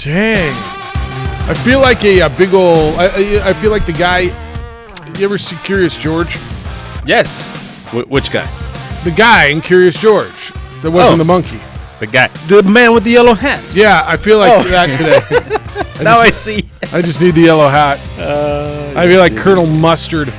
Dang. I feel like a big old. I feel like the guy. You ever see Curious George? Yes. Which guy? The guy in Curious George. That wasn't the monkey. The guy. The man with the yellow hat. Yeah, I feel like that today. Now I see. I just need the yellow hat. I feel like Colonel Mustard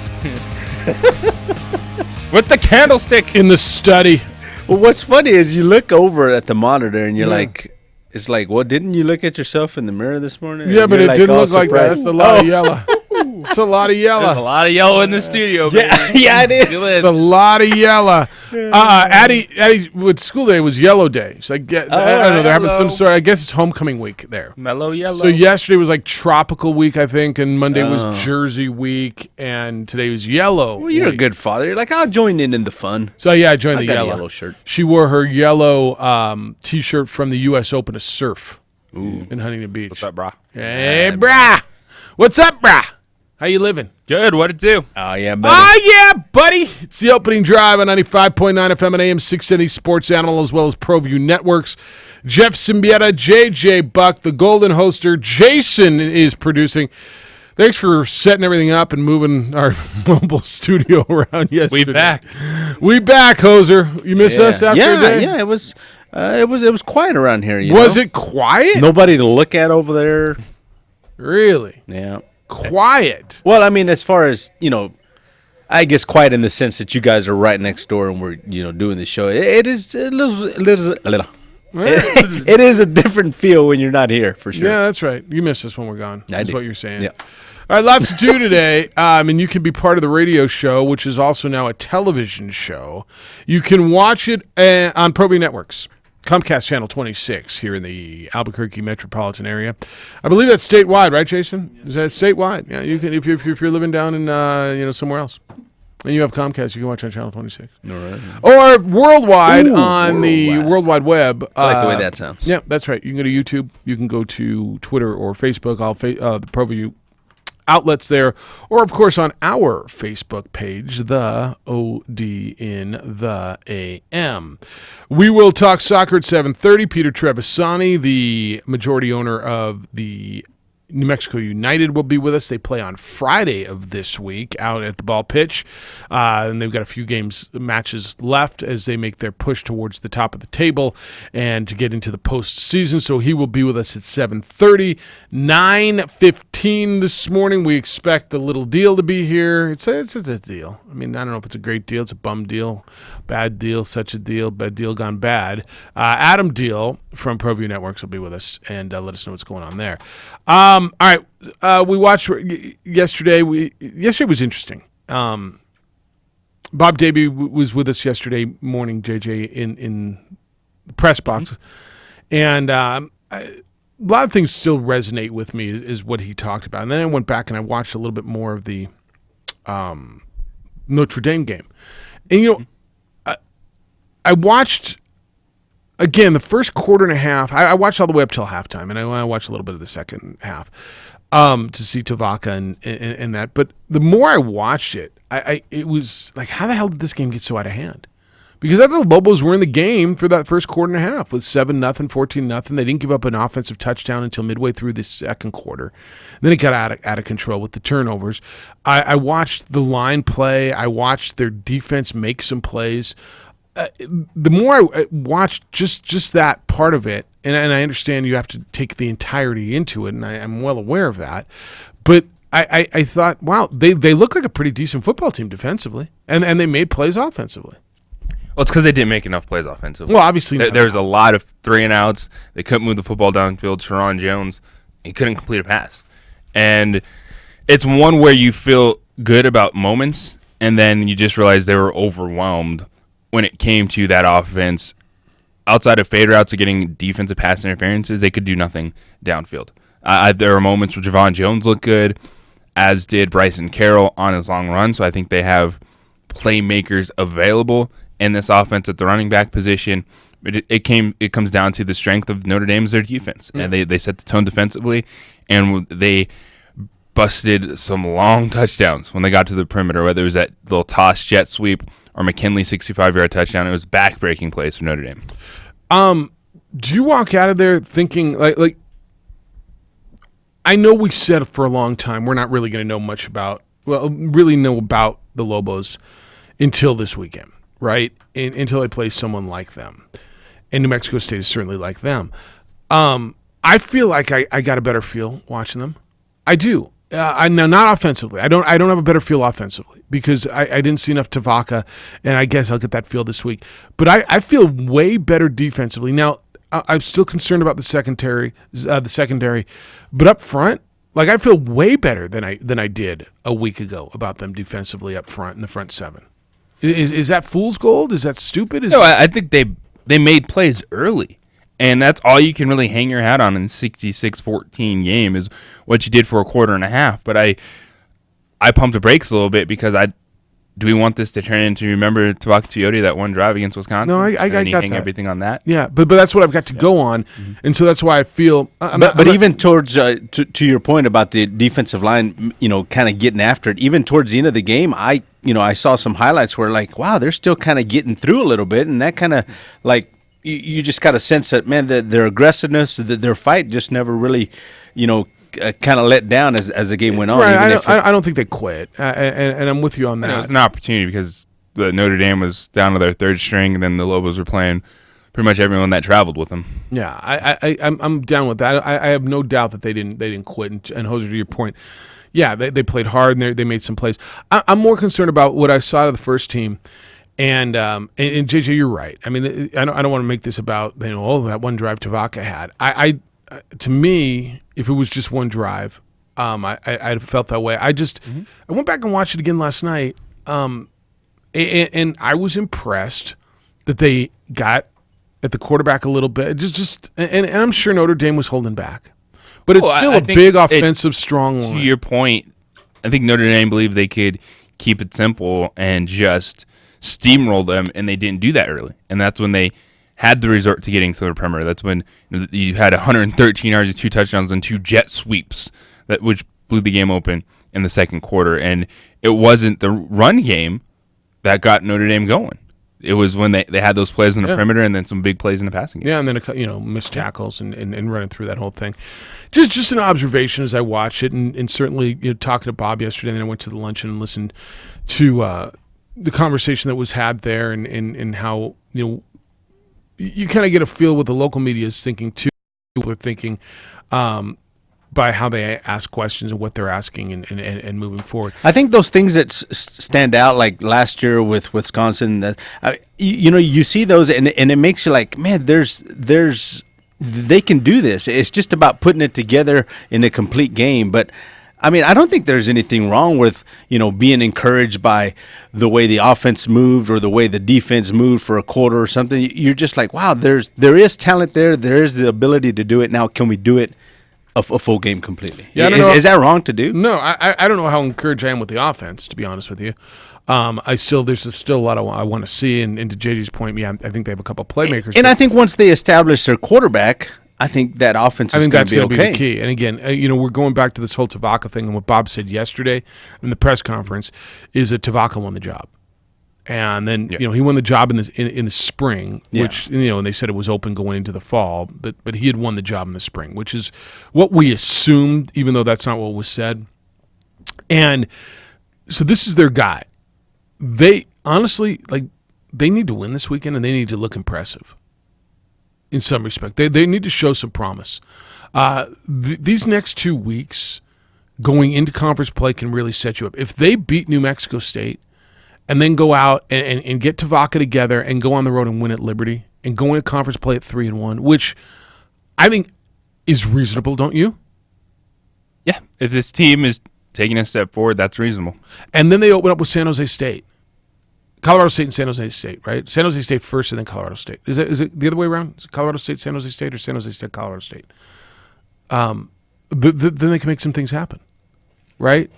With the candlestick. in the study. Well, what's funny is you look over at the monitor and you're like, it's like, well, didn't you look at yourself in the mirror this morning? Yeah, And but you're it didn't all look like that. surprised. It's a lot of yellow. It's a lot of There's a yellow. lot of yellow in the studio, baby. Yeah, it is. It's a lot of yellow. Addie, with school day was yellow day. So I don't know. They're having some sort. I guess it's homecoming week there. Mellow yellow. So yesterday was like tropical week, I think, and Monday was Jersey week, and today was yellow. Well, you're a week. good father. You're like, I'll join in the fun. So yeah, I joined I the got yellow. a yellow shirt. She wore her yellow T-shirt from the U.S. Open to surf in Huntington Beach. What's up, brah? Hey, brah. What's up, brah? How you living? Good. What'd it do? Oh, yeah, buddy. Oh, yeah, buddy. It's the opening drive on 95.9 FM and AM 670 Sports Animal, as well as ProView Networks. Jeff Symbieta, JJ Buck, the Golden Hoster. Jason is producing. Thanks for setting everything up and moving our mobile studio around yesterday. We back. We back, Hoser. You miss us after a day? Yeah, it was quiet around here. Was it quiet? Nobody to look at over there. Really? Yeah. Quiet. Well, I mean, as far as, I guess quiet in the sense that you guys are right next door and we're, doing the show. It is a little. It is a different feel when you're not here, for sure. Yeah, that's right. You miss us when we're gone. That's do. what you're saying. Yeah. All right, lots to do today. And you can be part of the radio show, which is also now a television show. You can watch it on ProView Networks. Comcast Channel 26 here in the Albuquerque metropolitan area. I believe that's statewide, right, Jason? Is that statewide? Yeah, you can if you're living down in somewhere else, and you have Comcast, you can watch on Channel 26. All right. Or worldwide on worldwide. the World Wide Web. I like the way that sounds. Yeah, that's right. You can go to YouTube. You can go to Twitter or Facebook. The ProView outlets there, or of course on our Facebook page, the OD in the AM. We will talk soccer at 7:30. Peter Trevisani, the majority owner of the New Mexico United, will be with us. They play on Friday of this week out at the ball pitch, and they've got a few matches left as they make their push towards the top of the table and to get into the postseason. So he will be with us at 7:30. 9:15 this morning. We expect the little deal to be here. It's a deal. I mean, I don't know if it's a great deal. It's a bum deal, bad deal, such a deal, bad deal gone bad. Adam Deal from ProView Networks will be with us and let us know what's going on there. All right, we watched yesterday. Yesterday was interesting. Bob Davey was with us yesterday morning, JJ, in the press box, and a lot of things still resonate with me is what he talked about. And then I went back and I watched a little bit more of the Notre Dame game, and I watched. Again, the first quarter and a half, I watched all the way up till halftime, and I watched a little bit of the second half to see Tavaka and that. But the more I watched it, it was like, how the hell did this game get so out of hand? Because I thought the Lobos were in the game for that first quarter and a half with 7-0, 14-0. They didn't give up an offensive touchdown until midway through the second quarter. Then it got out of control with the turnovers. I watched the line play. I watched their defense make some plays. The more I watched just that part of it, and I understand you have to take the entirety into it, and I'm well aware of that, but I thought, wow, they look like a pretty decent football team defensively, and they made plays offensively. Well, it's because they didn't make enough plays offensively. Well, obviously there's a lot of 3-and-outs. They couldn't move the football downfield. Sharon Jones, he couldn't complete a pass. And it's one where you feel good about moments, and then you just realize they were overwhelmed when it came to that offense. Outside of fade routes and getting defensive pass interferences, they could do nothing downfield. There were moments where Javon Jones looked good, as did Bryson Carroll on his long run. So I think they have playmakers available in this offense at the running back position. It comes down to the strength of Notre Dame's their defense, and they set the tone defensively, and they busted some long touchdowns when they got to the perimeter, whether it was that little toss jet sweep or McKinley 65-yard touchdown. It was back-breaking plays for Notre Dame. Do you walk out of there thinking like I know we said for a long time we're not really going to know much about the Lobos until this weekend, right? Until they play someone like them. And New Mexico State is certainly like them. I feel like I got a better feel watching them. I do. Now, not offensively. I don't have a better feel offensively because I didn't see enough Tavaka, and I guess I'll get that feel this week. But I feel way better defensively. Now, I'm still concerned about the secondary, but up front, like I feel way better than I did a week ago about them defensively up front in the front seven. Is that fool's gold? Is that stupid? No, I think they made plays early. And that's all you can really hang your hat on in 66-14 game is what you did for a quarter and a half. But I pumped the brakes a little bit because do we want this to turn into, remember Tavaka Coyote, that one drive against Wisconsin? No, I got hang that. everything on that. Yeah, but that's what I've got to go on, and so that's why I feel. But even towards to your point about the defensive line, kind of getting after it. Even towards the end of the game, I saw some highlights where like, wow, they're still kind of getting through a little bit, and that kind of like. You just got a sense that, man, that their aggressiveness, that their fight just never really, kind of let down as the game went on. Right, I don't think they quit, and I'm with you on that. It was an opportunity because the Notre Dame was down to their third string, and then the Lobos were playing pretty much everyone that traveled with them. Yeah, I'm down with that. I have no doubt that they didn't quit. And Hoser, to your point, yeah, they played hard and they made some plays. I'm more concerned about what I saw of the first team. And JJ, you're right. I mean, I don't want to make this about that one drive Tavaka had. I to me, if it was just one drive, I felt that way. I went back and watched it again last night, and I was impressed that they got at the quarterback a little bit. And I'm sure Notre Dame was holding back, but it's still a big offensive strong line. To your point, I think Notre Dame believed they could keep it simple and just steamroll them, and they didn't do that early. And that's when they had to resort to getting to the perimeter. That's when you had 113 yards and 2 touchdowns and 2 jet sweeps, which blew the game open in the second quarter. And it wasn't the run game that got Notre Dame going. It was when they had those plays in the perimeter and then some big plays in the passing game. Yeah, and then missed tackles and running through that whole thing. Just an observation as I watched it, and certainly talking to Bob yesterday, and then I went to the luncheon and listened to the conversation that was had there, and how you kind of get a feel what the local media is thinking too. People are thinking by how they ask questions and what they're asking and moving forward. I think those things that stand out, like last year with Wisconsin, that you see those and it makes you like, man, they can do this. It's just about putting it together in a complete game, but. I mean, I don't think there's anything wrong with, being encouraged by the way the offense moved or the way the defense moved for a quarter or something. You're just like, wow, there is talent there. There is the ability to do it. Now, can we do it a full game completely? Yeah, is that wrong to do? No, I don't know how encouraged I am with the offense, to be honest with you. There's still a lot I want to see. And to JJ's point, yeah, I think they have a couple playmakers. And I think once they establish their quarterback, I think that offense is going to be okay. Be the key. And again, we're going back to this whole Tavaka thing, and what Bob said yesterday in the press conference is that Tavaka won the job, and then he won the job in the spring, which and they said it was open going into the fall, but he had won the job in the spring, which is what we assumed, even though that's not what was said. And so this is their guy. They honestly they need to win this weekend, and they need to look impressive. In some respect, they need to show some promise. These next 2 weeks going into conference play can really set you up. If they beat New Mexico State and then go out and get Tavaka together and go on the road and win at Liberty and go into conference play at 3-1, which I think is reasonable, don't you? Yeah, if this team is taking a step forward, that's reasonable. And then they open up with San Jose State. Colorado State and San Jose State, right? San Jose State first and then Colorado State. Is it the other way around? Is it Colorado State, San Jose State, or San Jose State, Colorado State? But then they can make some things happen, right?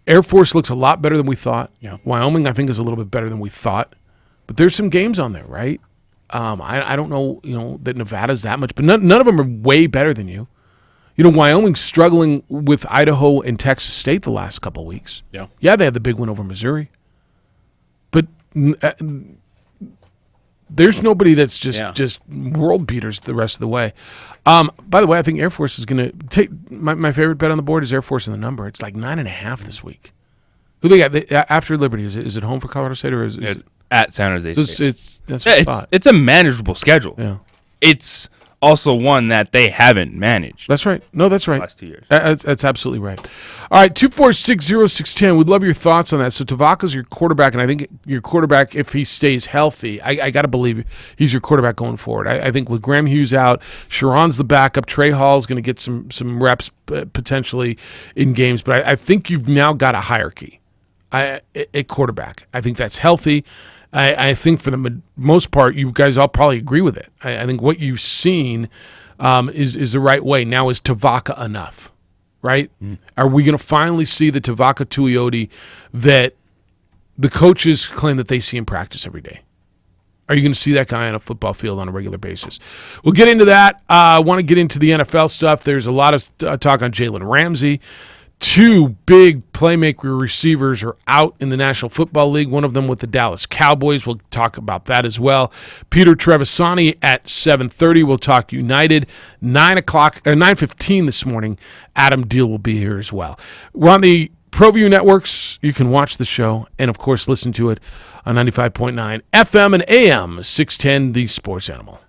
Air Force looks a lot better than we thought. Yeah. Wyoming, I think, is a little bit better than we thought. But there's some games on there, right? I don't know, that Nevada's that much, but none of them are way better than you. Wyoming's struggling with Idaho and Texas State the last couple of weeks. Yeah, they had the big win over Missouri. But There's nobody that's just Yeah. just world beaters the rest of the way. By the way, I think Air Force is going to take my favorite bet on the board is Air Force in the number. It's like 9.5 this week. Who they got after Liberty? Is it home for Colorado State or is It's it? at San Jose State. That's what I Yeah, thought. it's a manageable schedule. Yeah, It's also one that they haven't managed that's right. No, that's the right. last 2 years. That's absolutely right. All right, 2460610. We'd love your thoughts on that. So Tavaka's your quarterback, and I think your quarterback, if he stays healthy, I got to believe he's your quarterback going forward. I think with Graham Hughes out, Sharon's the backup. Trey Hall's going to get some reps potentially in games, but I think you've now got a hierarchy at quarterback. I think that's healthy. I think for the most part, you guys all probably agree with it. I think what you've seen is the right way. Now, is Tavaka enough? Right? Are we going to finally see the Tavaka Tuioti that the coaches claim that they see in practice every day? Are you going to see that guy on a football field on a regular basis? We'll get into that. I want to get into the NFL stuff. There's a lot of talk on Jalen Ramsey. Two big playmaker receivers are out in the National Football League, one of them with the Dallas Cowboys. We'll talk about that as well. Peter Trevisani at 7:30. We'll talk United. 9:15 this morning, Adam Deal will be here as well. We're on the ProView networks. You can watch the show and, of course, listen to it on 95.9 FM and AM 610, The Sports Animal.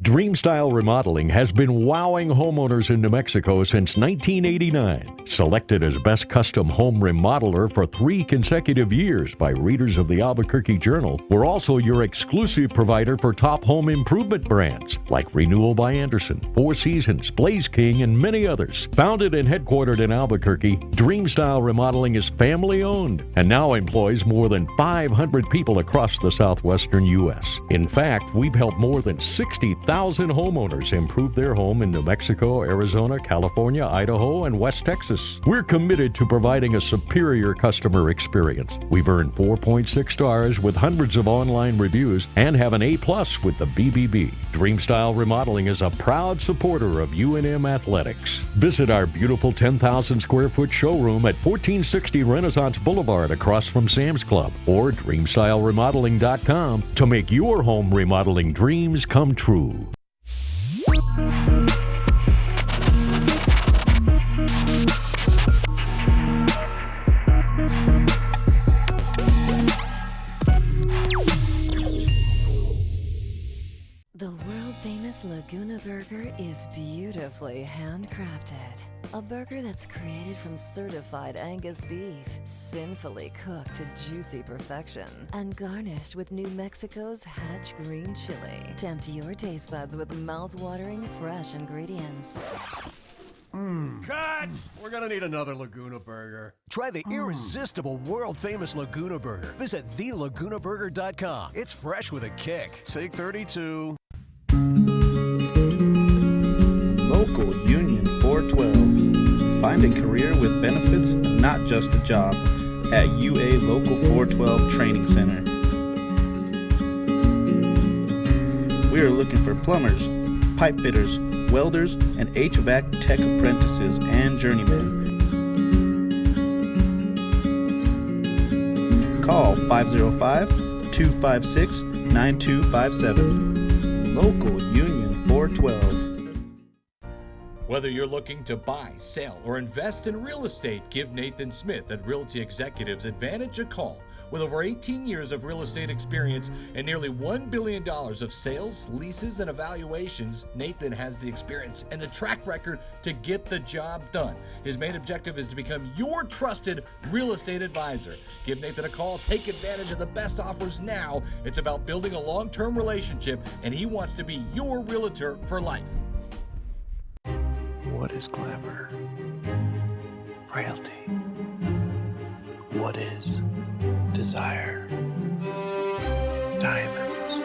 Dreamstyle Remodeling has been wowing homeowners in New Mexico since 1989. Selected as Best Custom Home Remodeler for 3 consecutive years by readers of the Albuquerque Journal, we're also your exclusive provider for top home improvement brands like Renewal by Anderson, Four Seasons, Blaze King, and many others. Founded and headquartered in Albuquerque, Dreamstyle Remodeling is family-owned and now employs more than 500 people across the southwestern U.S. In fact, we've helped more than 60,000 homeowners improve their home in New Mexico, Arizona, California, Idaho, and West Texas. We're committed to providing a superior customer experience. We've earned 4.6 stars with hundreds of online reviews and have an A+ with the BBB. Dreamstyle Remodeling is a proud supporter of UNM Athletics. Visit our beautiful 10,000 square foot showroom at 1460 Renaissance Boulevard across from Sam's Club or dreamstyleremodeling.com to make your home remodeling dreams come true. The world-famous Laguna Burger is beautifully handcrafted. A burger that's created from certified Angus beef, sinfully cooked to juicy perfection, and garnished with New Mexico's Hatch green chili. Tempt your taste buds with mouth-watering fresh ingredients. Cut! We're gonna need another Laguna Burger. Try the irresistible, world-famous Laguna Burger. Visit thelagunaburger.com. It's fresh with a kick. Take 32. Local Union 412. Find a career with benefits, not just a job, at UA Local 412 Training Center. We are looking for plumbers, pipe fitters, welders, and HVAC tech apprentices and journeymen. Call 505-256-9257. Local Union 412. Whether you're looking to buy, sell, or invest in real estate, give Nathan Smith at Realty Executives Advantage a call. With over 18 years of real estate experience and nearly $1 billion of sales, leases, and evaluations, Nathan has the experience and the track record to get the job done. His main objective is to become your trusted real estate advisor. Give Nathan a call. Take advantage of the best offers now. It's about building a long-term relationship, and he wants to be your realtor for life. What is glamour? Frailty. What is desire. Diamonds.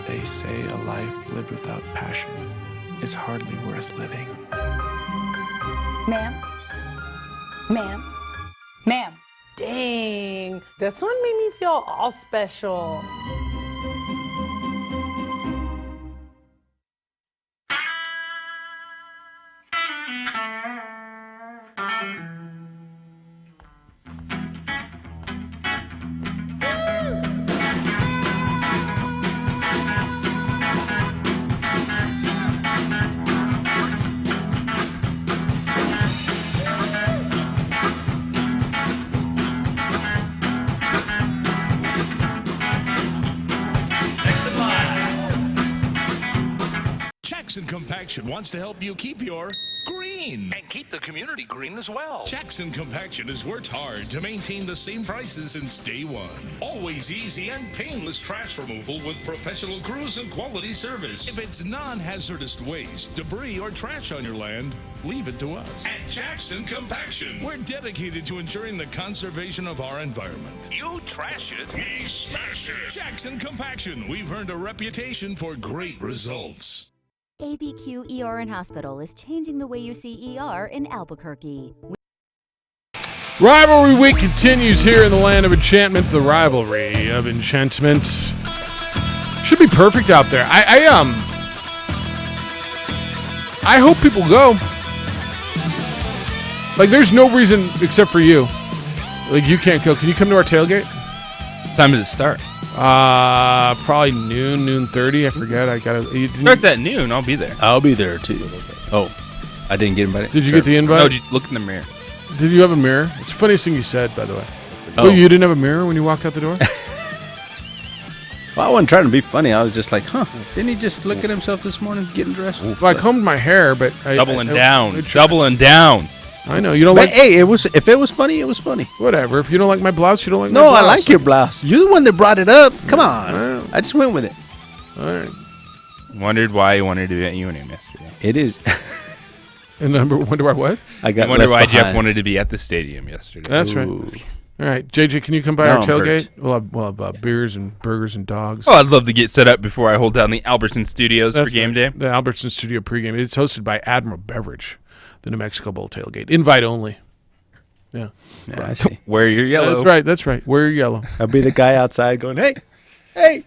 They say a life lived without passion is hardly worth living. Ma'am? Ma'am? Ma'am? Dang, this one made me feel all special. Jackson Compaction wants to help you keep your green. And keep the community green as well. Jackson Compaction has worked hard to maintain the same prices since day one. Always easy and painless trash removal with professional crews and quality service. If it's non-hazardous waste, debris, or trash on your land, leave it to us. At Jackson Compaction, we're dedicated to ensuring the conservation of our environment. You trash it, We smash it. Jackson Compaction, we've earned a reputation for great results. ABQ ER and Hospital is changing the way you see ER in Albuquerque. Rivalry Week continues here in the land of enchantment. The rivalry of enchantments should be perfect out there. I hope people go. Like, there's no reason except for you. Like, you can't go. Can you come to our tailgate? What time does it start? Probably noon 30. I forget. Starts at noon. I'll be there. I'll be there too. Oh, I didn't get invited. Did you get the invite? No, just look in the mirror. Did you have a mirror? It's the funniest thing you said, by the way. Oh. Well, you didn't have a mirror when you walked out the door? Well, I wasn't trying to be funny. I was just like, didn't he just look at himself this morning getting dressed? Well, I combed my hair, but Doubling down. I know you don't But like. hey, if it was funny, it was funny. Whatever. If you don't like my blouse, you don't like my No, blouse. I like your blouse. You're the one that brought it up. Come on. Well. I just went with it. All right. Wondered why you wanted to be at UNM yesterday. It is. And wonder why what? I got. I wonder left why behind. Jeff wanted to be at the stadium yesterday. That's right. Ooh. All right, JJ, can you come by Now our I'm tailgate? hurt. We'll have beers and burgers and dogs. Oh, I'd love to get set up before I hold down the Albertson Studios for game day. The Albertson Studio pregame. It's hosted by Admiral Beverage, the New Mexico Bowl tailgate. Invite only. Yeah. Yeah, I see. Wear your yellow. That's right. Wear your yellow. I'll be the guy outside going, hey.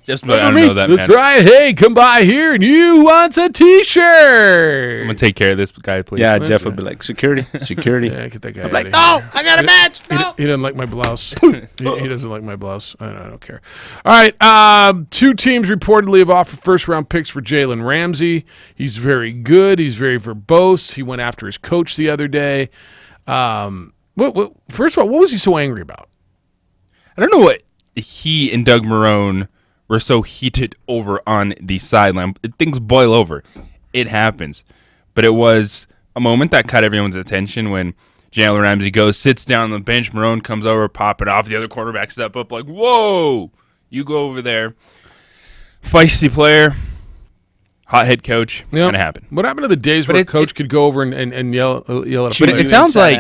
Just I don't know that, That's man. right. Hey, come by here and you want a T-shirt. I'm going to take care of this guy, please. Yeah, Jeff would be like, security. Yeah, get that guy I'm out like, of no, here. I got a match. No. He doesn't like my blouse. he doesn't like my blouse. I don't care. All right. Two teams reportedly have offered first-round picks for Jalen Ramsey. He's very good. He's very verbose. He went after his coach the other day. First of all, what was he so angry about? I don't know what he and Doug Marrone were so heated over on the sideline. Things boil over. It happens. But it was a moment that caught everyone's attention when Jalen Ramsey goes, sits down on the bench. Marrone comes over, pop it off. The other quarterback step up like, whoa, you go over there. Feisty player. Hot head coach. Yep. Going to happen. What happened to the days where a coach could go over and yell at a But player? it sounds like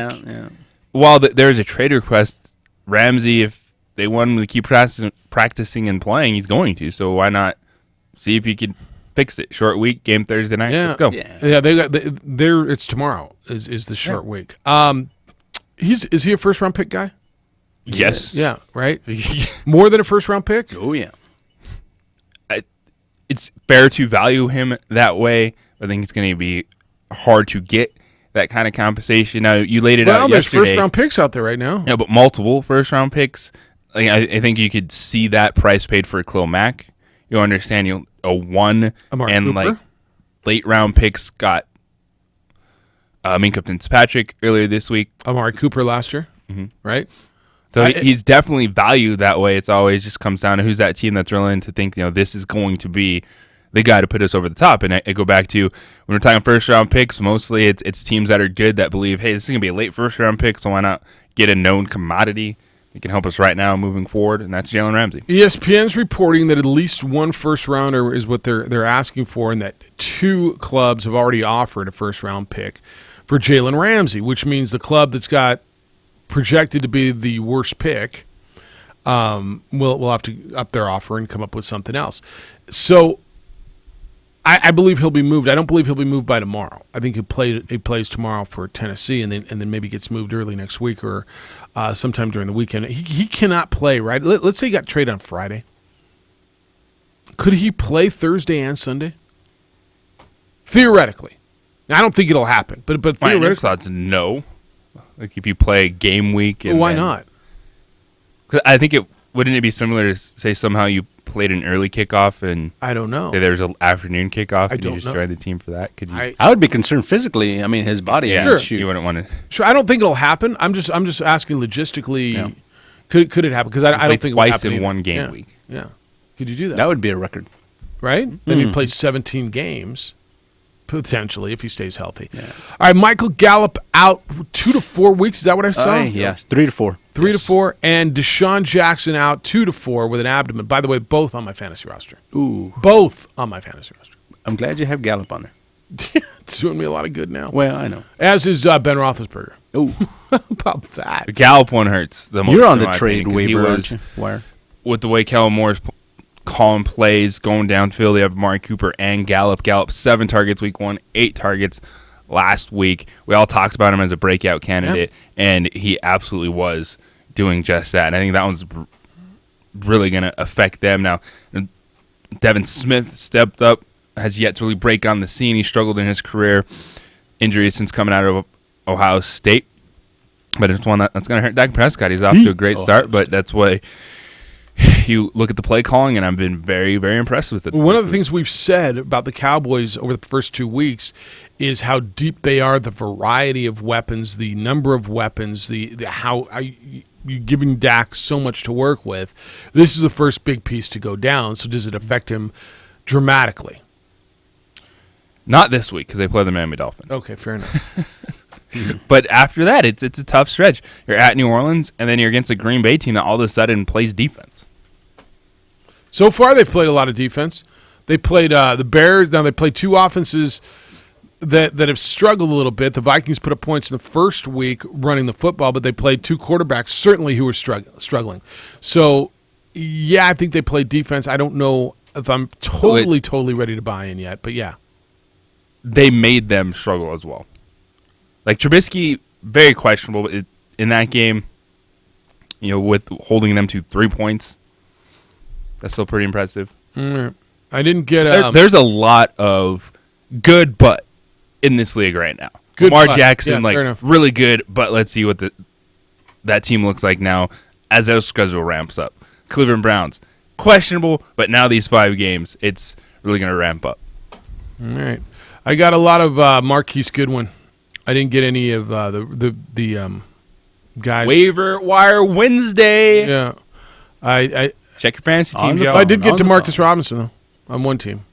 while there's a trade request, Ramsey, if they want him to keep practicing and playing, he's going to. So why not see if he can fix it? Short week, game Thursday night. Yeah, Let's go. Yeah, they got there. It's tomorrow. Is the short week? Is he a first round pick guy? Yes. Yeah. Right. More than a first round pick. Oh yeah. It's fair to value him that way. I think it's going to be hard to get that kind of compensation. Now you laid it out there's yesterday. first round picks out there right now. Yeah, but multiple first round picks. Like, I think you could see that price paid for Khalil Mack. You'll understand a one Amari and Cooper. like late round picks got Minkah Fitzpatrick earlier this week. Amari Cooper last year, right? So he's definitely valued that way. It's always just comes down to who's that team that's willing to think, this is going to be the guy to put us over the top. And I go back to when we're talking first round picks, mostly it's teams that are good that believe, hey, this is going to be a late first round pick, so why not get a known commodity that can help us right now moving forward, and that's Jalen Ramsey. ESPN's reporting that at least one first rounder is what they're asking for, and that two clubs have already offered a first round pick for Jalen Ramsey, which means the club that's got projected to be the worst pick, we'll have to up their offer and come up with something else. So I believe he'll be moved. I don't believe he'll be moved by tomorrow. I think he plays tomorrow for Tennessee, and then maybe gets moved early next week or sometime during the weekend. He cannot play, right? Let's say he got traded on Friday. Could he play Thursday and Sunday? Theoretically. Now, I don't think it'll happen, but theoretically. Thoughts, no. Like if you play game week. Well, why not? Cause I think wouldn't it be similar to say somehow you played an early kickoff and I don't know. Say there's an afternoon kickoff I and you don't just know. joined the team for that? Could you? I would be concerned physically. I mean, his body. Yeah, shoot. You wouldn't want to. Sure, I don't think it'll happen. I'm just asking logistically. Yeah. Could it happen? Because I don't think twice it'll happen in either. one game week. Yeah, could you do that? That would be a record, right? Then he'd play 17 games. Potentially, if he stays healthy. Yeah. All right, Michael Gallup out 2 to 4 weeks. Is that what I saw? Yes, 3 to 4. 3 to 4, and Deshaun Jackson out 2 to 4 with an abdomen. By the way, both on my fantasy roster. Ooh, both on my fantasy roster. I'm glad you have Gallup on there. It's doing me a lot of good now. Well, I know. As is Ben Roethlisberger. Oh, how about that? The Gallup one hurts the most. You're on the trade waiver, aren't you? Wire. With the way Kellen Moore's calling plays, going downfield, they have Amari Cooper and Gallup. Gallup 7 targets week 1, 8 targets last week. We all talked about him as a breakout candidate, and he absolutely was doing just that. And I think that one's really going to affect them now. Devin Smith stepped up, has yet to really break on the scene. He struggled in his career, injuries since coming out of Ohio State. But it's one that's going to hurt Dak Prescott. He's off to a great start, but that's why you look at the play calling, and I've been very, very impressed with it. One of the things we've said about the Cowboys over the first 2 weeks is how deep they are, the variety of weapons, the number of weapons, how you're giving Dak so much to work with. This is the first big piece to go down, so does it affect him dramatically? Not this week, because they play the Miami Dolphins. Okay, fair enough. But after that, it's a tough stretch. You're at New Orleans, and then you're against a Green Bay team that all of a sudden plays defense. So far, they've played a lot of defense. They played the Bears. Now they played 2 offenses that have struggled a little bit. The Vikings put up points in the first week running the football, but they played 2 quarterbacks certainly who were struggling. So, yeah, I think they played defense. I don't know if I'm totally ready to buy in yet, but yeah. They made them struggle as well. Like Trubisky, very questionable in that game, with holding them to 3 points. That's still pretty impressive. I didn't get... there's a lot of good but in this league right now. Good Lamar Jackson, fair really good, but let's see what that team looks like now as their schedule ramps up. Cleveland Browns, questionable, but now these 5 games, it's really going to ramp up. All right. I got a lot of Marquise Goodwin. I didn't get any of the guys. Waiver Wire Wednesday. Yeah. I check your fantasy team, Joe. I did get Demarcus Robinson, though, on one team.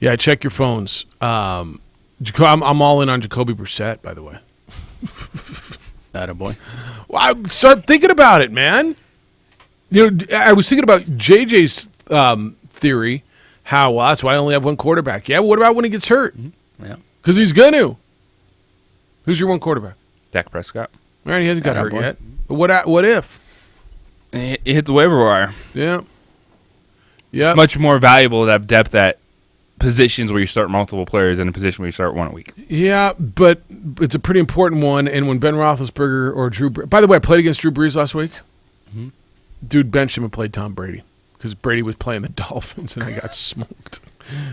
Yeah, check your phones. I'm all in on Jacoby Brissett, by the way. Attaboy. Well, start thinking about it, man. I was thinking about JJ's theory. That's why I only have one quarterback. Yeah, but what about when he gets hurt? Mm-hmm. Yeah. Because he's going to. Who's your one quarterback? Dak Prescott. All right, he hasn't got hurt yet. But what if? It hit the waiver wire. Yeah. Yeah. Much more valuable to have depth at positions where you start multiple players than a position where you start one a week. Yeah, but it's a pretty important one. And when Ben Roethlisberger or Drew... By the way, I played against Drew Brees last week. Mm-hmm. Dude benched him and played Tom Brady because Brady was playing the Dolphins and I got smoked.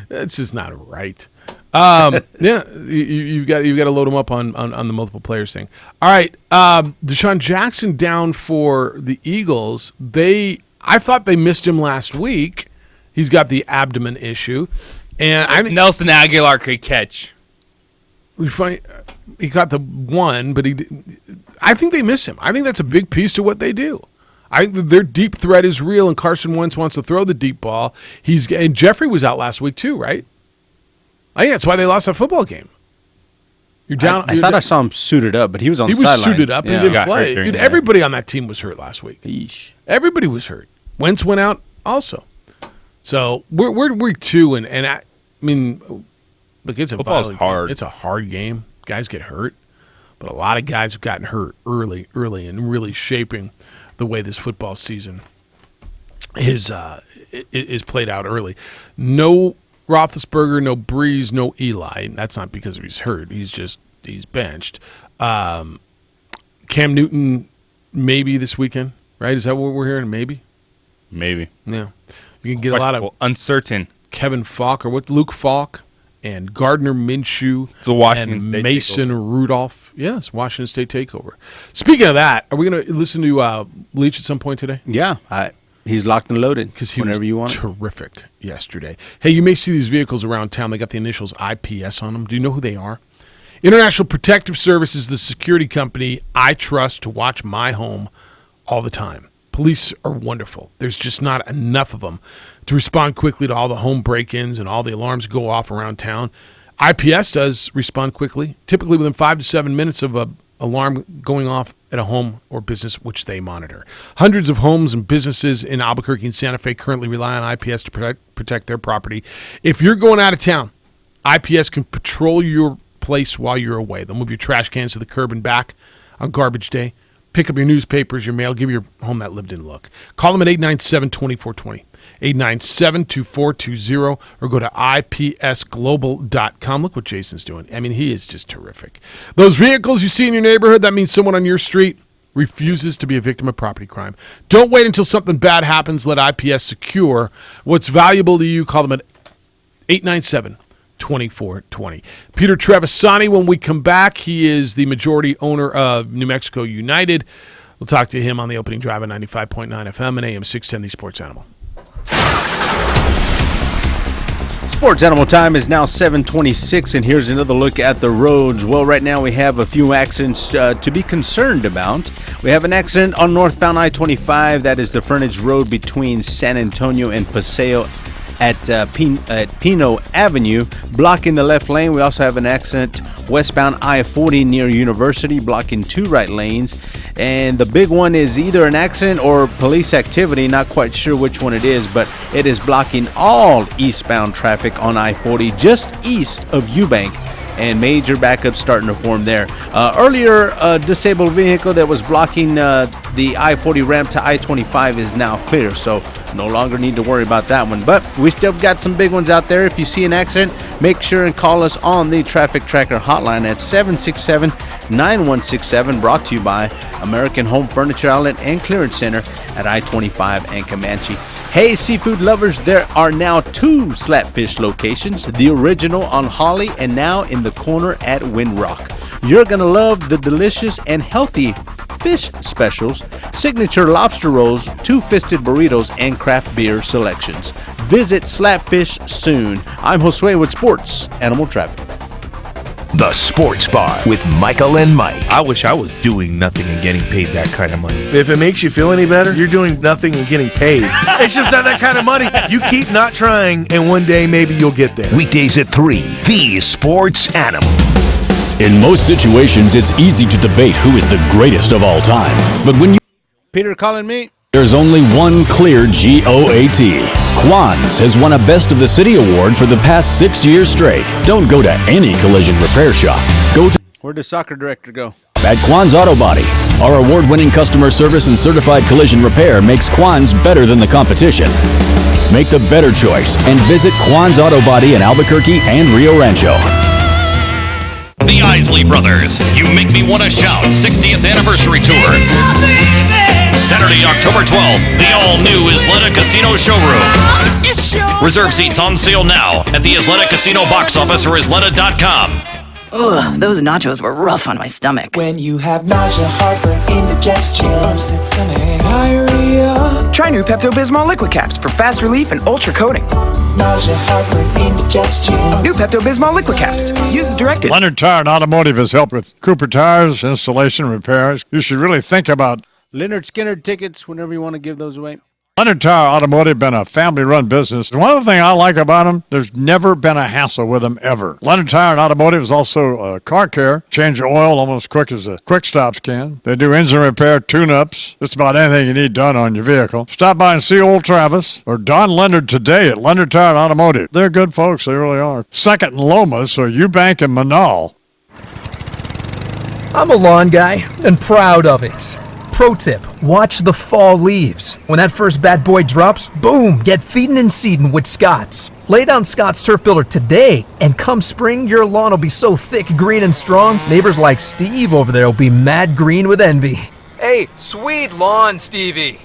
It's just not right. Yeah, you got to load them up on the multiple players thing. All right, Deshaun Jackson down for the Eagles. I thought they missed him last week. He's got the abdomen issue, and Nelson Aguilar could catch. He got the one, but I think they miss him. I think that's a big piece to what they do. Their deep threat is real, and Carson Wentz wants to throw the deep ball. And Jeffrey was out last week too, right? I think that's why they lost that football game. You're down. I thought I saw him suited up, but he was on the sideline. He was suited up and he didn't play. Dude, everybody on that team was hurt last week. Yeesh. Everybody was hurt. Wentz went out also. So we're week 2, and I mean, look, it's Football's hard. It's a hard game. Guys get hurt, but a lot of guys have gotten hurt early, and really shaping the way this football season is played out early. No Roethlisberger, no Breeze, no Eli. That's not because he's hurt. He's benched. Cam Newton maybe this weekend, right? Is that what we're hearing? Maybe. Yeah. You can get a lot of uncertain. Kevin Falk Luke Falk and Gardner Minshew and State Mason takeover. Rudolph. Yes, Washington State takeover. Speaking of that, are we going to listen to Leach at some point today? Yeah, he's locked and loaded because he whenever was you want. Terrific yesterday. Hey, you may see these vehicles around town. They got the initials IPS on them. Do you know who they are? International Protective Service is the security company I trust to watch my home all the time. Police are wonderful. There's just not enough of them to respond quickly to all the home break-ins and all the alarms go off around town. IPS does respond quickly, typically within 5 to 7 minutes of an alarm going off at a home or business which they monitor. Hundreds of homes and businesses in Albuquerque and Santa Fe currently rely on IPS to protect their property. If you're going out of town, IPS can patrol your place while you're away. They'll move your trash cans to the curb and back on garbage day, pick up your newspapers, your mail, give your home that lived-in look. Call them at 897-2420, 897-2420, or go to ipsglobal.com. Look what Jason's doing. I mean, he is just terrific. Those vehicles you see in your neighborhood, that means someone on your street refuses to be a victim of property crime. Don't wait until something bad happens. Let IPS secure what's valuable to you. Call them at 897-2420. Peter Trevisani, when we come back, he is the majority owner of New Mexico United. We'll talk to him on the opening drive at 95.9 FM and AM 610, the Sports Animal. Sports Animal time is now 7:26, and here's another look at the roads. Well, right now we have a few accidents to be concerned about. We have an accident on northbound I-25. That is the frontage road between San Antonio and Paseo at Pino Avenue, blocking the left lane. We also have an accident westbound I-40 near University, blocking 2 right lanes. And the big one is either an accident or police activity. Not quite sure which one it is, but it is blocking all eastbound traffic on I-40 just east of Eubank. And major backups starting to form there. Earlier, a disabled vehicle that was blocking the I-40 ramp to I-25 is now clear, so no longer need to worry about that one. But we still got some big ones out there. If you see an accident, make sure and call us on the Traffic Tracker hotline at 767-9167, brought to you by American Home Furniture Outlet and Clearance Center at I-25 and Comanche. Hey, seafood lovers, there are now 2 Slapfish locations, the original on Holly and now in the corner at Windrock. You're going to love the delicious and healthy fish specials, signature lobster rolls, 2-fisted burritos, and craft beer selections. Visit Slapfish soon. I'm Josue with Sports Animal Traffic. The Sports Bar with Michael and Mike. I wish I was doing nothing and getting paid that kind of money. If it makes you feel any better, you're doing nothing and getting paid. It's just not that kind of money. You keep not trying, and one day maybe you'll get there. Weekdays at 3, The Sports Animal. In most situations, it's easy to debate who is the greatest of all time. But when Peter calling me. There's only one clear GOAT. Quans has won a Best of the City award for the past 6 years straight. Don't go to any collision repair shop. Go to... Where'd the soccer director go? At Quans Auto Body. Our award-winning customer service and certified collision repair makes Quans better than the competition. Make the better choice and visit Quans Auto Body in Albuquerque and Rio Rancho. The Isley Brothers, You Make Me Wanna Shout 60th Anniversary Tour. Saturday, October 12th, the all-new Isleta Casino Showroom. Reserve seats on sale now at the Isleta Casino box office or Isleta.com. Ugh, those nachos were rough on my stomach. When you have nausea, heartburn, indigestion, upset stomach, diarrhea, try new Pepto-Bismol liquid caps for fast relief and ultra coating. Nausea, heartburn, indigestion. New Pepto-Bismol liquid caps. Use as directed. Leonard Tire and Automotive has helped with Cooper tires, installation, repairs. You should really think about Leonard Skinner tickets whenever you want to give those away. Leonard Tire Automotive, been a family-run business. One of the things I like about them, there's never been a hassle with them ever. Leonard Tire and Automotive is also car care. Change your oil almost quick as the quick stops can. They do engine repair, tune-ups, just about anything you need done on your vehicle. Stop by and see old Travis or Don Leonard today at Leonard Tire and Automotive. They're good folks, they really are. Second in Lomas or Eubank and Manal. I'm a lawn guy and proud of it. Pro tip, watch the fall leaves. When that first bad boy drops, boom, get feeding and seeding with Scott's. Lay down Scott's Turf Builder today, and come spring, your lawn will be so thick, green, and strong, neighbors like Steve over there will be mad green with envy. Hey, sweet lawn, Stevie.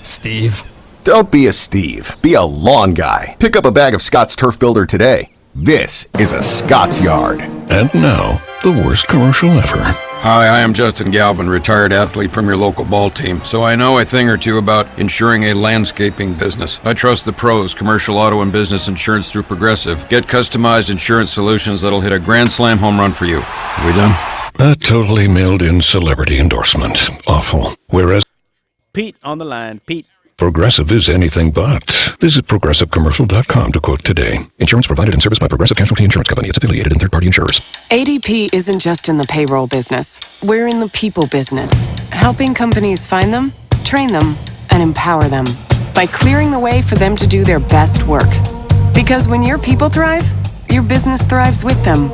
Steve. Don't be a Steve. Be a lawn guy. Pick up a bag of Scott's Turf Builder today. This is a Scott's Yard. And now, the worst commercial ever. Hi, I am Justin Galvin, retired athlete from your local ball team, so I know a thing or two about insuring a landscaping business. I trust the pros, commercial auto and business insurance through Progressive. Get customized insurance solutions that'll hit a grand slam home run for you. Are we done? A totally mailed-in celebrity endorsement. Awful. Whereas Pete on the line. Pete. Progressive is anything but. Visit ProgressiveCommercial.com to quote today. Insurance provided and serviced by Progressive Casualty Insurance Company. It's affiliated and third-party insurers. ADP isn't just in the payroll business. We're in the people business, helping companies find them, train them, and empower them by clearing the way for them to do their best work. Because when your people thrive, your business thrives with them.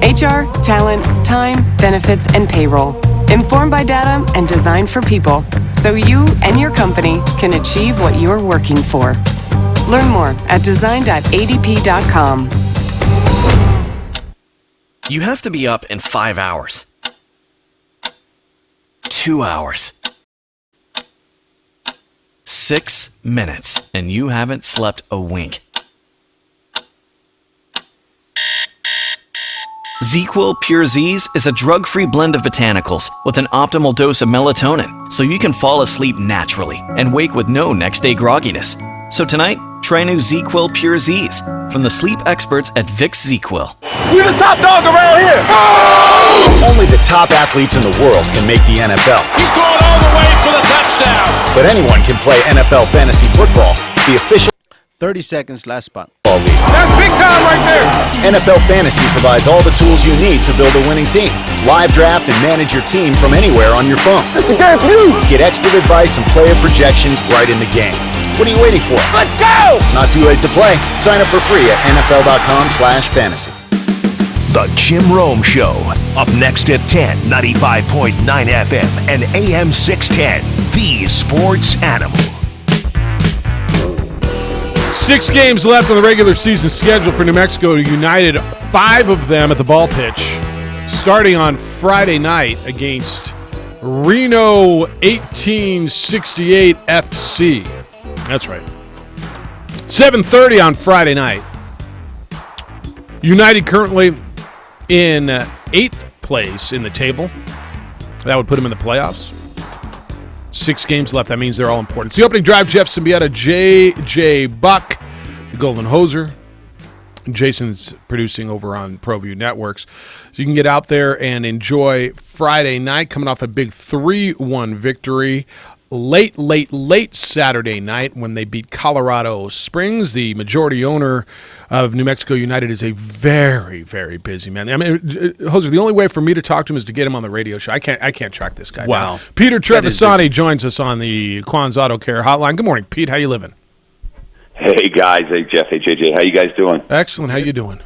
HR, talent, time, benefits, and payroll. Informed by data and designed for people, so you and your company can achieve what you're working for. Learn more at design.adp.com. You have to be up in 5 hours. 2 hours. 6 minutes, and you haven't slept a wink. ZzzQuil Pure Z's is a drug-free blend of botanicals with an optimal dose of melatonin, so you can fall asleep naturally and wake with no next-day grogginess. So tonight, try new ZzzQuil Pure Z's from the sleep experts at Vicks ZzzQuil. We the top dog around here! Oh! Only the top athletes in the world can make the NFL. He's going all the way for the touchdown! But anyone can play NFL fantasy football, the official 30 seconds, last spot. Ball league. That's big time right there! NFL Fantasy provides all the tools you need to build a winning team. Live draft and manage your team from anywhere on your phone. That's a game for you! Get expert advice and player projections right in the game. What are you waiting for? Let's go! It's not too late to play. Sign up for free at NFL.com/fantasy. The Jim Rome Show. Up next at 10, 95.9 FM and AM 610. The Sports Animal. 6 games left on the regular season schedule for New Mexico United, 5 of them at the ball pitch, starting on Friday night against Reno 1868 FC. That's right. 7:30 on Friday night. United currently in 8th place in the table. That would put them in the playoffs. 6 games left. That means they're all important. It's the opening drive. Jeff Symbieta, J.J. Buck, the Golden Hoser. Jason's producing over on ProView Networks. So you can get out there and enjoy Friday night, coming off a big 3-1 victory. Late Saturday night when they beat Colorado Springs. The majority owner of New Mexico United is a very, very busy man. I mean, Hoser, the only way for me to talk to him is to get him on the radio show. I can't track this guy Wow. down. Peter Trevisani joins us on the Quan's Auto Care hotline. Good morning, Pete. How you living? Hey, guys. Hey, Jeff. Hey, JJ. How you guys doing? Excellent. How you doing?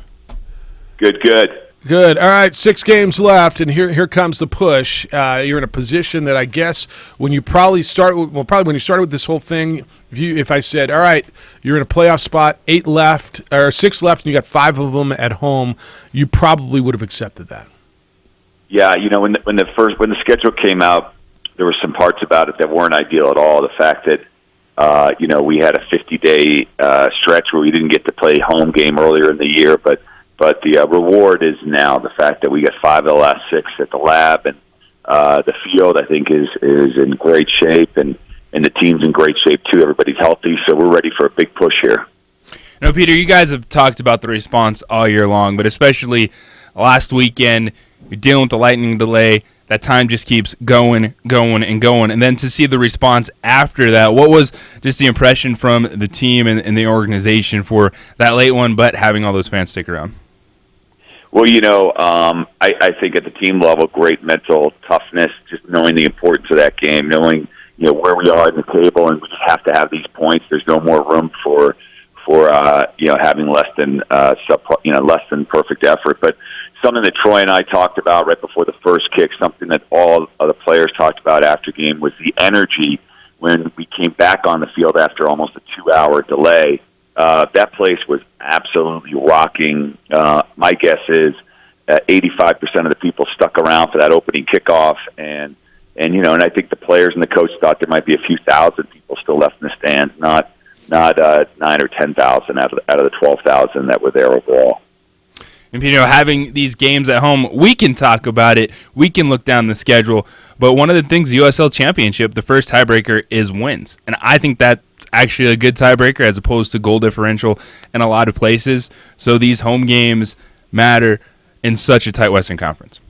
Good. All right, 6 games left, and here comes the push. You're in a position that I guess when you when you started with this whole thing, if I said, all right, you're in a playoff spot, 6 left, and you got 5 of them at home, you probably would have accepted that. Yeah, when the schedule came out, there were some parts about it that weren't ideal at all. The fact that we had a 50-day stretch where we didn't get to play home game earlier in the year, but the reward is now the fact that we got 5 of the last 6 at the lab, and the field I think is in great shape, and the team's in great shape too. Everybody's healthy, so we're ready for a big push here. Now, Peter, you guys have talked about the response all year long, but especially last weekend, you're dealing with the lightning delay. That time just keeps going, and then to see the response after that, what was just the impression from the team and the organization for that late one, but having all those fans stick around? Well, I think at the team level, great mental toughness, just knowing the importance of that game, knowing where we are in the table, and we just have to have these points. There's no more room for having less than perfect effort. But something that Troy and I talked about right before the first kick, something that all of the players talked about after game, was the energy when we came back on the field after almost a 2-hour delay. That place was absolutely rocking. My guess is 85% of the people stuck around for that opening kickoff, and I think the players and the coach thought there might be a few thousand people still left in the stands, not 9,000 or 10,000 out of the 12,000 that were there overall. And having these games at home, we can talk about it. We can look down the schedule. But one of the things, the USL Championship, the first tiebreaker is wins. And I think that's actually a good tiebreaker as opposed to goal differential in a lot of places. So these home games matter in such a tight Western Conference.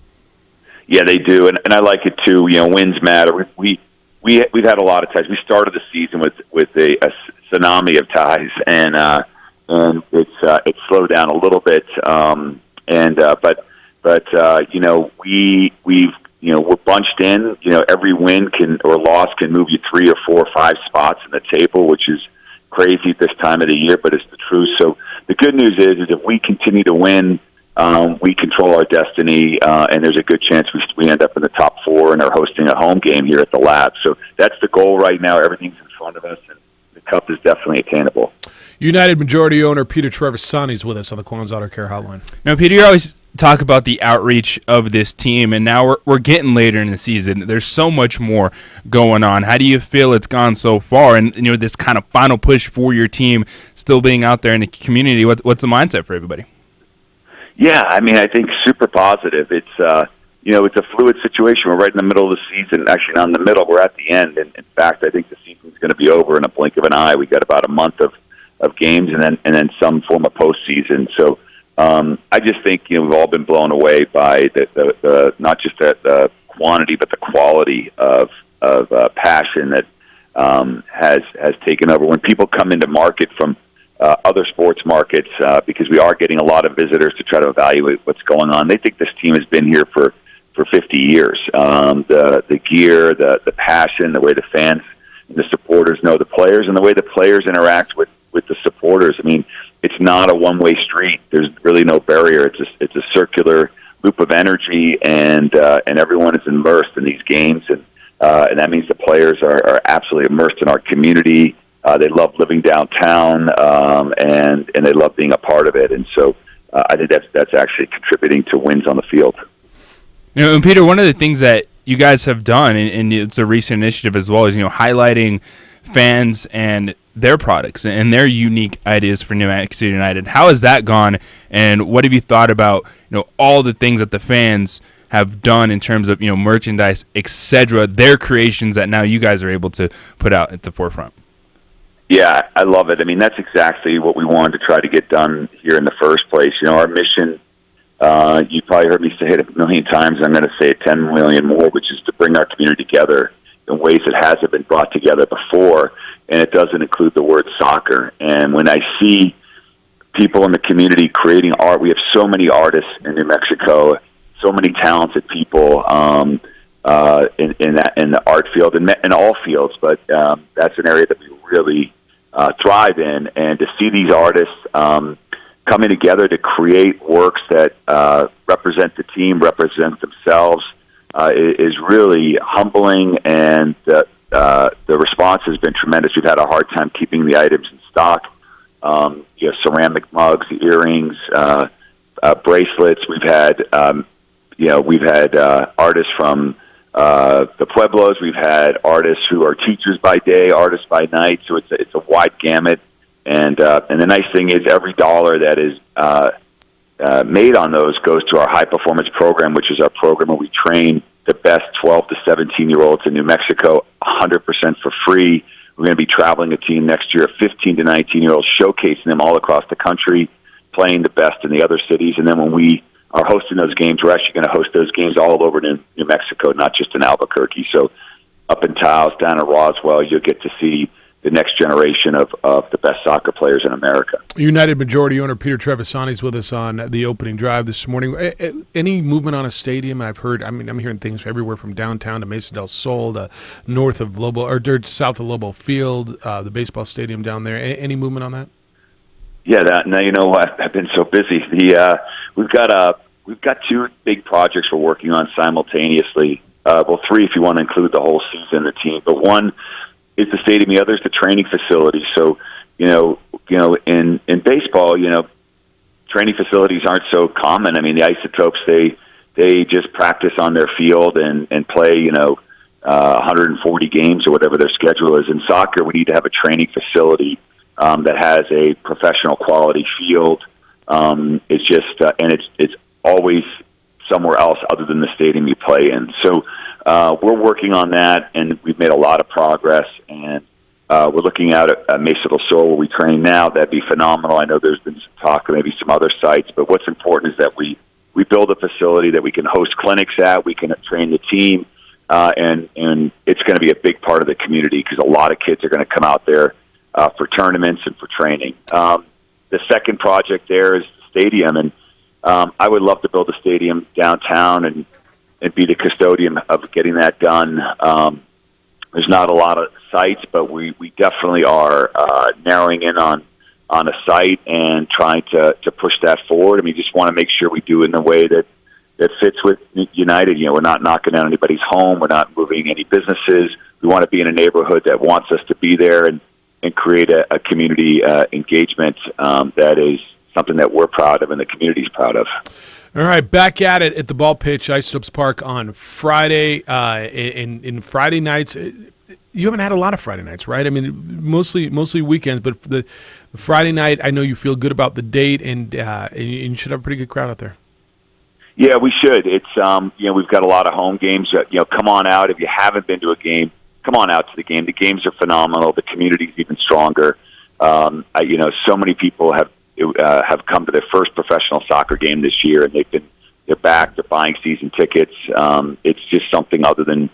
Yeah, they do. And I like it too. Wins matter. We've had a lot of ties. We started the season with a tsunami of ties, and it's slowed down a little bit. We're bunched in. Every win or loss can move you 3 or 4 or 5 spots in the table, which is crazy at this time of the year, but it's the truth. So the good news is if we continue to win, we control our destiny, and there's a good chance we end up in the top 4 and are hosting a home game here at the Lab. So that's the goal right now. Everything's in front of us, and the cup is definitely attainable. United majority owner Peter Trevisani is with us on the Quan's Auto Care Hotline. Now, Peter, you always talk about the outreach of this team, and now we're getting later in the season. There's so much more going on. How do you feel it's gone so far? And this kind of final push for your team still being out there in the community. What's the mindset for everybody? Yeah, I think super positive. It's it's a fluid situation. We're right in the middle of the season. Actually, not in the middle. We're at the end. And in fact, I think the season's going to be over in a blink of an eye. We got about a month of games and then some form of postseason. So I just think we've all been blown away by the not just the quantity but the quality of passion that has taken over. When people come into market from other sports markets, because we are getting a lot of visitors to try to evaluate what's going on, they think this team has been here for 50 years. The gear, the passion, the way the fans and the supporters know the players, and the way the players interact with the supporters. It's not a one-way street. There's really no barrier. It's a circular loop of energy, and everyone is immersed in these games, and that means the players are absolutely immersed in our community. They love living downtown, and they love being a part of it. And so I think that's actually contributing to wins on the field. And Peter, one of the things that you guys have done, and it's a recent initiative as well, is highlighting fans and their products and their unique ideas for New Mexico United. How has that gone, and what have you thought about all the things that the fans have done in terms of merchandise, etc., their creations that now you guys are able to put out at the forefront? Yeah, I love it. That's exactly what we wanted to try to get done here in the first place. Our mission, you probably heard me say it 1 million times, I'm going to say it 10 million more, which is to bring our community together in ways that hasn't been brought together before, and it doesn't include the word soccer. And when I see people in the community creating art, we have so many artists in New Mexico, so many talented people in the art field and in all fields, but that's an area that we really thrive in. And to see these artists coming together to create works that represent the team, represent themselves, is really humbling, and the response has been tremendous. We've had a hard time keeping the items in stock. Ceramic mugs, earrings, bracelets. We've had artists from the Pueblos. We've had artists who are teachers by day, artists by night. So it's a wide gamut. And the nice thing is every dollar that is made on those goes to our high performance program, which is our program where we train the best 12 to 17-year-olds in New Mexico 100% for free. We're going to be traveling a team next year of 15 to 19-year-olds, showcasing them all across the country, playing the best in the other cities. And then when we are hosting those games, we're actually going to host those games all over New Mexico, not just in Albuquerque. So up in Taos, down in Roswell, you'll get to see the next generation of the best soccer players in America. United majority owner Peter Trevisani is with us on the opening drive this morning. Any movement on a stadium? I've heard, I'm hearing things everywhere from downtown to Mesa del Sol to north of Lobo, or south of Lobo Field, the baseball stadium down there. Any movement on that? Yeah, now you know what? I've been so busy. We've got we've got 2 big projects we're working on simultaneously. Well, 3 if you want to include the whole season, the team. But one is the stadium, the other is the training facility. So, in baseball, training facilities aren't so common. I mean, the Isotopes, they just practice on their field and play, 140 games or whatever their schedule is. In soccer, we need to have a training facility that has a professional quality field. It's just, and it's always somewhere else other than the stadium you play in. So we're working on that, and we've made a lot of progress. And we're looking out at Mesa del Sol, where we train now. That'd be phenomenal. I know there's been some talk of maybe some other sites, but what's important is that we build a facility that we can host clinics at, we can train the team, and it's going to be a big part of the community because a lot of kids are going to come out there for tournaments and for training. The second project there is the stadium, and I would love to build a stadium downtown and be the custodian of getting that done. There's not a lot of sites, but we definitely are narrowing in on a site and trying to push that forward. I mean, just want to make sure we do it in a way that fits with United. We're not knocking down anybody's home. We're not moving any businesses. We want to be in a neighborhood that wants us to be there and create a community engagement that is something that we're proud of and the community's proud of. All right, back at it at the Ball Pitch, Isotopes Park on Friday. In Friday nights, you haven't had a lot of Friday nights, right? I mean, mostly weekends, but for the Friday night, I know you feel good about the date, and you should have a pretty good crowd out there. Yeah, we should. It's we've got a lot of home games. Come on out if you haven't been to a game. Come on out to the game. The games are phenomenal. The community's even stronger. So many people have come to their first professional soccer game this year, and they're back. They're buying season tickets. It's just something other than.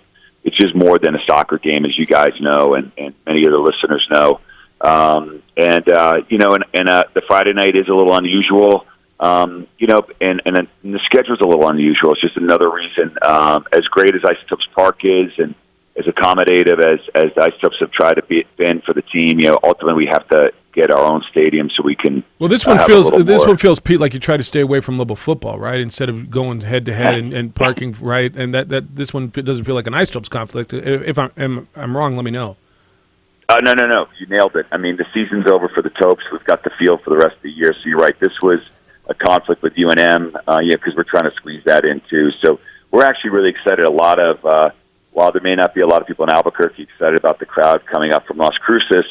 It's just more than a soccer game, as you guys know, and many of the listeners know. The Friday night is a little unusual. And the schedule's a little unusual. It's just another reason. As great as Isotopes Park is, and as accommodative as the Isotopes have tried to be for the team, ultimately we have to get our own stadium so we can. Well, this one feels Pete like you try to stay away from level football, right? Instead of going head to head and parking, right? And that this one doesn't feel like an Isotopes conflict. If I'm wrong, let me know. No, you nailed it. I mean, the season's over for the Topes. We've got the field for the rest of the year. So you're right. This was a conflict with UNM, because we're trying to squeeze that in too. So we're actually really excited. A lot of. While there may not be a lot of people in Albuquerque excited about the crowd coming up from Las Cruces,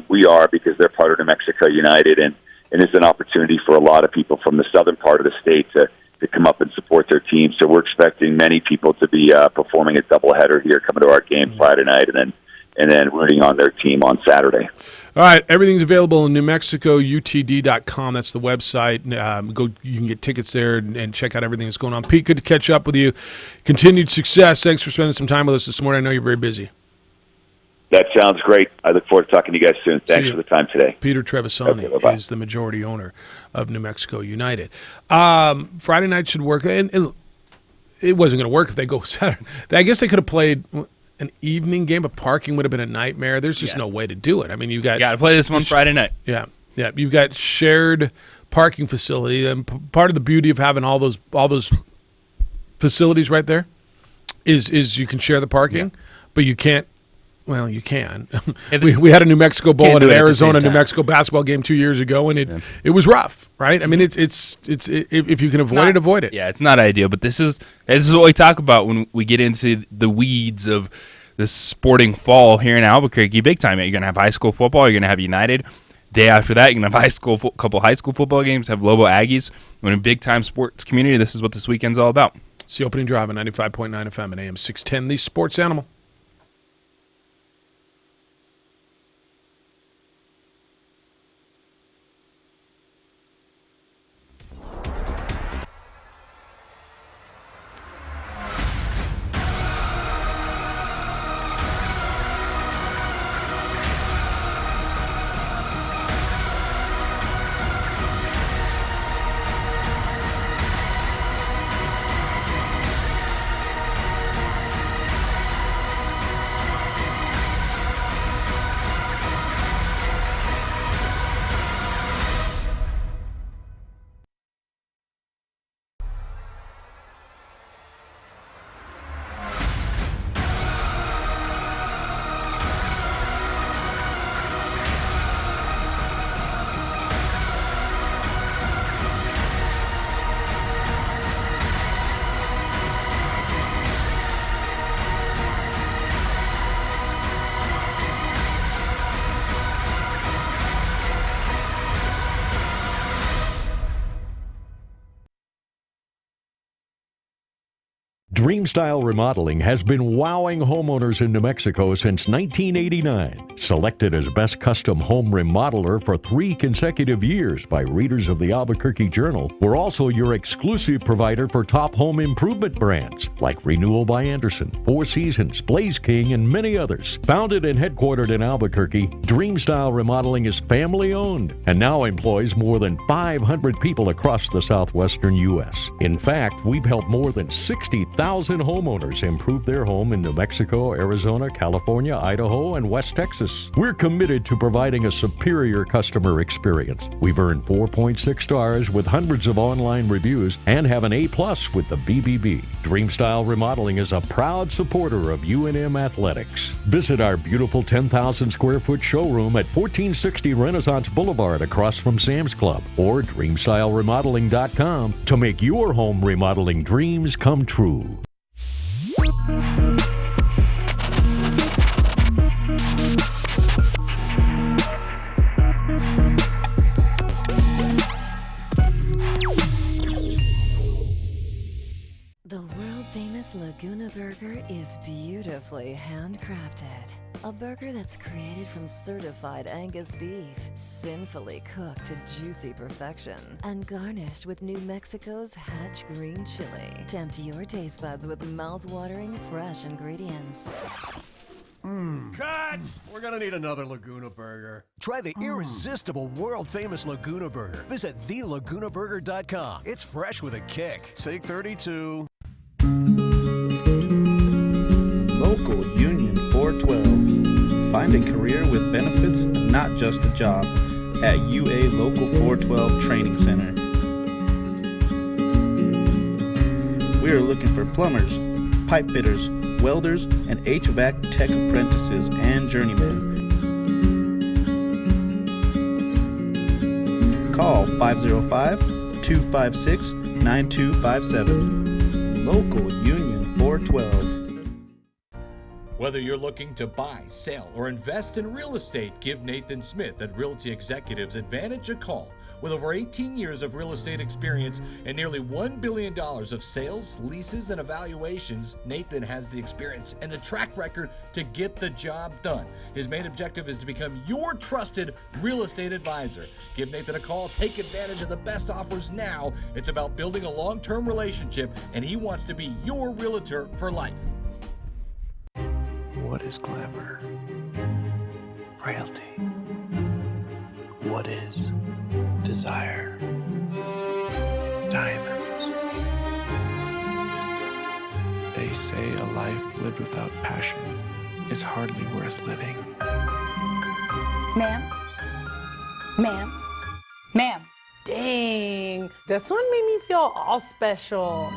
we are, because they're part of New Mexico United, and it's an opportunity for a lot of people from the southern part of the state to come up and support their team. So we're expecting many people to be performing a doubleheader here, coming to our game Friday night, and then rooting on their team on Saturday. All right, everything's available on NewMexicoUTD.com. That's the website. You can get tickets there and check out everything that's going on. Pete, good to catch up with you. Continued success. Thanks for spending some time with us this morning. I know you're very busy. That sounds great. I look forward to talking to you guys soon. Thanks for the time today. Peter Trevisani is the majority owner of New Mexico United. Friday night should work. And it wasn't going to work if they go Saturday. I guess they could have played an evening game, but parking would have been a nightmare. There's just no way to do it. I mean, you got to play this one Friday night. Yeah. You've got shared parking facility, and part of the beauty of having all those facilities right there is you can share the parking, but you can't. Well, you can. We had a New Mexico Bowl at an Arizona New Mexico basketball game 2 years ago, and it was rough, right? I mean, it's if you can avoid it. Yeah, it's not ideal, but this is what we talk about when we get into the weeds of the sporting fall here in Albuquerque, big time. You're gonna have high school football. You're gonna have United. Day after that, you're gonna have couple high school football games. Have Lobo Aggies. We're in a big time sports community. This is what this weekend's all about. It's the opening drive on 95.9 FM and AM 610. The Sports Animal. Dreamstyle Remodeling has been wowing homeowners in New Mexico since 1989. Selected as Best Custom Home Remodeler for 3 consecutive years by readers of the Albuquerque Journal, we're also your exclusive provider for top home improvement brands like Renewal by Anderson, Four Seasons, Blaze King, and many others. Founded and headquartered in Albuquerque, Dreamstyle Remodeling is family-owned and now employs more than 500 people across the southwestern U.S. In fact, we've helped more than 60,000 homeowners improve their home in New Mexico, Arizona, California, Idaho, and West Texas. We're committed to providing a superior customer experience. We've earned 4.6 stars with hundreds of online reviews and have an A+ with the BBB. Dreamstyle Remodeling is a proud supporter of UNM Athletics. Visit our beautiful 10,000 square foot showroom at 1460 Renaissance Boulevard across from Sam's Club or DreamStyleRemodeling.com to make your home remodeling dreams come true. The world-famous Laguna Burger is beautifully handcrafted. A burger that's created from certified Angus beef, sinfully cooked to juicy perfection, and garnished with New Mexico's Hatch green chili. Tempt your taste buds with mouth-watering fresh ingredients. Cut! We're gonna need another Laguna Burger. Try the irresistible, world-famous Laguna Burger. Visit thelagunaburger.com. It's fresh with a kick. Take 32. Local Union 412. Find a career with benefits, not just a job, at UA Local 412 Training Center. We are looking for plumbers, pipe fitters, welders, and HVAC tech apprentices and journeymen. Call 505-256-9257. Local Union 412. Whether you're looking to buy, sell, or invest in real estate, give Nathan Smith at Realty Executives Advantage a call. With over 18 years of real estate experience and nearly $1 billion of sales, leases, and evaluations, Nathan has the experience and the track record to get the job done. His main objective is to become your trusted real estate advisor. Give Nathan a call. Take advantage of the best offers now. It's about building a long-term relationship, and he wants to be your realtor for life. What is glamour? Frailty. What is desire? Diamonds. They say a life lived without passion is hardly worth living. Ma'am? Ma'am? Ma'am? Dang, this one made me feel all special.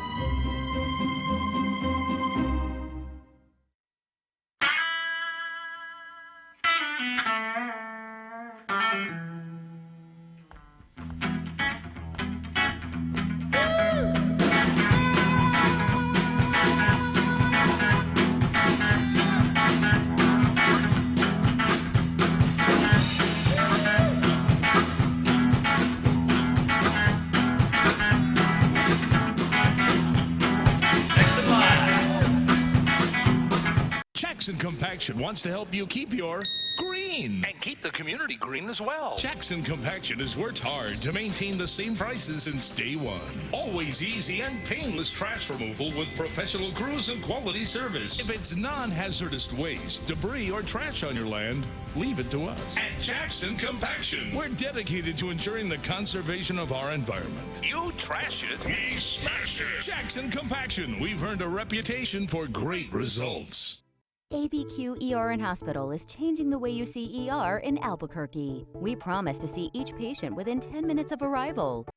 Jackson Compaction wants to help you keep your green. And keep the community green as well. Jackson Compaction has worked hard to maintain the same prices since day one. Always easy and painless trash removal with professional crews and quality service. If it's non-hazardous waste, debris, or trash on your land, leave it to us. At Jackson Compaction, we're dedicated to ensuring the conservation of our environment. You trash it, we smash it. Jackson Compaction, we've earned a reputation for great results. ABQ ER and Hospital is changing the way you see ER in Albuquerque. We promise to see each patient within 10 minutes of arrival.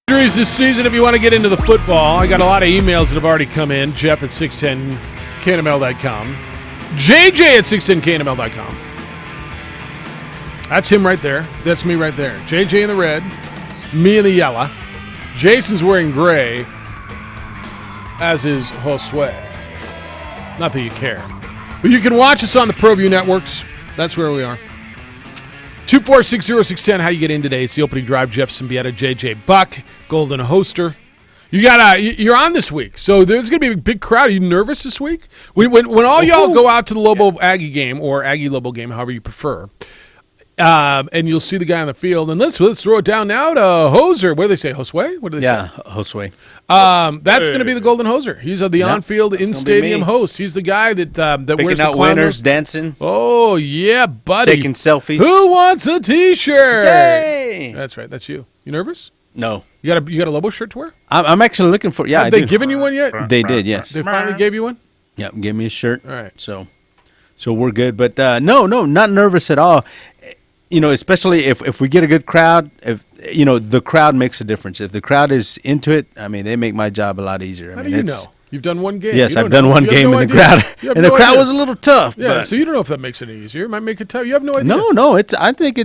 Injuries this season, if you want to get into the football, I got a lot of emails that have already come in. Jeff at 610knml.com. JJ at 610knml.com. That's him right there. That's me right there. JJ in the red, me in the yellow. Jason's wearing gray, as is Josue. Not that you care. But you can watch us on the ProView Networks. That's where we are. 2460610, how you get in today. It's the opening drive. Jeff Symbieta, JJ Buck, Golden Hoster. You're on this week, so there's going to be a big crowd. Are you nervous this week? When all y'all go out to the Lobo Aggie game or Aggie Lobo game, however you prefer, and you'll see the guy on the field, and let's throw it down now to Hoser. What do they say, Josue? What do they say? Yeah, Josue. That's going to be the Golden Hoser. He's the on-field, in-stadium host. He's the guy that picking wears out the clown winners, nose. dancing. Oh yeah, buddy. Taking selfies. Who wants a T-shirt? Yay! That's right. That's you. You nervous? No. You got a Lobo shirt to wear? I'm actually looking for. Yeah, Have they given you one yet? They did. Yes. They finally gave you one? Yeah, give me a shirt. All right. So we're good. But no, not nervous at all. Especially if we get a good crowd. If the crowd makes a difference. If the crowd is into it, I mean, they make my job a lot easier. How do you know? You've done one game. Yes, You I've don't done know. one You have game no in the idea. crowd, You have and the no crowd idea. was a little tough. Yeah, but so you don't know if that makes it any easier. It might make it tough. You have no idea. No, I think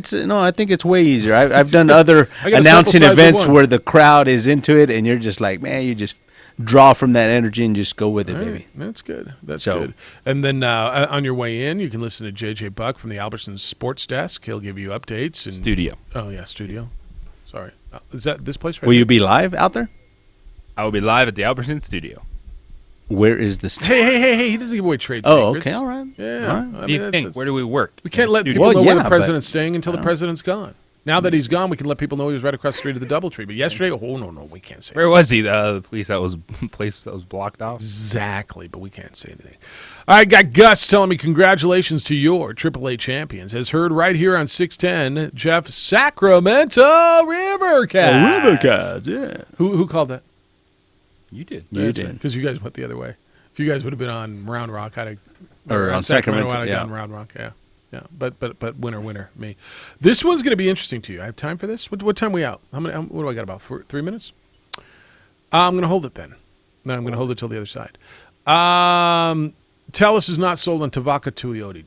it's way easier. I've done other I got a sample announcing size of events one. where the crowd is into it, and you're just like, man, you just draw from that energy and just go with it, All right, baby. That's good. That's So- good. And then on your way in, you can listen to JJ Buck from the Albertsons Sports Desk. He'll give you updates. And Studio. Oh, yeah, studio. Sorry. Is that this place right Will there? you be live out there? I will be live at the Albertson studio. Where is this? Hey, he doesn't give away trade Oh, secrets. okay, all right. Yeah. All right. I What do you mean, think? Where do we work? We can't let Studio. people know Well, where yeah, the but- president's staying until the president's gone. Now that he's gone, we can let people know he was right across the street of the DoubleTree. But yesterday, no, we can't say Where was he? The place that was blocked off. Exactly, but we can't say anything. All right, got Gus telling me congratulations to your AAA champions. As heard right here on 610, Jeff Sacramento Rivercats. Rivercats, yeah. Who called that? You did. You did. Because you guys went the other way. If you guys would have been on Round Rock, I'd have, Or on Sacramento, I'd have yeah. gone Round Rock, yeah. Yeah, but winner, me. This one's going to be interesting to you. I have time for this? What time are we out? What do I got, about 3 minutes? I'm going to hold it then. No, I'm going to hold it till the other side. Telus is not sold on Tavaka Tuioti,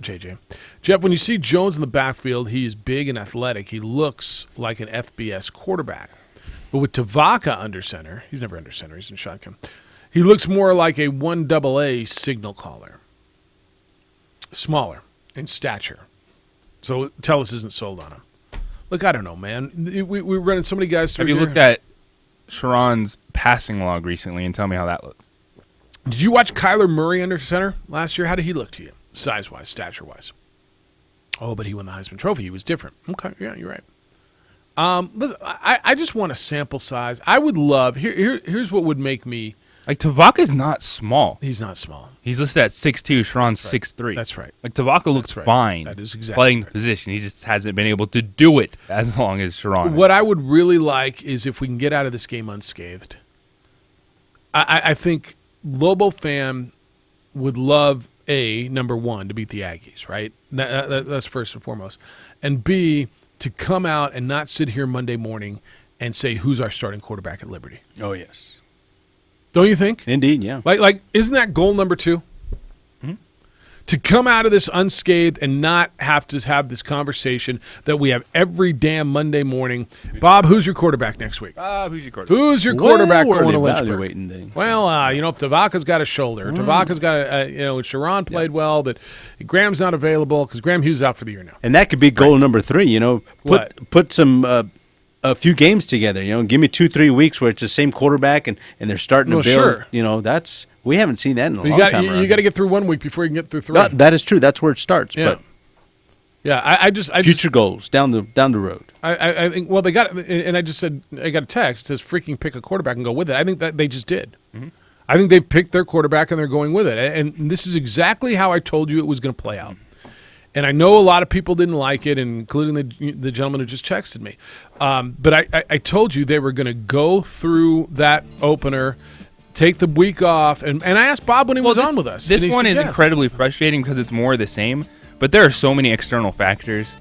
JJ. Jeff, when you see Jones in the backfield, he is big and athletic. He looks like an FBS quarterback. But with Tavaka under center, he's never under center, he's in shotgun. He looks more like a 1AA signal caller. Smaller in stature. So Telus isn't sold on him. Look, I don't know, man. We're running so many guys through Have you here. looked at Sharon's passing log recently and tell me how that looks? Did you watch Kyler Murray under center last year? How did he look to you, size-wise, stature-wise? Oh, but he won the Heisman Trophy. He was different. Okay, yeah, you're right. Listen, I just want a sample size. I would love. Here's what would make me. Like, Tavaka's not small. He's not small. He's listed at 6'2". Sharon's That's right. 6'3". That's right. Like, Tavaka looks right. fine. That is exactly playing right. the position. He just hasn't been able to do it as long as Sharon. What I would really like is if we can get out of this game unscathed. I think Lobo fan would love, A, number one, to beat the Aggies, right? That's first and foremost. And B, to come out and not sit here Monday morning and say, who's our starting quarterback at Liberty? Oh, yes. Don't you think? Indeed, yeah. Like, isn't that goal number two? To come out of this unscathed and not have to have this conversation that we have every damn Monday morning. Bob, who's your quarterback next week? Who's your quarterback? Who's your quarterback Well, going to we're Lynchburg? evaluating things. Well, if Tavaka's got a shoulder, Tavaka's got a, Sharon played well, but Graham's not available because Graham Hughes is out for the year now. And that could be goal number 3, Put some a few games together, give me 2-3 weeks where it's the same quarterback and they're starting to build. Sure. That's we haven't seen that in a long time. You got to get through 1 week before you can get through 3. That is true. That's where it starts. Yeah. But yeah, I just future goals down the road. I think they got it, and I just said I got a text that says freaking pick a quarterback and go with it. I think that they just did. Mm-hmm. I think they picked their quarterback and they're going with it. And this is exactly how I told you it was going to play out. And I know a lot of people didn't like it, including the gentleman who just texted me. But I told you they were going to go through that opener, take the week off, and I asked Bob when he was on with us. This and he one said is yes. incredibly frustrating because it's more of the same, but there are so many external factors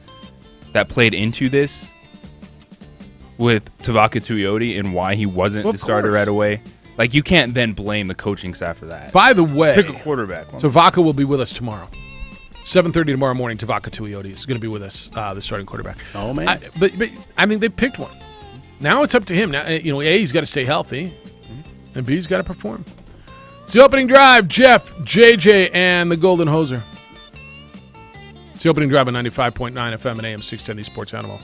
that played into this with Tavaka Tuioti and why he wasn't Well, the of starter course. right away. Like, you can't then blame the coaching staff for that. By the way, Pick a quarterback. Tavaka will be with us tomorrow. 7:30 tomorrow morning, Tavaka Tuioti is going to be with us, the starting quarterback. Oh, man. But I mean, they picked one. Now it's up to him. Now, A, he's got to stay healthy, and B, he's got to perform. It's the opening drive. Jeff, JJ, and the Golden Hoser. It's the opening drive on 95.9 FM and AM 610, the Sports Animal.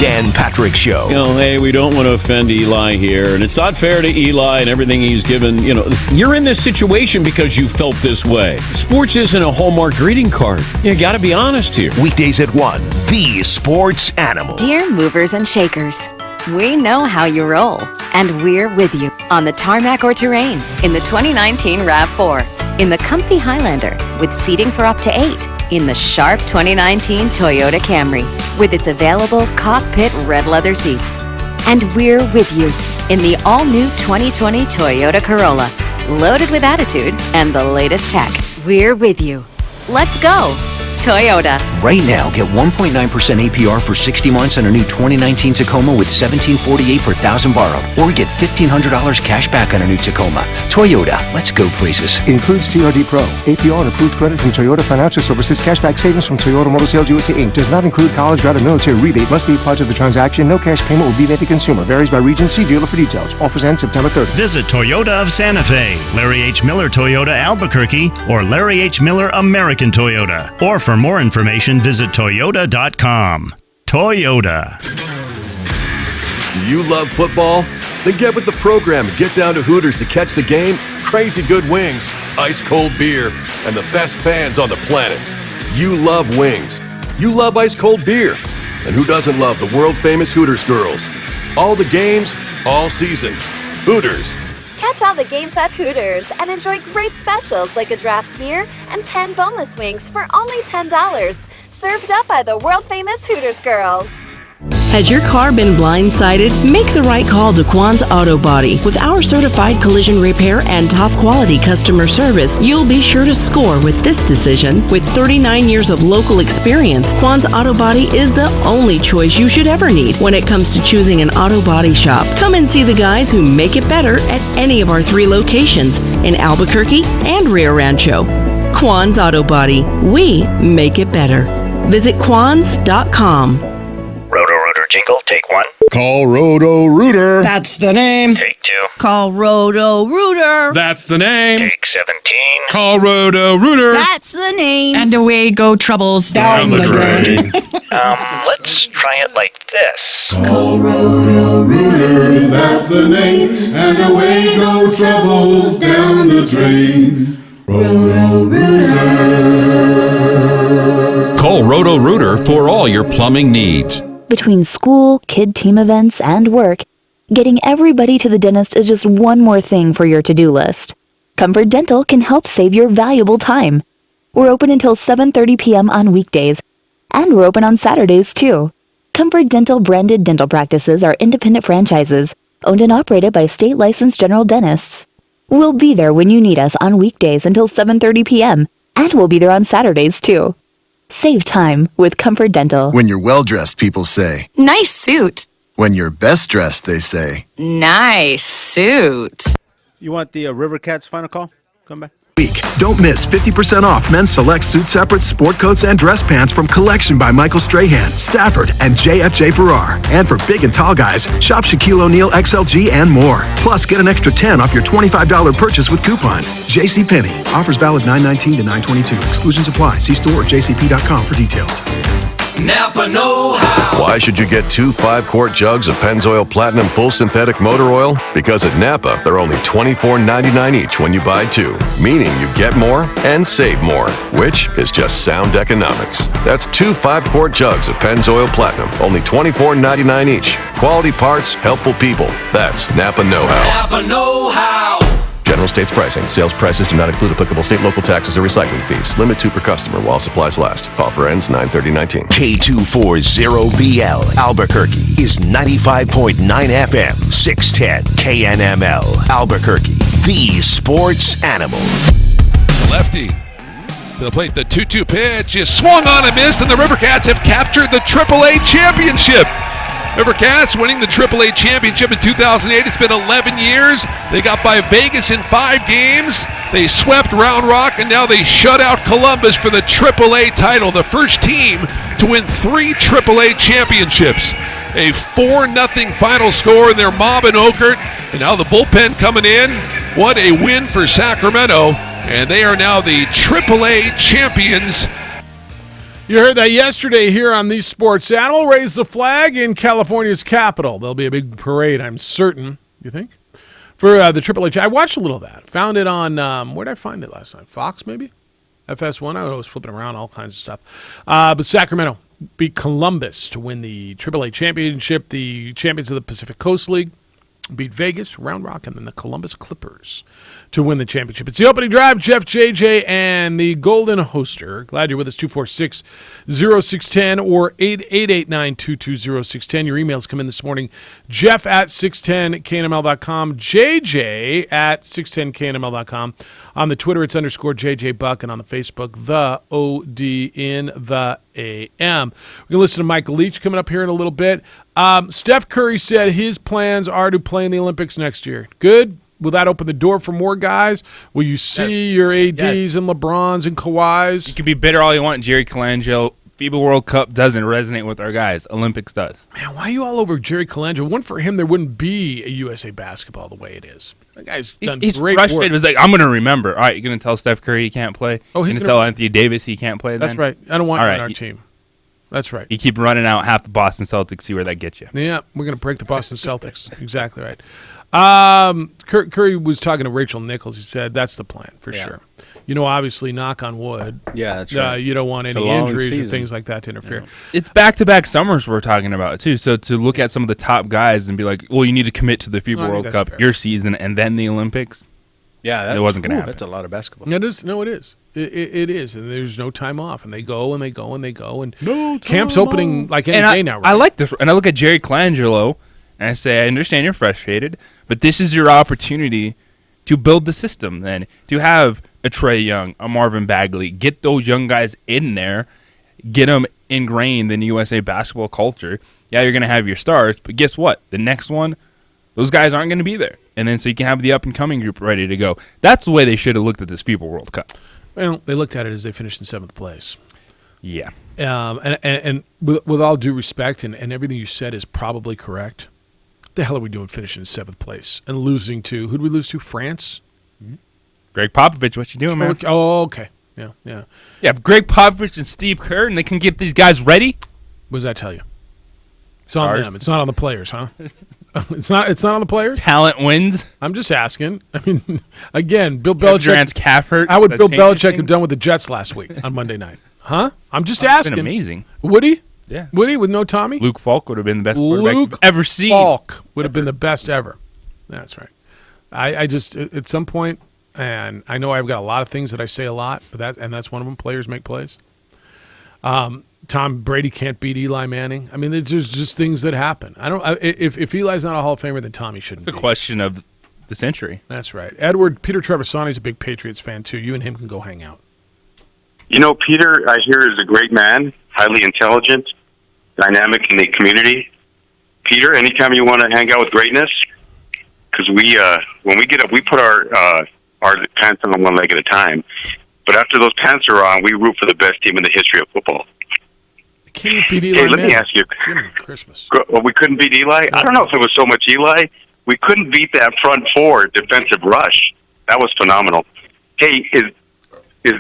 Dan Patrick Show. Hey, we don't want to offend Eli here, and it's not fair to Eli and everything he's given. You're in this situation because you felt this way. Sports isn't a Hallmark greeting card. You got to be honest here. Weekdays at 1, The Sports Animal. Dear movers and shakers, we know how you roll, and we're with you on the tarmac or terrain, in the 2019 RAV4, in the comfy Highlander with seating for up to 8, in the sharp 2019 Toyota Camry with its available cockpit red leather seats. And we're with you in the all-new 2020 Toyota Corolla, loaded with attitude and the latest tech. We're with you. Let's go, Toyota. Right now, get 1.9% APR for 60 months on a new 2019 Tacoma with $1,748 per thousand borrowed. Or get $1,500 cash back on a new Tacoma. Toyota, let's go places. Includes TRD Pro. APR and approved credit from Toyota Financial Services. Cashback savings from Toyota Motor Sales USA Inc. Does not include college grad or military rebate. Must be applied to the transaction. No cash payment will be made to consumer. Varies by region. See dealer for details. Offers end September 30th. Visit Toyota of Santa Fe, Larry H. Miller Toyota Albuquerque, or Larry H. Miller American Toyota. Or for more information, visit Toyota.com. Toyota. Do you love football? Then get with the program and get down to Hooters to catch the game, crazy good wings, ice cold beer, and the best fans on the planet. You love wings. You love ice cold beer. And who doesn't love the world famous Hooters girls? All the games, all season. Hooters. Catch all the games at Hooters and enjoy great specials like a draft beer and 10 boneless wings for only $10. Served up by the world-famous Hooters girls. Has your car been blindsided? Make the right call to Quan's Auto Body. With our certified collision repair and top quality customer service, you'll be sure to score with this decision. With 39 years of local experience, Quan's Auto Body is the only choice you should ever need when it comes to choosing an auto body shop. Come and see the guys who make it better at any of our 3 locations in Albuquerque and Rio Rancho. Quan's Auto Body. We make it better. Visit quans.com. Roto-Rooter jingle, take 1. Call Roto-Rooter. That's the name. Take 2. Call Roto-Rooter. That's the name. Take 17. Call Roto-Rooter. That's the name. And away go troubles down the drain. Let's try it like this. Call Roto-Rooter. That's the name. And away goes troubles down the drain. Call Roto-Rooter for all your plumbing needs. Between school, kid team events, and work, getting everybody to the dentist is just one more thing for your to-do list. Comfort Dental can help save your valuable time. We're open until 7:30 p.m. on weekdays, and we're open on Saturdays too. Comfort Dental branded dental practices are independent franchises, owned and operated by state-licensed general dentists. We'll be there when you need us on weekdays until 7:30 p.m., and we'll be there on Saturdays too. Save time with Comfort Dental. When you're well-dressed, people say, Nice suit. when you're best dressed, they say, Nice suit. You want the River Cats final call? Come back. Week. Don't miss 50% off men's select suit separates, sport coats, and dress pants from Collection by Michael Strahan, Stafford, and JFJ Farrar. And for big and tall guys, shop Shaquille O'Neal XLG and more. Plus, get an extra $10 off your $25 purchase with coupon. JCPenney. Offers valid 9/19 to 9/22. Exclusions apply. See store or jcp.com for details. Napa know-how. Why should you get 2 5-quart jugs of Pennzoil Platinum Full Synthetic Motor Oil? Because at Napa, they're only $24.99 each when you buy 2, meaning you get more and save more, which is just sound economics. That's 2 5-quart jugs of Pennzoil Platinum, only $24.99 each. Quality parts, helpful people. That's Napa know-how. Napa know-how. General states pricing. Sales prices do not include applicable state, local taxes, or recycling fees. Limit 2 per customer while supplies last. Offer ends 9/30/19. K240BL Albuquerque is 95.9 FM, 610 KNML Albuquerque, the sports animal. Lefty to the plate. The 2-2 pitch is swung on and missed, and the River Cats have captured the AAA championship. River Cats winning the AAA championship in 2008. It's been 11 years. They got by Vegas in 5 games. They swept Round Rock, and now they shut out Columbus for the AAA title. The first team to win 3 AAA championships. A 4-0 final score in their mob in Oakert. And now the bullpen coming in. What a win for Sacramento. And they are now the AAA champions. You heard that yesterday here on the Sports Animal. Raise the flag in California's capital. There'll be a big parade, I'm certain. You think? For the Triple H. I watched a little of that. Found it on, where did I find it last night? Fox, maybe? FS1? I was flipping around, all kinds of stuff. But Sacramento beat Columbus to win the Triple A championship. The champions of the Pacific Coast League beat Vegas, Round Rock, and then the Columbus Clippers to win the championship. It's the opening drive. Jeff, JJ, and the Golden Hoster. Glad you're with us. 246-0610 or 888-922-0610. Your emails come in this morning. Jeff at 610knml.com. JJ at 610knml.com. On the Twitter, it's _JJ Buck, and on the Facebook, the OD in the AM. We're going to listen to Michael Leach coming up here in a little bit. Steph Curry said his plans are to play in the Olympics next year. Good. Will that open the door for more guys? Will you see your ADs and LeBrons and Kawhis? You can be bitter all you want, Jerry Colangelo. FIBA World Cup doesn't resonate with our guys. Olympics does. Man, why are you all over Jerry Colangelo? One for him, there wouldn't be a USA basketball the way it is. That guy's done he's great frustrated. work. He's like, I'm going to remember. All right, you're going to tell Steph Curry he can't play? Oh, he's going to tell Anthony Davis he can't play then? That's right. I don't want all him right. on our team. That's right. You keep running out half the Boston Celtics, see where that gets you. Yeah, we're going to break the Boston Celtics. Exactly right. Curry was talking to Rachel Nichols. He said that's the plan for sure. You know, obviously, knock on wood. Yeah, that's right. You don't want It's any a long injuries or season. things like that to interfere. Yeah. It's back-to-back summers we're talking about, too. So to look at some of the top guys and be like, well, you need to commit to the FIBA I think World that's Cup, fair. your season, and then the Olympics. Yeah, it wasn't going to happen. That's a lot of basketball. It is. No, it is. It is. And there's no time off. And they go and they go and they go. And no camp's opening like any day now, right? I like this. And I look at Jerry Colangelo, and I say, I understand you're frustrated, but this is your opportunity to build the system then, to have a Trae Young, a Marvin Bagley, get those young guys in there, get them ingrained in USA basketball culture. Yeah, you're going to have your stars, but guess what? The next one, those guys aren't going to be there. And then so you can have the up-and-coming group ready to go. That's the way they should have looked at this FIBA World Cup. Well, they looked at it as they finished in 7th place. Yeah. And with all due respect, and everything you said is probably correct, what the hell are we doing finishing in 7th place and losing to, who did we lose to, France? Greg Popovich, what you doing, man? Oh, okay. Yeah. Yeah, Greg Popovich and Steve Kerr, and they can get these guys ready. What does that tell you? It's on them. It's not on the players, huh? It's not on the players? Talent wins. I'm just asking. I mean, again, Bill Belichick. Durant's calf hurt. How would Bill Belichick have done with the Jets last week on Monday night? Huh? I'm just asking. It's been amazing. Would he? Yeah. Would he with no Tommy? Luke Falk would have been the best quarterback you've ever seen. Falk would have been the best ever. That's right. I just, at some point, and I know I've got a lot of things that I say a lot, but that's one of them. Players make plays. Tom Brady can't beat Eli Manning. I mean, there's just things that happen. If Eli's not a Hall of Famer, then Tommy shouldn't. It's a question of the century. That's right. Peter Trevisani's a big Patriots fan too. You and him can go hang out. You know, Peter, I hear, is a great man, highly intelligent, dynamic in the community. Peter, anytime you want to hang out with greatness, because when we get up, we put our pants on one leg at a time. But after those pants are on, we root for the best team in the history of football. Can you beat Eli? Hey, let me ask you. Christmas. Well, we couldn't beat Eli? I don't know if it was so much Eli. We couldn't beat that front four defensive rush. That was phenomenal. Hey, is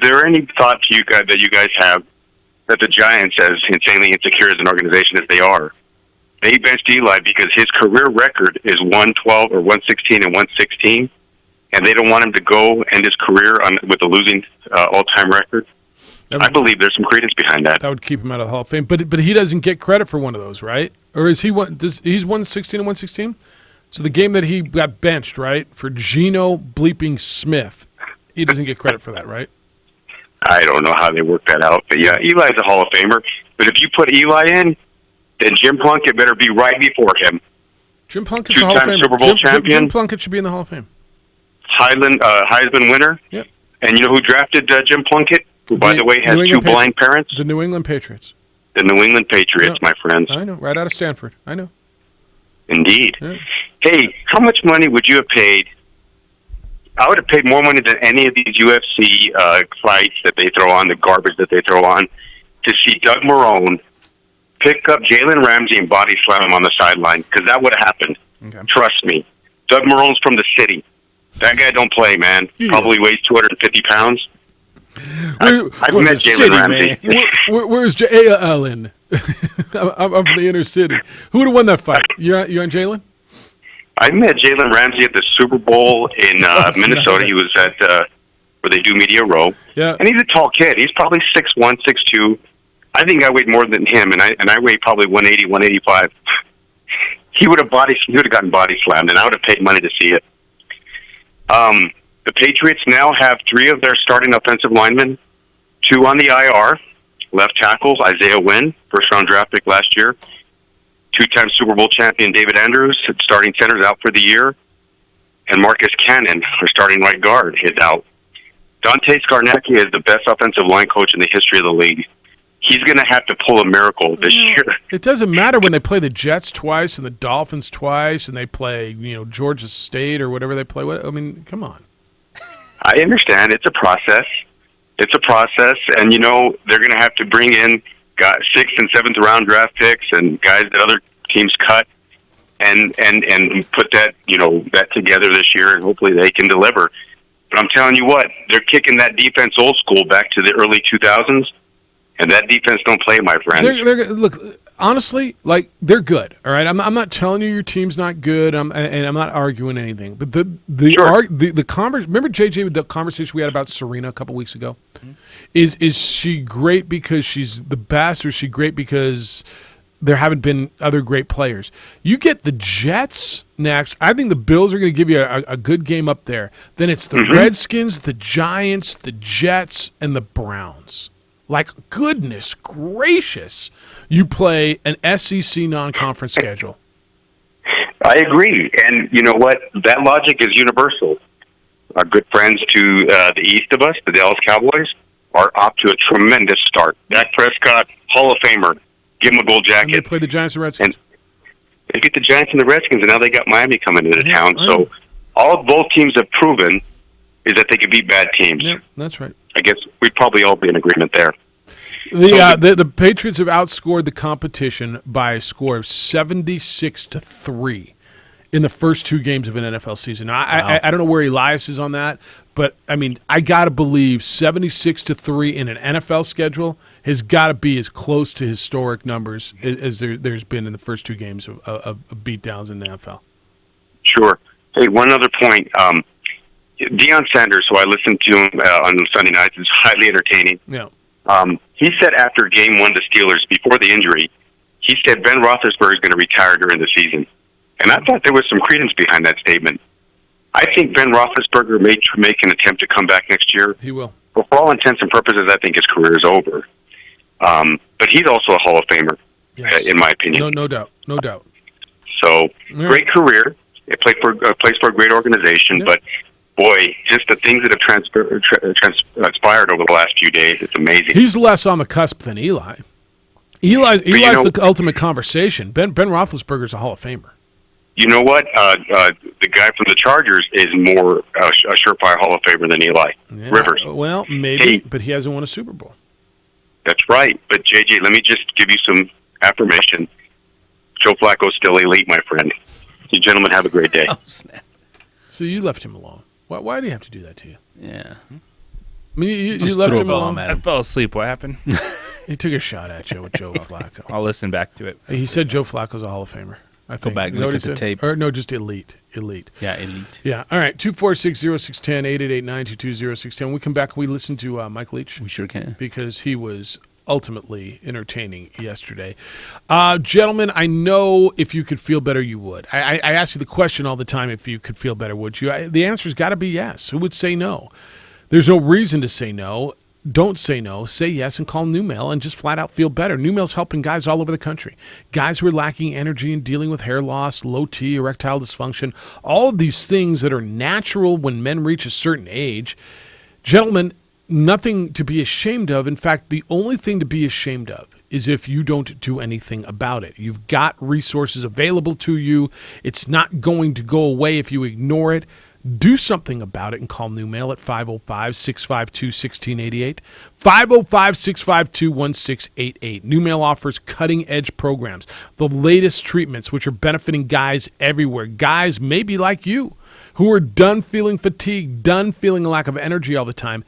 there any thought to you guys that you guys have that the Giants, as insanely insecure as an organization as they are, they benched Eli because his career record is 112 or 116 and 116, and they don't want him to go end his career with a losing all-time record? I believe there's some credence behind that. That would keep him out of the Hall of Fame. But he doesn't get credit for one of those, right? Or is he one? He's 116 and 116? So the game that he got benched, right, for Geno bleeping Smith, he doesn't get credit for that, right? I don't know how they work that out. But, yeah, Eli's a Hall of Famer. But if you put Eli in, then Jim Plunkett better be right before him. Jim Plunkett's a Hall of Famer. Super Bowl champion. Jim Plunkett should be in the Hall of Fame. Heisman winner. Yep. And you know who drafted Jim Plunkett? Who, by the way, has two blind parents? The New England Patriots. The New England Patriots, my friends. I know, right out of Stanford. I know. Indeed. Yeah. Hey, how much money would you have paid? I would have paid more money than any of these UFC fights that they throw on, the garbage that they throw on, to see Doug Marrone pick up Jalen Ramsey and body slam him on the sideline, because that would have happened. Okay. Trust me. Doug Marrone's from the city. That guy don't play, man. Yeah. Probably weighs 250 pounds. I've met Jalen Ramsey. Where's Jalen? I'm from the inner city. Who would have won that fight? You on Jalen? I met Jalen Ramsey at the Super Bowl in Minnesota. He was at where they do Media Row. Yeah. And he's a tall kid. He's probably 6'1", 6'2". I think I weighed more than him, and I weighed probably 180, 185. He would have gotten body slammed, and I would have paid money to see it. The Patriots now have 3 of their starting offensive linemen, 2 on the IR, left tackles, Isaiah Wynn, first-round draft pick last year, 2-time Super Bowl champion David Andrews, starting center's out for the year, and Marcus Cannon, our starting right guard, is out. Dante Scarnecchia is the best offensive line coach in the history of the league. He's going to have to pull a miracle this year. It doesn't matter when they play the Jets twice and the Dolphins twice, and they play, Georgia State or whatever they play. I mean, come on. I understand. It's a process. And, they're going to have to bring in 6th and 7th round draft picks and guys that other teams cut and put that, that together this year, and hopefully they can deliver. But I'm telling you what, they're kicking that defense old school back to the early 2000s, and that defense don't play, my friend. Look, honestly, they're good. All right, I'm not telling you your team's not good. And I'm not arguing anything. But the remember JJ, the conversation we had about Serena a couple weeks ago. Mm-hmm. Is she great because she's the best, or is she great because there haven't been other great players? You get the Jets next. I think the Bills are going to give you a good game up there. Then it's the Redskins, the Giants, the Jets, and the Browns. Goodness gracious, you play an SEC non-conference schedule. I agree. And you know what? That logic is universal. Our good friends to the east of us, the Dallas Cowboys, are off to a tremendous start. Dak Prescott, Hall of Famer. Give him a gold jacket. And they play the Giants and Redskins. And they get the Giants and the Redskins, and now they got Miami coming into town. So both teams have proven is that they can beat bad teams. Yeah, that's right. I guess we'd probably all be in agreement there. The Patriots have outscored the competition by a score of 76-3 in the first 2 games of an NFL season. Now, I don't know where Elias is on that, but I mean, I got to believe 76-3 in an NFL schedule has got to be as close to historic numbers as there's been in the first 2 games of beatdowns in the NFL. Sure. Hey, one other point. Deion Sanders, who I listened to him on Sunday nights, is highly entertaining. Yeah. He said after Game 1 to Steelers, before the injury, he said Ben Roethlisberger is going to retire during the season. And I thought there was some credence behind that statement. I think Ben Roethlisberger may make an attempt to come back next year. He will. But for all intents and purposes, I think his career is over. But he's also a Hall of Famer, in my opinion. No doubt. So, great career. It plays for a great organization, but boy, just the things that have transpired over the last few days, it's amazing. He's less on the cusp than Eli. Eli's the ultimate conversation. Ben Roethlisberger's a Hall of Famer. You know what? The guy from the Chargers is more a surefire Hall of Famer than Eli Rivers. Well, maybe, but he hasn't won a Super Bowl. That's right. But, JJ, let me just give you some affirmation. Joe Flacco's still elite, my friend. You gentlemen have a great day. Oh, snap. So you left him alone. Why do you have to do that to you? Yeah. I mean, you left him alone. I fell asleep. What happened? He took a shot at you with Joe Flacco. I'll listen back to it. He said Joe Flacco's a Hall of Famer. I think. Go back and look at the tape. Or no, just elite. Yeah, elite. Yeah. All right. 246-0610, 888-922-0610. We come back. We listen to Mike Leach. We sure can. Because he was ultimately entertaining yesterday. Gentlemen, I know if you could feel better, you would. I ask you the question all the time, if you could feel better, would you? The answer's got to be yes. Who would say no? There's no reason to say no. Don't say no. Say yes and call NuMale and just flat out feel better. NuMale's helping guys all over the country. Guys who are lacking energy and dealing with hair loss, low T, erectile dysfunction, all of these things that are natural when men reach a certain age. Gentlemen, nothing to be ashamed of. In fact, the only thing to be ashamed of is if you don't do anything about it. You've got resources available to you. It's not going to go away if you ignore it. Do something about it and call NuMale at 505-652-1688, 505-652-1688. NuMale offers cutting-edge programs, the latest treatments which are benefiting guys everywhere. Guys maybe like you who are done feeling fatigued, done feeling a lack of energy all the time.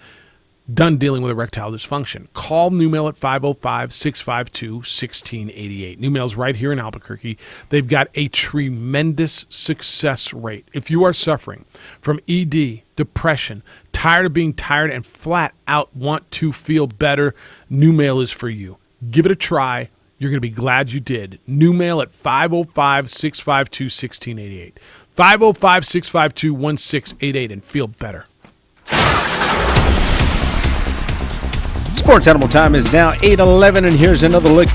Done dealing with erectile dysfunction. Call NewMail at 505-652-1688. NewMail's right here in Albuquerque. They've got a tremendous success rate. If you are suffering from ED, depression, tired of being tired, and flat out want to feel better, NewMail is for you. Give it a try. You're going to be glad you did. NewMail at 505-652-1688. 505-652-1688 and feel better. Sports Animal time is now 8:11, and here's another look.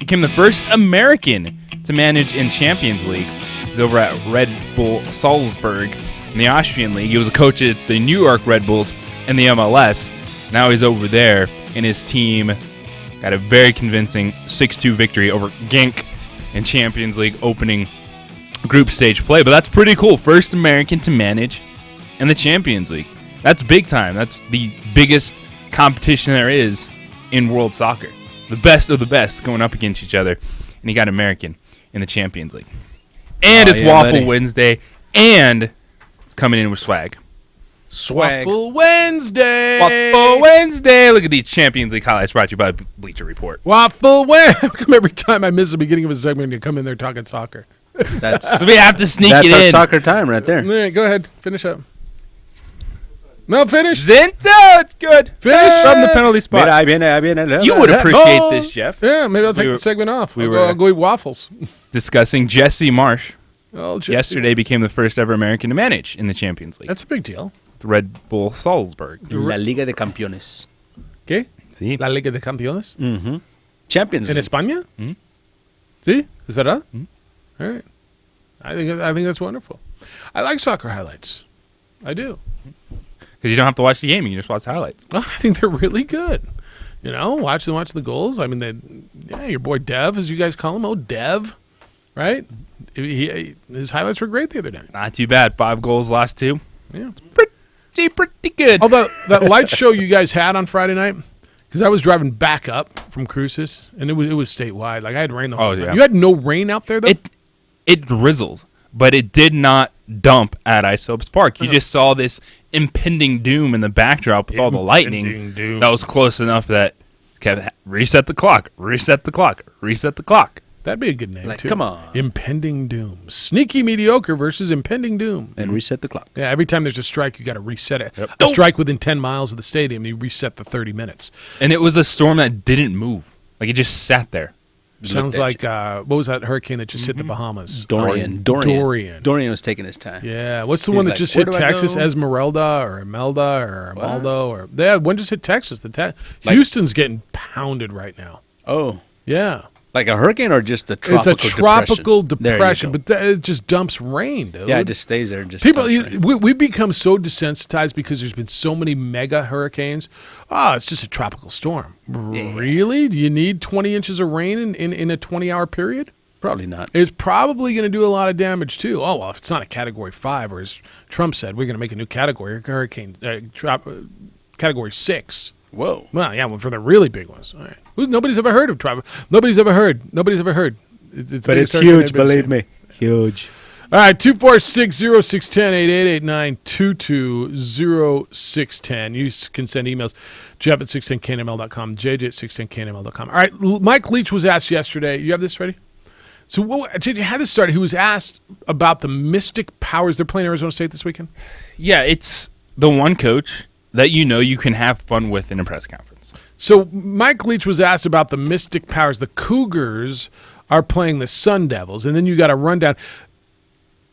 became the first American to manage in Champions League. He's over at Red Bull Salzburg in the Austrian League. He was a coach at the New York Red Bulls in the MLS. Now he's over there, and his team got a very convincing 6-2 victory over Genk in Champions League opening group stage play. But that's pretty cool. First American to manage in the Champions League. That's big time. That's the biggest competition there is in world soccer. The best of the best going up against each other. And he got American in the Champions League. And it's Waffle Wednesday. And coming in with swag. Waffle Wednesday. Waffle Wednesday. Look at these Champions League highlights brought to you by Bleacher Report. Waffle Wednesday. Come every time I miss the beginning of a segment, you come in there talking soccer. That's we have to sneak it in. That's our soccer time right there. All right, go ahead. Finish up. No, finish. Zinto, it's good. Finish. From the penalty spot. You would appreciate this, Jeff. Yeah, maybe I'll take the segment off. I'll go eat waffles. Discussing Jesse Marsh. Oh, Jesse. Yesterday became the first ever American to manage in the Champions League. That's a big deal. The Red Bull Salzburg. La Liga de Campeones. ¿Qué? Sí. La Liga de Campeones. Mm-hmm. Champions En League. España? Mm-hmm. Sí, es verdad. Mm-hmm. All right. I think that's wonderful. I like soccer highlights. I do. Because you don't have to watch the game; you can just watch the highlights. I think they're really good. You know, watch the goals. I mean, your boy Dev, as you guys call him, Dev, right? His highlights were great the other night. Not too bad. 5 goals, last 2. Yeah, pretty good. Although that light show you guys had on Friday night, because I was driving back up from Cruces, and it was statewide. Like I had rain the whole time. Yeah. You had no rain out there though. It drizzled, but it did not dump at Isopes Park. You just saw this impending doom in the backdrop with all the lightning. Doom. That was close enough that kept reset the clock. That'd be a good name, too. Come on. Impending Doom. Sneaky Mediocre versus Impending Doom. And reset the clock. Yeah, every time there's a strike, you got to reset it. Yep. A strike within 10 miles of the stadium, you reset the 30 minutes. And it was a storm that didn't move. Like, it just sat there. Sounds like, what was that hurricane that just hit the Bahamas? Dorian was taking his time. Yeah. What's the one that just hit Texas? Esmeralda or Imelda or Imaldo? Or one just hit Texas. Houston's getting pounded right now. Oh. Yeah. Like a hurricane or just a tropical depression? It's a tropical depression, but it just dumps rain, dude. Yeah, it just stays there. Just we've become so desensitized because there's been so many mega hurricanes. Oh, it's just a tropical storm. Yeah. Really? Do you need 20 inches of rain in a 20-hour period? Probably not. It's probably going to do a lot of damage, too. Oh, well, if it's not a Category 5, or as Trump said, we're going to make a new category, Category 6. Whoa. Well, yeah, for the really big ones. All right. Nobody's ever heard of Travis. Nobody's ever heard. But it's huge, believe me. Huge. All right, 246-0610, 888-922-0610. You can send emails, Jeff at 610knml.com, JJ at 610knml.com. All right, Mike Leach was asked yesterday. You have this ready? So, JJ, how this started, he was asked about the mystic powers. They're playing Arizona State this weekend? Yeah, it's the one coach that you can have fun with in a press conference. So Mike Leach was asked about the mystic powers. The Cougars are playing the Sun Devils, and then you got a rundown.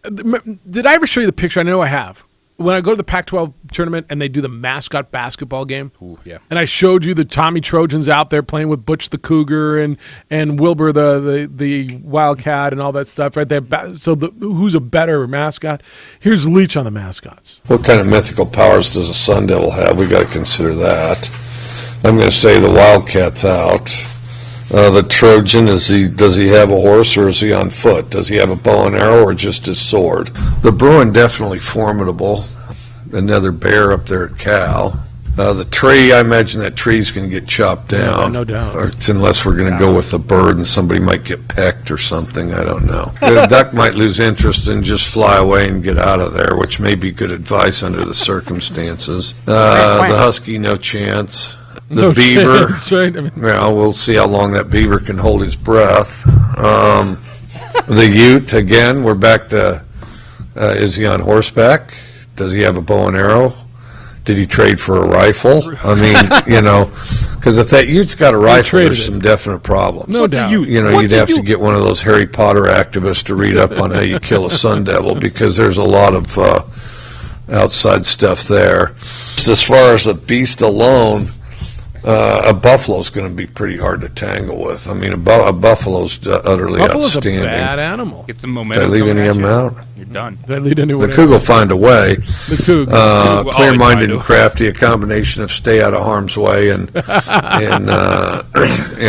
Did I ever show you the picture? I know I have. When I go to the Pac-12 tournament and they do the mascot basketball game, yeah. And I showed you the Tommy Trojans out there playing with Butch the Cougar and Wilbur the Wildcat and all that stuff, right there. So who's a better mascot? Here's Leach on the mascots. What kind of mythical powers does a Sun Devil have? We got to consider that. I'm going to say the Wildcat's out. The Trojan, does he have a horse or is he on foot? Does he have a bow and arrow or just his sword? The Bruin, definitely formidable. Another bear up there at Cal. The tree, I imagine that tree's going to get chopped down. No doubt. Unless we're going to go with the bird and somebody might get pecked or something. I don't know. The duck might lose interest and just fly away and get out of there, which may be good advice under the circumstances. The husky, no chance. The beaver, chance, right? We'll see how long that beaver can hold his breath. The Ute, again, we're back to, is he on horseback? Does he have a bow and arrow? Did he trade for a rifle? I mean, because if that Ute's got a rifle, there's some definite problems. No doubt. You'd have to get one of those Harry Potter activists to read up on how you kill a Sun Devil, because there's a lot of outside stuff there. As far as the beast alone, A buffalo's going to be pretty hard to tangle with. I mean, a buffalo's utterly Buffalo's outstanding. a bad animal. Get some Did I momentum. leave coming any at of them you. out? You're done. They lead into The it. Coug will find a way. The Coug. Clear-minded and Always crafty, a combination of stay out of harm's way and and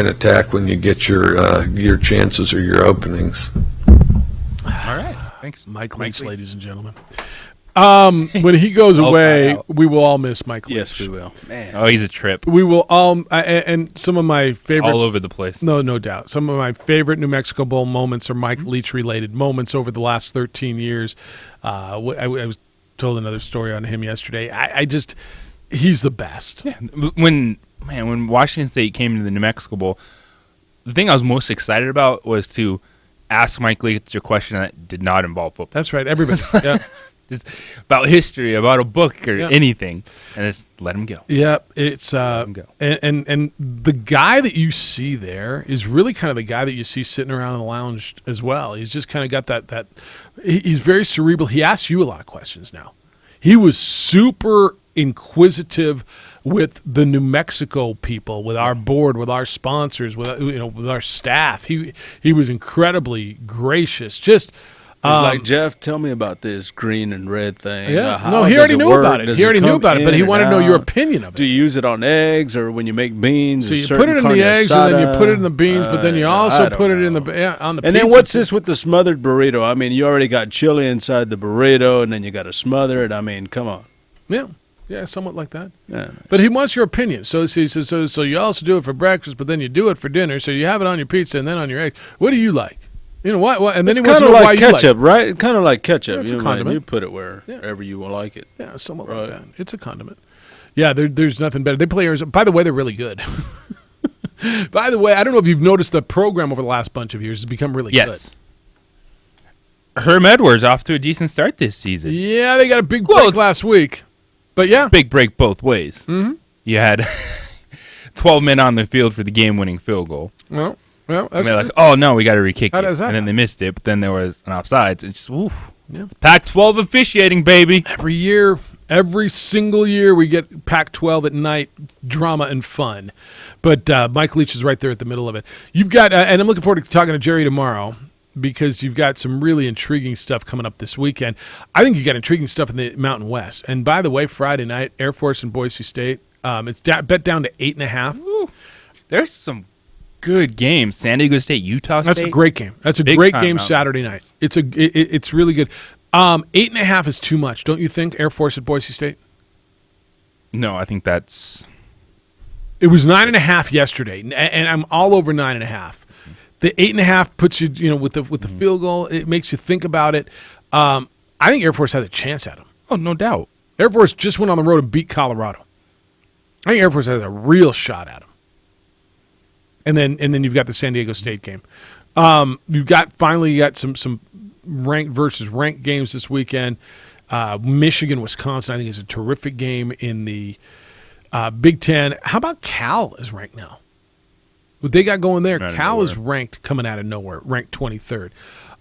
attack when you get your chances or your openings. All right. Thanks, Mike Leach, Lee. ladies and gentlemen. When he goes All away, cut out. we will all miss Mike Leach. Yes, we will. Man. Oh, he's a trip. We will all, and some of my favorite, All over the place. no doubt. Some of my favorite New Mexico Bowl moments are Mike Leach related moments over the last 13 years. I was told another story on him yesterday. He's the best. Yeah. When Washington State came to the New Mexico Bowl, the thing I was most excited about was to ask Mike Leach a question that did not involve football. That's right. Everybody. Yeah. Just about history, about a book, or Yeah. anything, and just let him go. Yeah, it's him go. and the guy that you see there is really kind of the guy that you see sitting around in the lounge as well. He's just kind of got that he's very cerebral. He asks you a lot of questions now. He was super inquisitive with the New Mexico people, with our board, with our sponsors, with with our staff. He was incredibly gracious. Just He's like, Jeff, tell me about this green and red thing. Yeah, How no, he does already it knew work? about it. Does He already knew come about it, but in he and wanted to know your out? opinion of it. Do you use it on eggs or when you make beans? So a you certain put it in carne the eggs, and then you asada? put it in the beans, but then you I also don't put it know. in the on the And pizza. then what's this with the smothered burrito? I mean, you already got chili inside the burrito, and then you got to smother it. I mean, come on. Yeah, somewhat like that. Yeah. But he wants your opinion. So he says, so you also do it for breakfast, but then you do it for dinner. So you have it on your pizza and then on your eggs. What do you like? You know what? And then It's he wants kind to of know why like you ketchup, like it. right? Kind of like ketchup. Yeah, it's a you know, condiment. you put it wherever you will like it. Yeah, somewhat Right. like that. It's a condiment. Yeah, there's nothing better. They play Arizona. By the way, they're really good. By the way, I don't know if you've noticed the program over the last bunch of years has become really Yes. Herm Edwards off to a decent start this season. good. Yeah, they got a big break last week. But yeah. Big break both ways. Mm-hmm. You had 12 men on the field for the game-winning field goal. Well, And that's they're like, oh, no, we got to re-kick How it. does that And then they missed it, but then there was an offsides. It's just, oof. Yeah. Pac-12 officiating, baby. every year, every single year, we get Pac-12 at night drama and fun. But Mike Leach is right there at the middle of it. You've got, and I'm looking forward to talking to Jerry tomorrow because you've got some really intriguing stuff coming up this weekend. I think you got intriguing stuff in the Mountain West. And by the way, Friday night, Air Force and Boise State. It's bet down to 8.5. There's some good games. San Diego State, Utah State. That's a great game. That's a Big great time game Mountain. Saturday night. It's really good. 8.5 is too much, don't you think? Air Force at Boise State. No, I think that's... It was 9.5 yesterday, and I'm all over 9.5. The 8.5 puts you, with the field goal, it makes you think about it. I think Air Force has a chance at them. Oh, no doubt. Air Force just went on the road and beat Colorado. I think Air Force has a real shot at them. And then you've got the San Diego State game. You got some ranked versus ranked games this weekend. Michigan, Wisconsin, I think is a terrific game in the Big Ten. How about Cal is ranked now? What they got going there? Out of Cal is nowhere. ranked coming out of nowhere, ranked 23rd.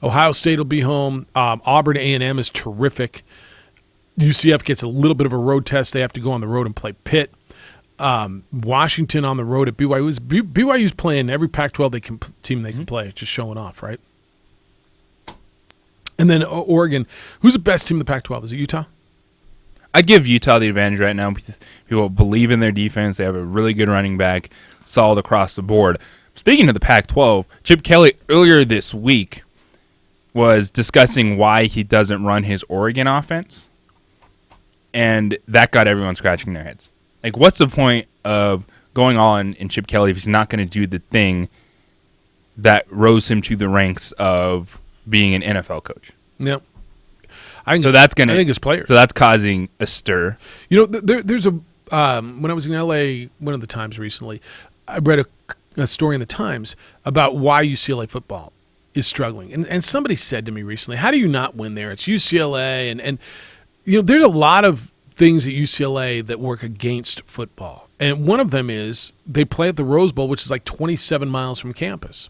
Ohio State will be home. Auburn A&M is terrific. UCF gets a little bit of a road test. They have to go on the road and play Pitt. Washington on the road at BYU. BYU's playing every Pac-12 team they can play, just showing off, right? And then Oregon. Who's the best team in the Pac-12? Is it Utah? I give Utah the advantage right now because people believe in their defense. They have a really good running back, solid across the board. Speaking of the Pac-12, Chip Kelly earlier this week was discussing why he doesn't run his Oregon offense, and that got everyone scratching their heads. Like, what's the point of going on in Chip Kelly if he's not going to do the thing that rose him to the ranks of being an NFL coach? Yep. I think it's players. So that's causing a stir. There's a when I was in LA one of the times recently, I read a story in the Times about why UCLA football is struggling. And somebody said to me recently, how do you not win there? It's UCLA and there's a lot of things at UCLA that work against football. And one of them is they play at the Rose Bowl, which is like 27 miles from campus.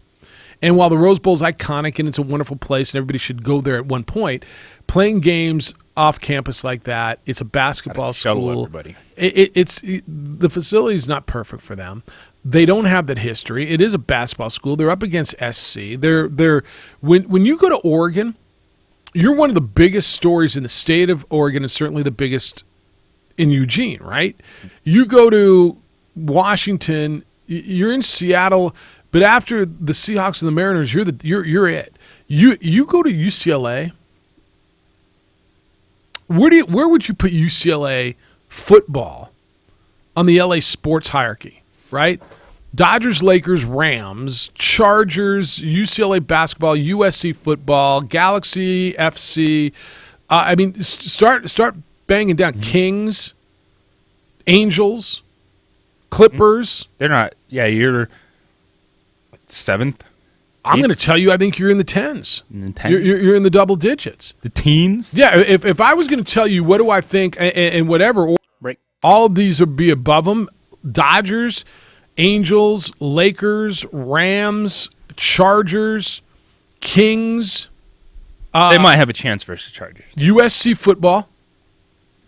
And while the Rose Bowl is iconic and it's a wonderful place and everybody should go there at one point, playing games off campus like that, it's a basketball school. Everybody. The facility is not perfect for them. They don't have that history. It is a basketball school. They're up against SC. When you go to Oregon, you're one of the biggest stories in the state of Oregon and certainly the biggest in Eugene, right? You go to Washington, you're in Seattle, but after the Seahawks and the Mariners, you're it. You go to UCLA. Where would you put UCLA football on the LA sports hierarchy, right? Dodgers, Lakers, Rams, Chargers, UCLA basketball, USC football, Galaxy FC. Start banging down. Kings, Angels, Clippers. They're not. Yeah, you're 7th. I'm going to tell you, I think you're in the 10s. In the 10s? You're in the double digits. The teens? Yeah, if I was going to tell you what do I think and whatever, all of these would be above them. Dodgers, Angels, Lakers, Rams, Chargers, Kings. They might have a chance versus Chargers. USC football,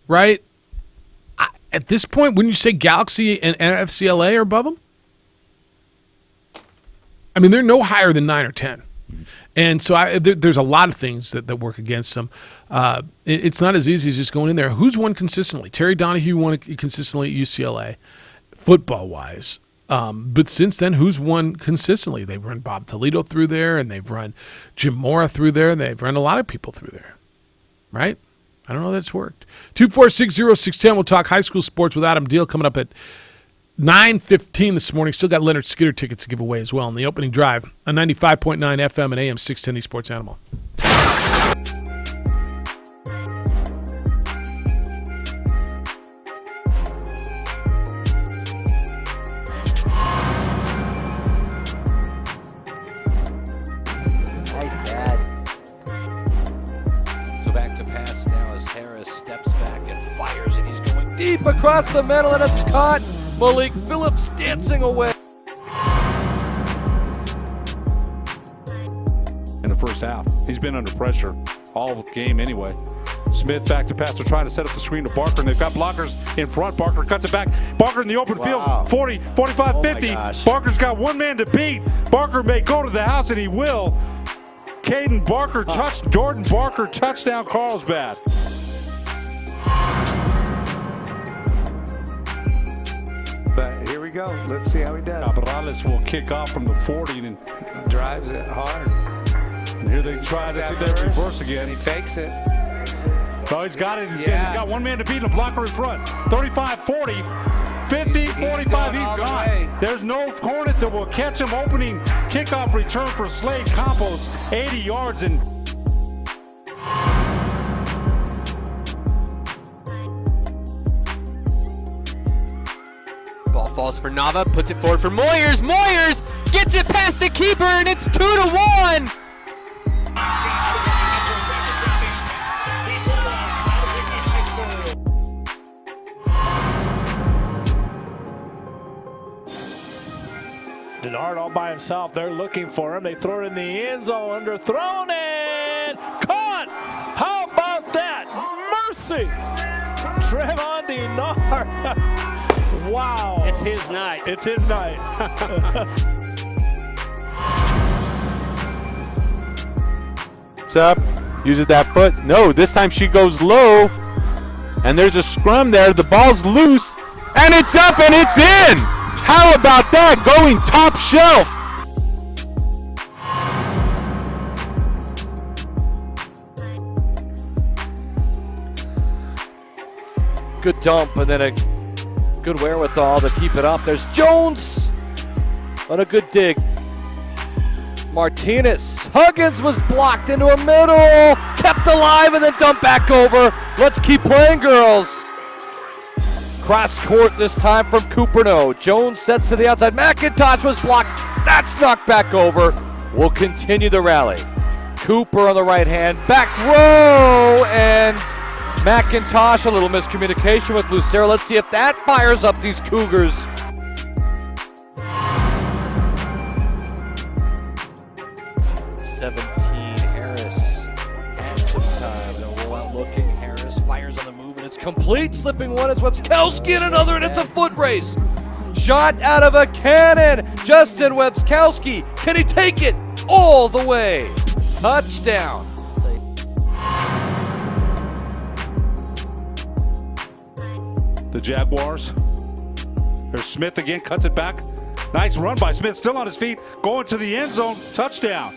right? At this point, wouldn't you say Galaxy and FCLA are above them? I mean, they're no higher than 9 or 10. And so there's a lot of things that work against them. It's not as easy as just going in there. Who's won consistently? Terry Donahue won consistently at UCLA, football-wise. But since then, who's won consistently? They've run Bob Toledo through there, and they've run Jim Mora through there, and they've run a lot of people through there, right? I don't know that it's worked. 2460610, we'll talk high school sports with Adam Deal coming up at 9:15 this morning. Still got Leonard Skinner tickets to give away as well in the opening drive on 95.9 FM and AM 610 The Sports Animal. Deep across the middle, and it's caught. Malik Phillips dancing away. In the first half, he's been under pressure all game anyway. Smith back to pass. They're trying to set up the screen to Barker, and they've got blockers in front. Barker cuts it back. Barker in the open field, 40, 45, 50. Barker's got one man to beat. Barker may go to the house, and he will. Caden Barker Jordan Barker touchdown, Carlsbad. But here we go. Let's see how he does. Cabrales will kick off from the 40 and drives it hard. And here they try to see that reverse again. He fakes it. Oh, he's got it. He's got one man to beat, a blocker in front. 35, 40, 50, 45. He's gone. There's no Hornet that will catch him. Opening kickoff return for Slade Campos, 80 yards and. Ball falls for Nava, puts it forward for Moyers. Moyers gets it past the keeper, and it's 2-1. Denard all by himself. They're looking for him. They throw it in the end zone. Underthrown and caught. How about that? Mercy. Trevon Denard. Wow. It's his night. It's his night. What's up? Uses that foot. No, this time she goes low. And there's a scrum there. The ball's loose. And it's up and it's in. How about that? Going top shelf. Good dump and then a good wherewithal to keep it up. There's Jones on a good dig. Martinez. Huggins was blocked into a middle. Kept alive and then dumped back over. Let's keep playing, girls. Cross court this time from Cooperno. Jones sets to the outside. McIntosh was blocked. That's knocked back over. We'll continue the rally. Cooper on the right hand. Back row and McIntosh. A little miscommunication with Lucero. Let's see if that fires up these Cougars. 17. Harris has some time. They'll roll out looking. Harris fires on the move, and it's complete. Slipping one is Webskowski, and another, and it's a foot race. Shot out of a cannon. Justin Webskowski. Can he take it all the way? Touchdown. The Jaguars. There's Smith again, cuts it back. Nice run by Smith, still on his feet, going to the end zone. Touchdown.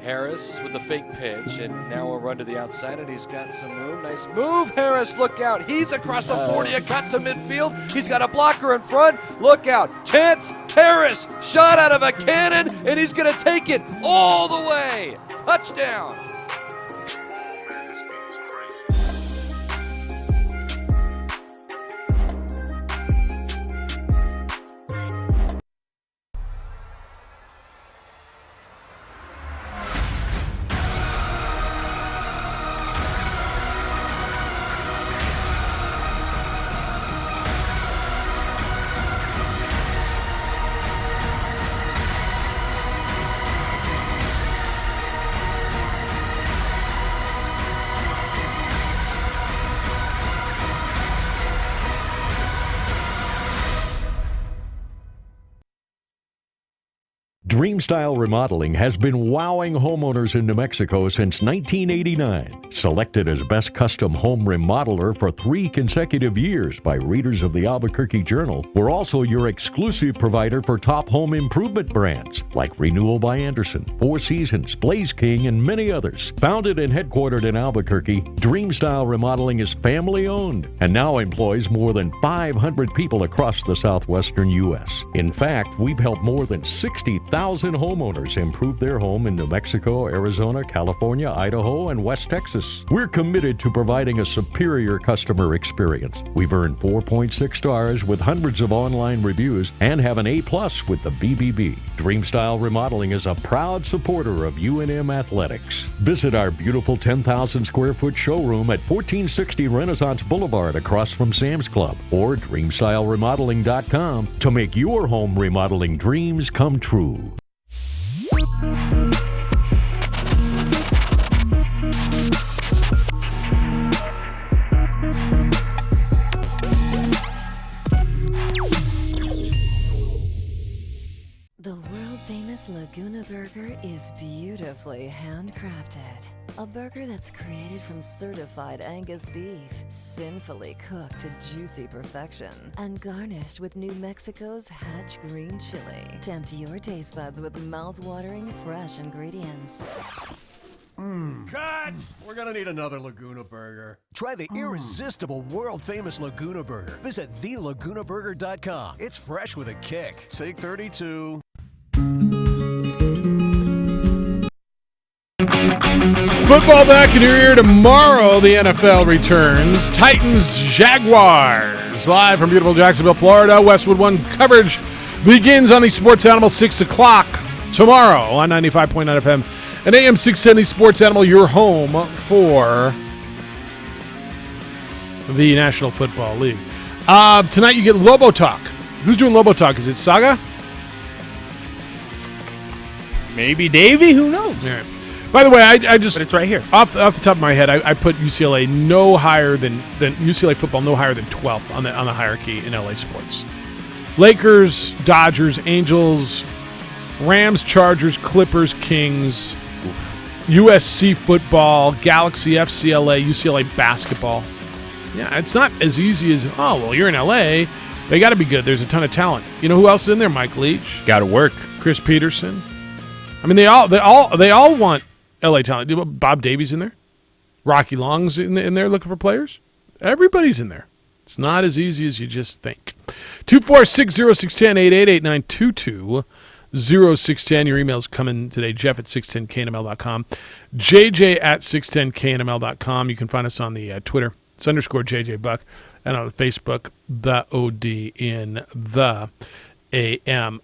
Harris with the fake pitch, and now a run to the outside, and he's got some room. Nice move, Harris, look out. He's across the 40, a cut to midfield. He's got a blocker in front. Look out. Chance Harris, shot out of a cannon, and he's going to take it all the way. Touchdown. Dreamstyle Remodeling has been wowing homeowners in New Mexico since 1989. Selected as Best Custom Home Remodeler for 3 consecutive years by readers of the Albuquerque Journal, we're also your exclusive provider for top home improvement brands like Renewal by Anderson, Four Seasons, Blaze King, and many others. Founded and headquartered in Albuquerque, Dreamstyle Remodeling is family-owned and now employs more than 500 people across the southwestern U.S. In fact, we've helped more than 60,000 homeowners improve their home in New Mexico, Arizona, California, Idaho, and West Texas. We're committed to providing a superior customer experience. We've earned 4.6 stars with hundreds of online reviews and have an A+ with the BBB. Dreamstyle Remodeling is a proud supporter of UNM Athletics. Visit our beautiful 10,000 square foot showroom at 1460 Renaissance Boulevard across from Sam's Club or DreamstyleRemodeling.com to make your home remodeling dreams come true. The world-famous Laguna Burger is beautifully handcrafted. A burger that's created from certified Angus beef, sinfully cooked to juicy perfection, and garnished with New Mexico's Hatch green chili. Tempt your taste buds with mouth-watering fresh ingredients. Cut! We're gonna need another Laguna Burger. Try the irresistible, world-famous Laguna Burger. Visit thelagunaburger.com. It's fresh with a kick. Take 32. Football back in your ear tomorrow. The NFL returns. Titans, Jaguars. Live from beautiful Jacksonville, Florida. Westwood One coverage begins on the Sports Animal 6 o'clock tomorrow on 95.9 FM and AM 610. The Sports Animal, your home for the National Football League. Tonight you get Lobo Talk. Who's doing Lobo Talk? Is it Saga? Maybe Davey? Who knows? All right. By the way, I just... But it's right here. Off the top of my head, I put UCLA no higher than UCLA football no higher than 12th on the hierarchy in LA sports. Lakers, Dodgers, Angels, Rams, Chargers, Clippers, Kings, USC football, Galaxy, FCLA, UCLA basketball. Yeah, it's not as easy as, oh, well, you're in LA. They got to be good. There's a ton of talent. You know who else is in there? Mike Leach. Got to work. Chris Peterson. I mean, they all want LA talent. Bob Davies in there. Rocky Long's in there looking for players. Everybody's in there. It's not as easy as you just think. 246-0610-888922. 0610. Your email's coming today. Jeff at 610knml.com. JJ at 610knml.com. You can find us on the Twitter. It's _JJ Buck. And on Facebook, the OD in the AM.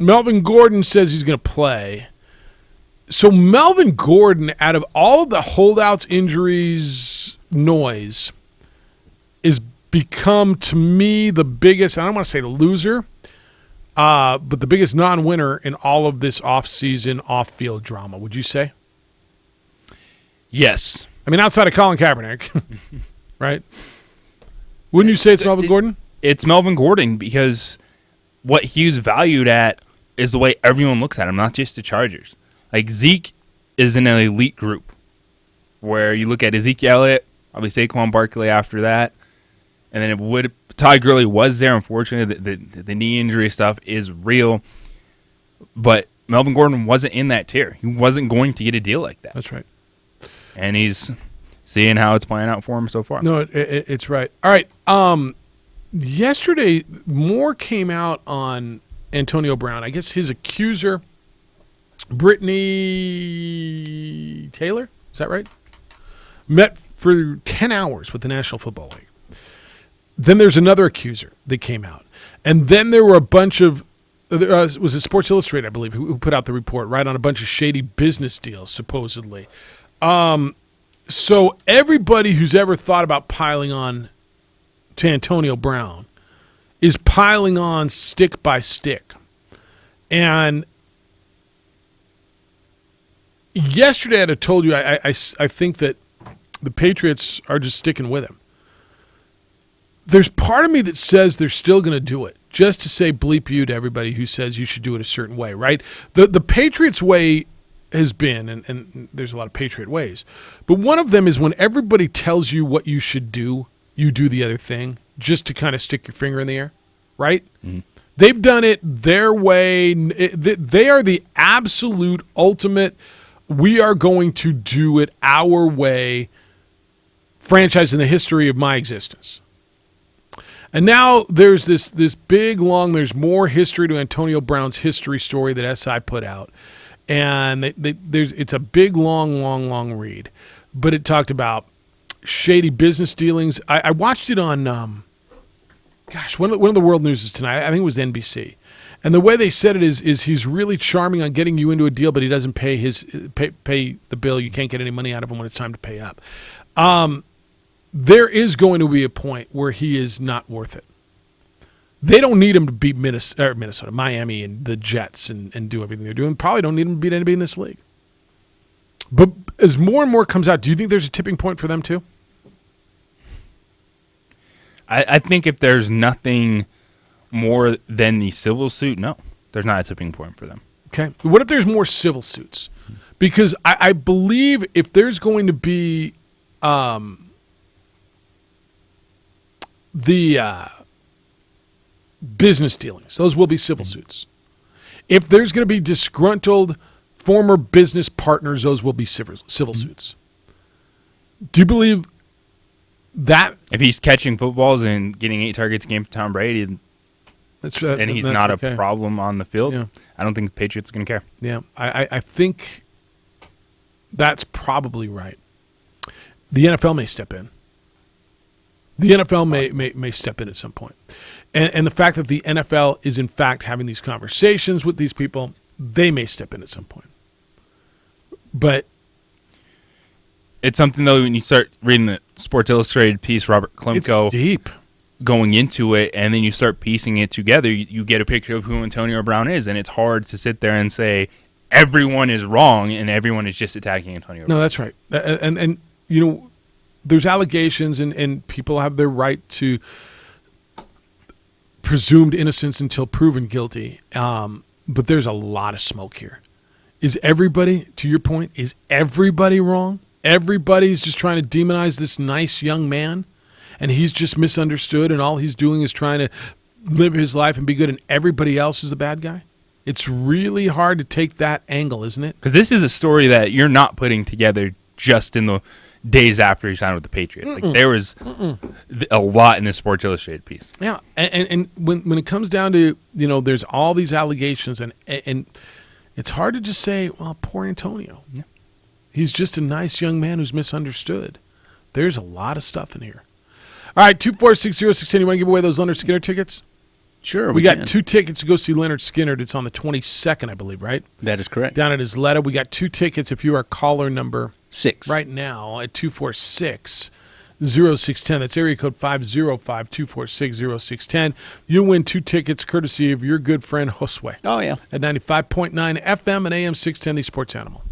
Melvin Gordon says he's going to play. So Melvin Gordon, out of all of the holdouts, injuries, noise, is become, to me, the biggest, I don't want to say the loser, but the biggest non-winner in all of this off-season, off-field drama. Would you say? Yes. I mean, outside of Colin Kaepernick, right? Wouldn't you say it's Melvin Gordon? It's Melvin Gordon because what he's valued at is the way everyone looks at him, not just the Chargers. Like, Zeke is in an elite group where you look at Ezekiel Elliott, probably Saquon Barkley after that, and then Todd Gurley was there. Unfortunately, the knee injury stuff is real, but Melvin Gordon wasn't in that tier. He wasn't going to get a deal like that. That's right. And he's seeing how it's playing out for him so far. No, it's right. All right. Yesterday, more came out on Antonio Brown. I guess his accuser, Brittany Taylor, is that right? Met for 10 hours with the National Football League. Then there's another accuser that came out. And then there were a bunch of, was it Sports Illustrated, I believe, who put out the report, right, on a bunch of shady business deals, supposedly. So everybody who's ever thought about piling on to Antonio Brown is piling on stick by stick. And yesterday I'd have told you I think that the Patriots are just sticking with him. There's part of me that says they're still going to do it, just to say bleep you to everybody who says you should do it a certain way, right? The Patriots way has been, and there's a lot of Patriot ways, but one of them is when everybody tells you what you should do, you do the other thing, just to kind of stick your finger in the air, right? Mm-hmm. They've done it their way. They are the absolute ultimate, we are going to do it our way franchise in the history of my existence. And now there's this big, long, there's more history to Antonio Brown's history story that SI put out. And it's a big, long read. But it talked about shady business dealings. I watched it on, one of the World News tonight. I think it was NBC. And the way they said it is he's really charming on getting you into a deal, but he doesn't pay the bill. You can't get any money out of him when it's time to pay up. There is going to be a point where he is not worth it. They don't need him to beat Minnesota, Miami, and the Jets and do everything they're doing. Probably don't need him to beat anybody in this league. But as more and more comes out, do you think there's a tipping point for them too? I think if there's nothing more than the civil suit, no, there's not a tipping point for them. Okay. What if there's more civil suits? Because I believe if there's going to be the business dealings, those will be civil suits. If there's going to be disgruntled former business partners, those will be civil suits. Do you believe that? If he's catching footballs and getting 8 targets a game for Tom Brady, and he's not a problem on the field, I don't think the Patriots are going to care. Yeah, I think that's probably right. The NFL may step in. The NFL may step in at some point. And the fact that the NFL is in fact having these conversations with these people, they may step in at some point. But it's something, though, when you start reading the Sports Illustrated piece, Robert Klemko, it's deep going into it, and then you start piecing it together, you get a picture of who Antonio Brown is, and it's hard to sit there and say everyone is wrong and everyone is just attacking Antonio Brown. No, that's right. And you know, there's allegations, and people have their right to presumed innocence until proven guilty. But there's a lot of smoke here. Is everybody, to your point, is everybody wrong? Everybody's just trying to demonize this nice young man, and he's just misunderstood, and all he's doing is trying to live his life and be good, and everybody else is the bad guy? It's really hard to take that angle, isn't it? Because this is a story that you're not putting together just in the days after he signed with the Patriots. Like, there was a lot in this Sports Illustrated piece. Yeah, and when it comes down to, you know, there's all these allegations, and it's hard to just say, well, poor Antonio. Yeah. He's just a nice young man who's misunderstood. There's a lot of stuff in here. All right, 2460610. You want to give away those Leonard Skinner tickets? Sure, we got 2 tickets to go see Leonard Skinner. It's on the 22nd, I believe, right? That is correct. Down at Isleta. We got 2 tickets if you are caller number 6 right now at 246. 0610. That's area code 505-246-0610. You'll win 2 tickets courtesy of your good friend Josue. Oh, yeah. At 95.9 FM and AM 610, the Sports Animal.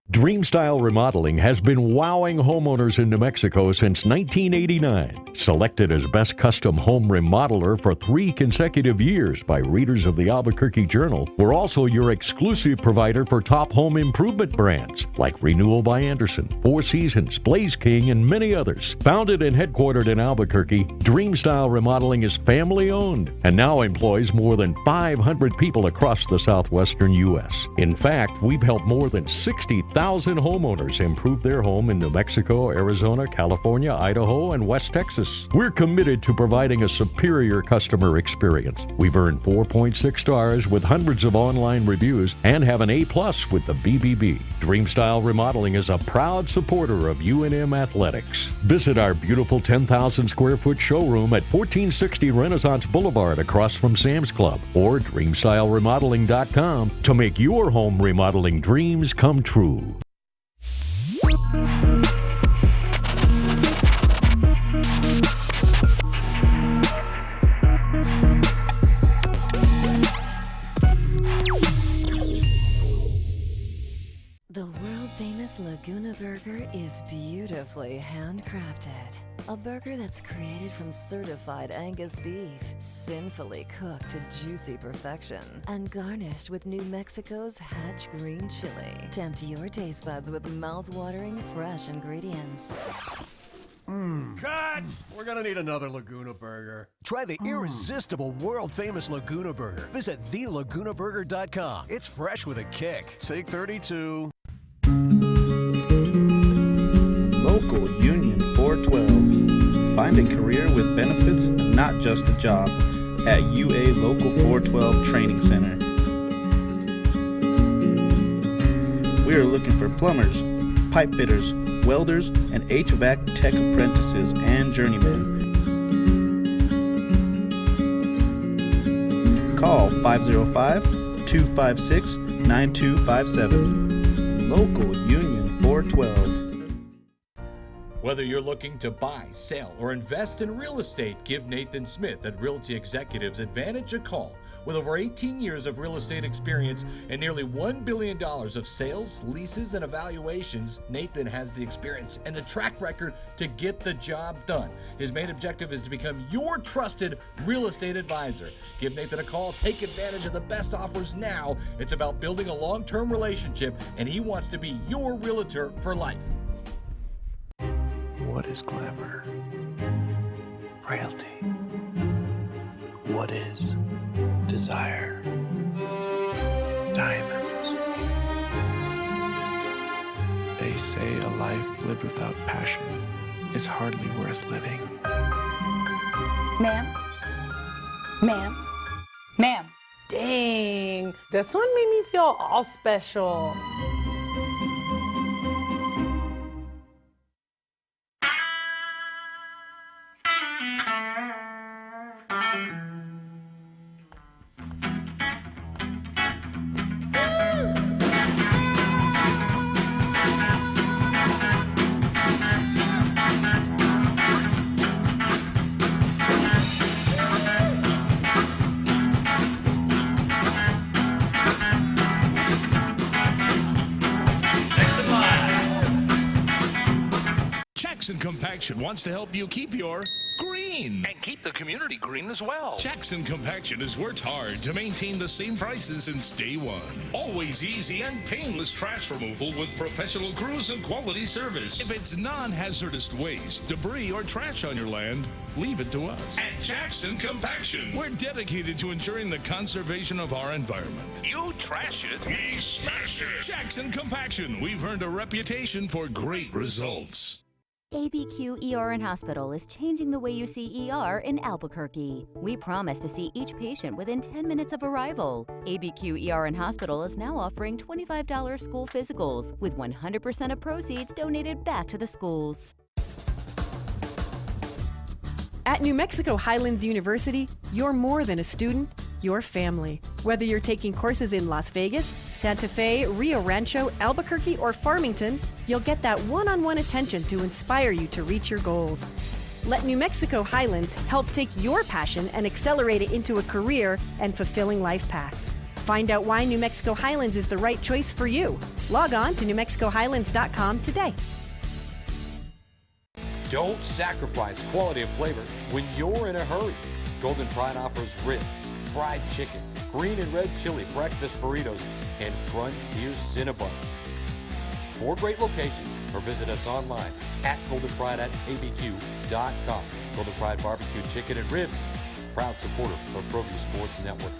Dreamstyle Remodeling has been wowing homeowners in New Mexico since 1989. Selected as Best Custom Home Remodeler for 3 consecutive years by readers of the Albuquerque Journal, we're also your exclusive provider for top home improvement brands like Renewal by Anderson, Four Seasons, Blaze King, and many others. Founded and headquartered in Albuquerque, Dreamstyle Remodeling is family-owned and now employs more than 500 people across the southwestern U.S. In fact, we've helped more than 60,000 homeowners improve their home in New Mexico, Arizona, California, Idaho, and West Texas. We're committed to providing a superior customer experience. We've earned 4.6 stars with hundreds of online reviews and have an A+ with the BBB. Dreamstyle Remodeling is a proud supporter of UNM Athletics. Visit our beautiful 10,000 square foot showroom at 1460 Renaissance Boulevard across from Sam's Club or DreamstyleRemodeling.com to make your home remodeling dreams come true. The world-famous Laguna Burger is beautifully handcrafted. A burger that's created from certified Angus beef, sinfully cooked to juicy perfection, and garnished with New Mexico's Hatch green chili. Tempt your taste buds with mouth-watering fresh ingredients. Cut! We're gonna need another Laguna Burger. Try the irresistible, world-famous Laguna Burger. Visit thelagunaburger.com. It's fresh with a kick. Take 32. Local Union 412. Find a career with benefits, not just a job, at UA Local 412 Training Center. We are looking for plumbers, pipe fitters, welders, and HVAC tech apprentices and journeymen. Call 505-256-9257. Local Union 412. Whether you're looking to buy, sell, or invest in real estate, give Nathan Smith at Realty Executives Advantage a call. With over 18 years of real estate experience and nearly $1 billion of sales, leases, and evaluations, Nathan has the experience and the track record to get the job done. His main objective is to become your trusted real estate advisor. Give Nathan a call. Take advantage of the best offers now. It's about building a long-term relationship, and he wants to be your realtor for life. What is glamour? Frailty. What is desire? Diamonds. They say a life lived without passion is hardly worth living. Ma'am? Ma'am? Ma'am? Dang, this one made me feel all special. And Compaction wants to help you keep your green. And keep the community green as well. Jackson Compaction has worked hard to maintain the same prices since day one. Always easy and painless trash removal with professional crews and quality service. If it's non-hazardous waste, debris, or trash on your land, leave it to us. At Jackson Compaction, we're dedicated to ensuring the conservation of our environment. You trash it, We smash it. Jackson Compaction, we've earned a reputation for great results. ABQ ER and Hospital is changing the way you see ER in Albuquerque. We promise to see each patient within 10 minutes of arrival. ABQ ER and Hospital is now offering $25 school physicals, with 100% of proceeds donated back to the schools. At New Mexico Highlands University, you're more than a student, you're family. Whether you're taking courses in Las Vegas, Santa Fe, Rio Rancho, Albuquerque, or Farmington, you'll get that one-on-one attention to inspire you to reach your goals. Let New Mexico Highlands help take your passion and accelerate it into a career and fulfilling life path. Find out why New Mexico Highlands is the right choice for you. Log on to NewMexicoHighlands.com today. Don't sacrifice quality of flavor when you're in a hurry. Golden Pride offers ribs, fried chicken, green and red chili breakfast burritos, and Frontier Cinnabons. 4 great locations, or visit us online at goldenpride@abq.com. Golden Pride Barbecue Chicken and Ribs, proud supporter of ProView Sports Network.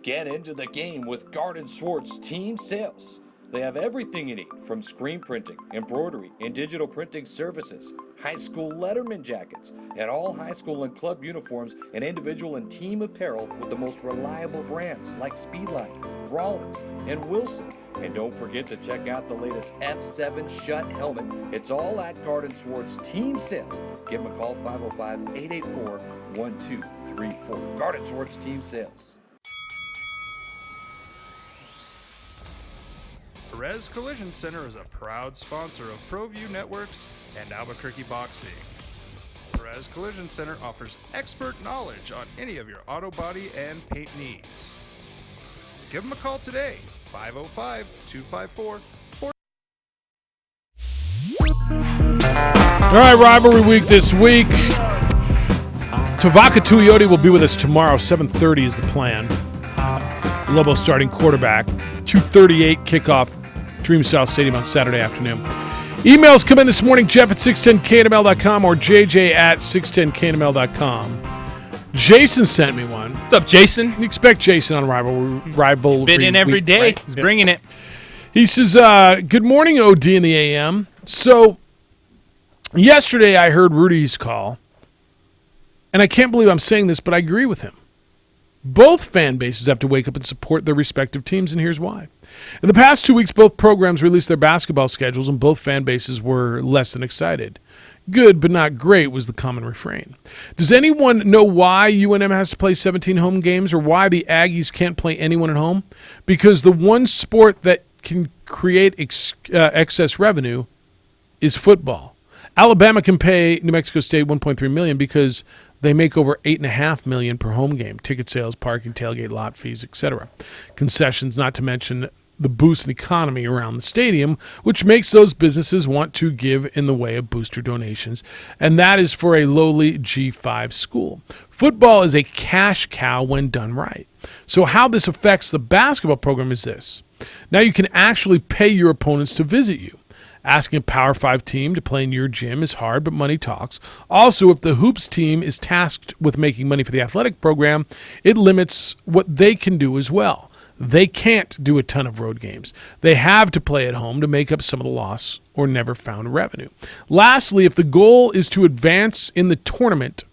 Get into the game with Garden Swartz Team Sales. They have everything you need, from screen printing, embroidery, and digital printing services, high school letterman jackets, and all high school and club uniforms, and individual and team apparel with the most reliable brands like Speedline, Rawlins, and Wilson. And don't forget to check out the latest F7 Shut helmet. It's all at Garden Swartz Team Sales. Give them a call, 505-884-1234. Garden Swartz Team Sales. Perez Collision Center is a proud sponsor of ProView Networks and Albuquerque Boxing. Perez Collision Center offers expert knowledge on any of your auto body and paint needs. Give them a call today, 505-254-4. All right, rivalry week this week. Tavaka Tuioti will be with us tomorrow. 7:30 is the plan. Lobo starting quarterback. 2:38 kickoff. Dream Style Stadium on Saturday afternoon. Emails come in this morning, Jeff at 610knml.com or JJ at 610knml.com. Jason sent me one. What's up, Jason? You expect Jason on rivalry Been in every week, day. right? He's bringing it. He says, good morning, OD in the AM. So, yesterday I heard Rudy's call, and I can't believe I'm saying this, but I agree with him. Both fan bases have to wake up and support their respective teams, and here's why. In the past 2 weeks, both programs released their basketball schedules, and both fan bases were less than excited. Good, but not great was the common refrain. Does anyone know why UNM has to play 17 home games, or why the Aggies can't play anyone at home? Because the one sport that can create excess revenue is football. Alabama can pay New Mexico State $1.3 million because they make over $8.5 million per home game. Ticket sales, parking, tailgate, lot fees, etc. Concessions, not to mention the boost in economy around the stadium, which makes those businesses want to give in the way of booster donations. And that is for a lowly G5 school. Football is a cash cow when done right. So how this affects the basketball program is this. Now you can actually pay your opponents to visit you. Asking a Power 5 team to play in your gym is hard, but money talks. Also, if the Hoops team is tasked with making money for the athletic program, it limits what they can do as well. They can't do a ton of road games. They have to play at home to make up some of the loss or never found revenue. Lastly, if the goal is to advance in the tournament,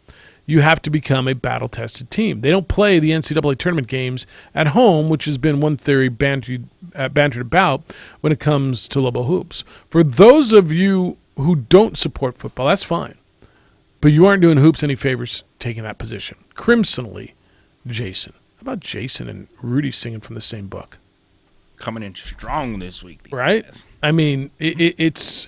you have to become a battle-tested team. They don't play the NCAA tournament games at home, which has been one theory bantered about when it comes to Lobo Hoops. For those of you who don't support football, that's fine. But you aren't doing Hoops any favors taking that position. Crimsonally, Jason. How about Jason and Rudy singing from the same book? Coming in strong this week. Right? Guys. I mean, it's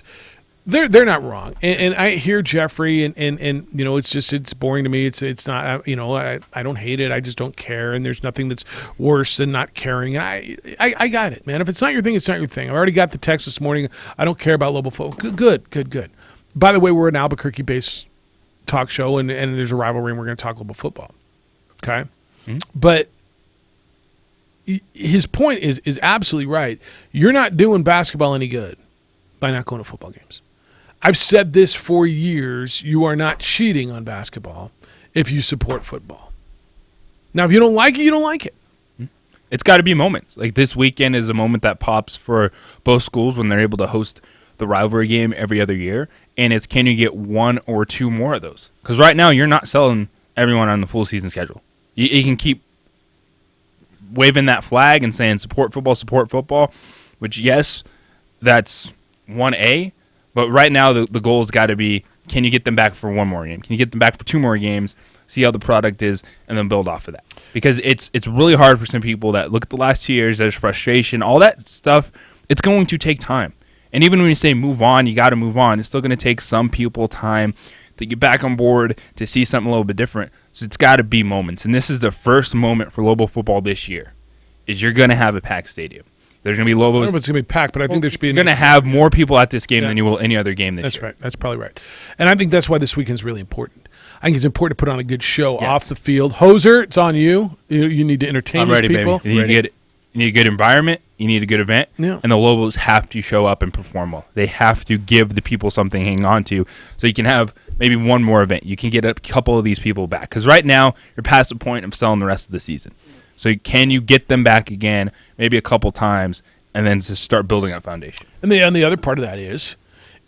They're not wrong, and I hear Jeffrey, and it's boring to me. It's not, I don't hate it. I just don't care, and there's nothing that's worse than not caring. And I got it, man. If it's not your thing, it's not your thing. I already got the text this morning. I don't care about Lobo football. Good. By the way, we're an Albuquerque-based talk show, and there's a rivalry, and we're going to talk Lobo football. Okay, but his point is absolutely right. You're not doing basketball any good by not going to football games. I've said this for years. You are not cheating on basketball if you support football. Now, if you don't like it, you don't like it. It's got to be moments. Like this weekend is a moment that pops for both schools when they're able to host the rivalry game every other year. And it's, can you get one or two more of those? Because right now you're not selling everyone on the full season schedule. You can keep waving that flag and saying support football, which, yes, that's 1A. But right now, the goal has got to be, can you get them back for one more game? Can you get them back for two more games, see how the product is, and then build off of that? Because it's really hard for some people that look at the last 2 years, there's frustration, all that stuff. It's going to take time. And even when you say move on, you got to move on. It's still going to take some people time to get back on board, to see something a little bit different. So it's got to be moments. And this is the first moment for Lobo football this year, is you're going to have a packed stadium. There's going to be Lobos. I don't know if it's going to be packed, but I think there should be. You're going to have more people at this game than you will any other game this year. That's right. That's probably right. And I think that's why this weekend is really important. I think it's important to put on a good show off the field. Hoser, it's on you. You need to entertain these people. You need a good environment. You need a good event. Yeah. And the Lobos have to show up and perform well. They have to give the people something to hang on to, so you can have maybe one more event. You can get a couple of these people back. Because right now, you're past the point of selling the rest of the season. So can you get them back again, maybe a couple times, and then just start building a foundation? And the other part of that is,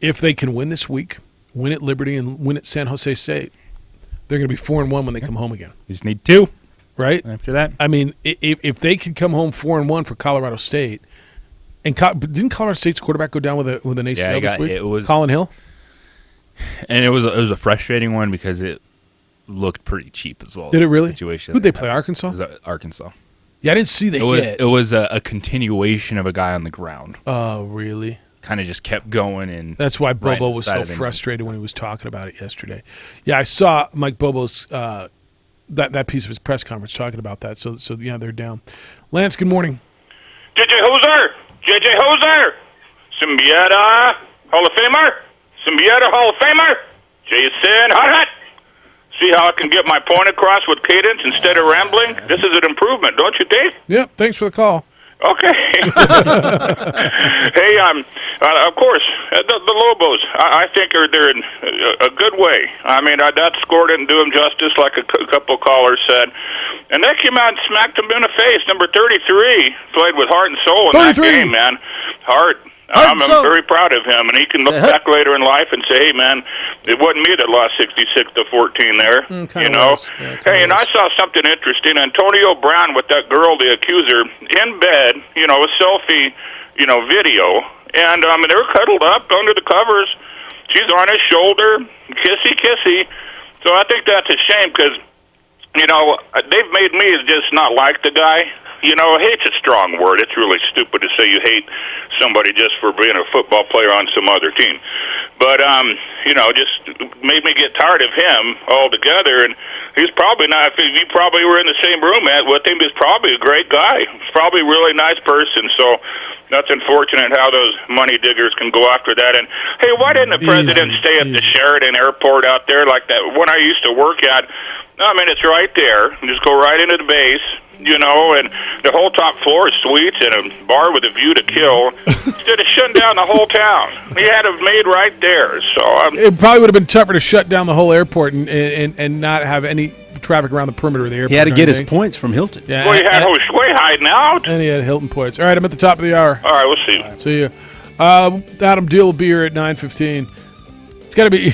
if they can win this week, win at Liberty, and win at San Jose State, they're going to be 4-1 when they come home again. You just need 2. Right? After that. I mean, if they could come home 4-1 for Colorado State, and didn't Colorado State's quarterback go down with an ACL this week? It was Colin Hill? And it was a frustrating one because it looked pretty cheap as well. Did it really? Situation. Who'd they play, Arkansas? It was Arkansas. Yeah, I didn't see the hit. It was a continuation of a guy on the ground. Oh, really? Kind of just kept going. And that's why Bobo was so frustrated when he was talking about it yesterday. Yeah, I saw Mike Bobo's that piece of his press conference talking about that. So yeah, they're down. Lance, good morning. JJ Hoser, Symbieta Hall of Famer, Jason Hot. See how I can get my point across with cadence instead of rambling? This is an improvement, don't you think? Yep, thanks for the call. Okay. Hey, of course, the Lobos, I think they're in a good way. I mean, that score didn't do them justice, like a couple callers said. And they came out and smacked them in the face. Number 33 played with heart and soul in that game, man. I'm very proud of him, and he can look back later in life and say, "Hey, man, it wasn't me that lost 66-14 there." You know. Hey, and I saw something interesting. Antonio Brown with that girl, the accuser, in bed. You know, a selfie, video, and they were cuddled up under the covers. She's on his shoulder, kissy. So I think that's a shame because, they've made me just not like the guy. Hate's a strong word. It's really stupid to say you hate somebody just for being a football player on some other team. But, just made me get tired of him altogether. And he's probably not, if you probably were in the same room with him, he's probably a great guy. He's probably a really nice person. So that's unfortunate how those money diggers can go after that. And, hey, why didn't the president stay at the Sheridan Airport out there like that one I used to work at? I mean, it's right there. You just go right into the base, and the whole top floor is suites and a bar with a view to kill. Instead of shutting down the whole town, he had it made right there. So it probably would have been tougher to shut down the whole airport and not have any traffic around the perimeter of the airport. He had to get his points from Hilton. Yeah, well, he had Josue hiding out. And he had Hilton points. All right, I'm at the top of the hour. All right, we'll see you. See you. Adam Deal will be here at 9:15. It's got to be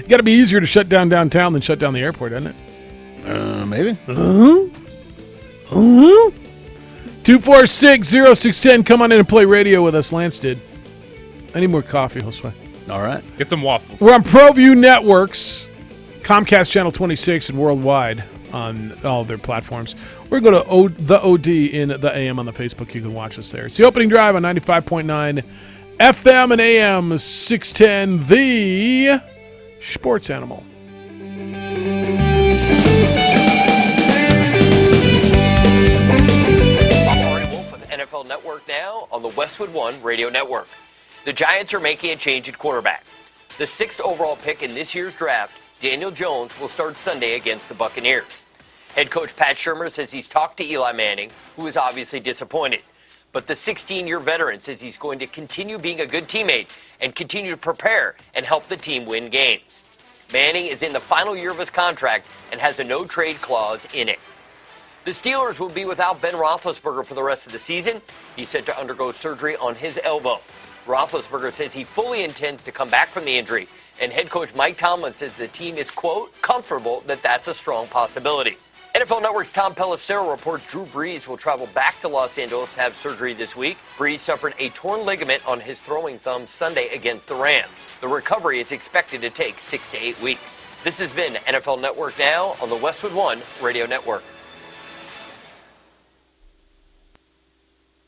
got to be easier to shut down downtown than shut down the airport, isn't it? Maybe. 246-0610. Come on in and play radio with us. Lance did. I need more coffee, Josue. All right. Get some waffles. We're on ProView Networks, Comcast Channel 26, and worldwide on all of their platforms. We're going to go to the OD in the AM on the Facebook. You can watch us there. It's the opening drive on 95.9 FM and AM 610, the Sports Animal. NFL Network now on the Westwood One Radio Network. The Giants are making a change at quarterback. The 6th overall pick in this year's draft, Daniel Jones, will start Sunday against the Buccaneers. Head coach Pat Shurmur says he's talked to Eli Manning, who is obviously disappointed. But the 16-year veteran says he's going to continue being a good teammate and continue to prepare and help the team win games. Manning is in the final year of his contract and has a no-trade clause in it. The Steelers will be without Ben Roethlisberger for the rest of the season. He's set to undergo surgery on his elbow. Roethlisberger says he fully intends to come back from the injury, and head coach Mike Tomlin says the team is, quote, comfortable that that's a strong possibility. NFL Network's Tom Pelissero reports Drew Brees will travel back to Los Angeles to have surgery this week. Brees suffered a torn ligament on his throwing thumb Sunday against the Rams. The recovery is expected to take 6 to 8 weeks. This has been NFL Network Now on the Westwood One Radio Network.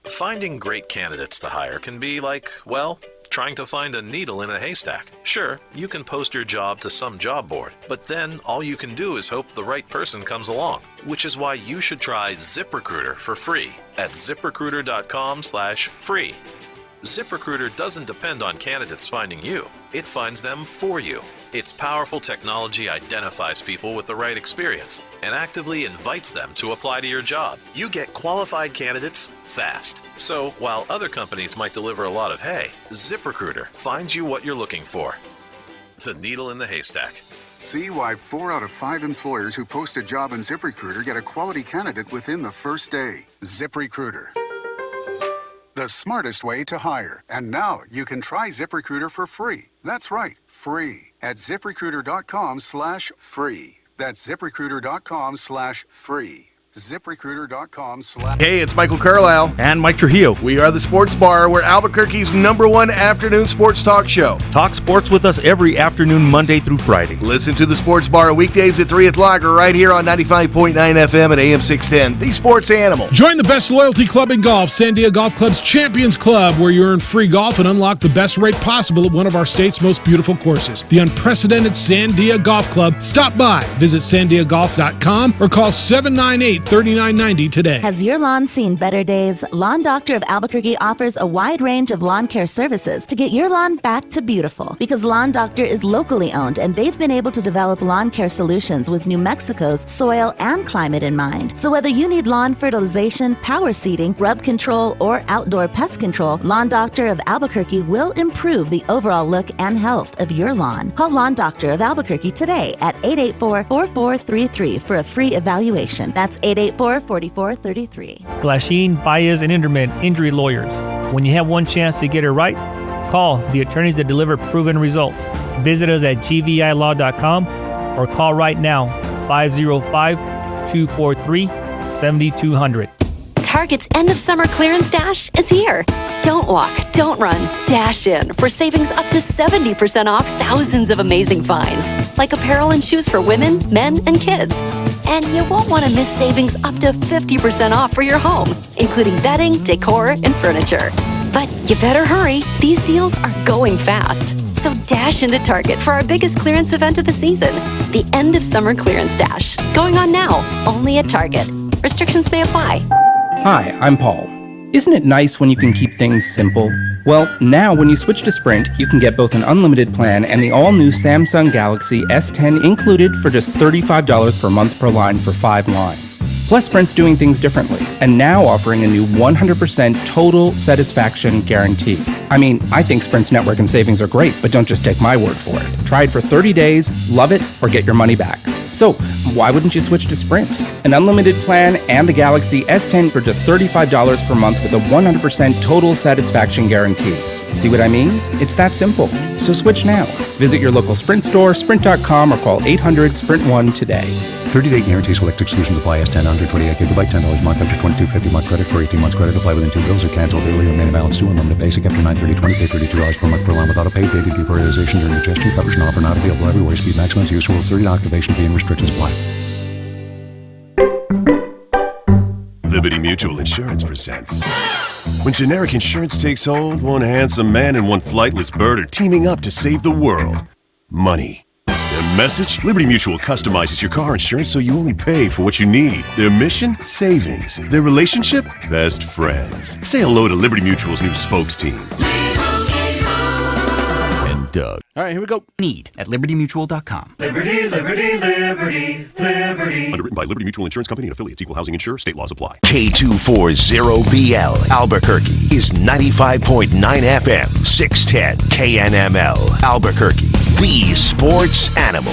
Finding great candidates to hire can be like, well, trying to find a needle in a haystack. Sure, you can post your job to some job board, but then all you can do is hope the right person comes along, which is why you should try ZipRecruiter for free at ZipRecruiter.com/free. ZipRecruiter doesn't depend on candidates finding you. It finds them for you. Its powerful technology identifies people with the right experience and actively invites them to apply to your job. You get qualified candidates fast. So while other companies might deliver a lot of hay, ZipRecruiter finds you what you're looking for. The needle in the haystack. See why 4 out of 5 employers who post a job in ZipRecruiter get a quality candidate within the first day. ZipRecruiter. The smartest way to hire. And now you can try ZipRecruiter for free. That's right, free at ZipRecruiter.com/free. That's ZipRecruiter.com/free. ZipRecruiter.com/. Hey, it's Michael Carlisle and Mike Trujillo. We are the Sports Bar. We're Albuquerque's #1 afternoon sports talk show. Talk sports with us every afternoon, Monday through Friday. Listen to the Sports Bar weekdays at 3 o'clock or right here on 95.9 FM at AM 610. The Sports Animal. Join the best loyalty club in golf, Sandia Golf Club's Champions Club, where you earn free golf and unlock the best rate possible at one of our state's most beautiful courses. The unprecedented Sandia Golf Club. Stop by, visit sandiagolf.com or call 798-3990 today. Has your lawn seen better days? Lawn Doctor of Albuquerque offers a wide range of lawn care services to get your lawn back to beautiful. Because Lawn Doctor is locally owned and they've been able to develop lawn care solutions with New Mexico's soil and climate in mind. So whether you need lawn fertilization, power seeding, rub control, or outdoor pest control, Lawn Doctor of Albuquerque will improve the overall look and health of your lawn. Call Lawn Doctor of Albuquerque today at 884-4433 for a free evaluation. That's 884-4433. Glasheen, Baez, and Inderman Injury Lawyers. When you have one chance to get it right, call the attorneys that deliver proven results. Visit us at gvilaw.com or call right now 505-243-7200. Target's end of summer clearance dash is here. Don't walk, don't run, dash in for savings up to 70% off thousands of amazing finds, like apparel and shoes for women, men, and kids. And you won't want to miss savings up to 50% off for your home, including bedding, decor, and furniture. But you better hurry. These deals are going fast. So dash into Target for our biggest clearance event of the season, the end of summer clearance dash. Going on now, only at Target. Restrictions may apply. Hi, I'm Paul. Isn't it nice when you can keep things simple? Well, now when you switch to Sprint, you can get both an unlimited plan and the all-new Samsung Galaxy S10 included for just $35 per month per line for 5 lines. Plus, Sprint's doing things differently, and now offering a new 100% total satisfaction guarantee. I mean, I think Sprint's network and savings are great, but don't just take my word for it. Try it for 30 days, love it, or get your money back. So, why wouldn't you switch to Sprint? An unlimited plan and the Galaxy S10 for just $35 per month with a 100% total satisfaction guarantee. See what I mean? It's that simple. So switch now. Visit your local Sprint store, sprint.com, or call 800-SPRINT1 today. 30-day guarantee. Select exclusions apply. S10 under 28 gigabyte, $10 a month after $22.50 month credit for 18 months credit. Apply within 2 bills or cancel early. Remaining balance due. Unlimited basic after 9/30/20. Pay $32 per month per line without a paid data deprioritization during ingestion. Coverage and offer not available everywhere. Speed maximums. Use rules 30. Activation fee and restrictions apply. Liberty Mutual Insurance Insurance presents. When generic insurance takes hold, one handsome man and one flightless bird are teaming up to save the world. Money. Their message? Liberty Mutual customizes your car insurance so you only pay for what you need. Their mission? Savings. Their relationship? Best friends. Say hello to Liberty Mutual's new spokes team. And Doug. All right, here we go. Need at libertymutual.com. Liberty, liberty, liberty, liberty. Underwritten by Liberty Mutual Insurance Company and affiliates. Equal housing insurer. State laws apply. K240BL Albuquerque is 95.9 FM, 610 KNML Albuquerque, the sports animal.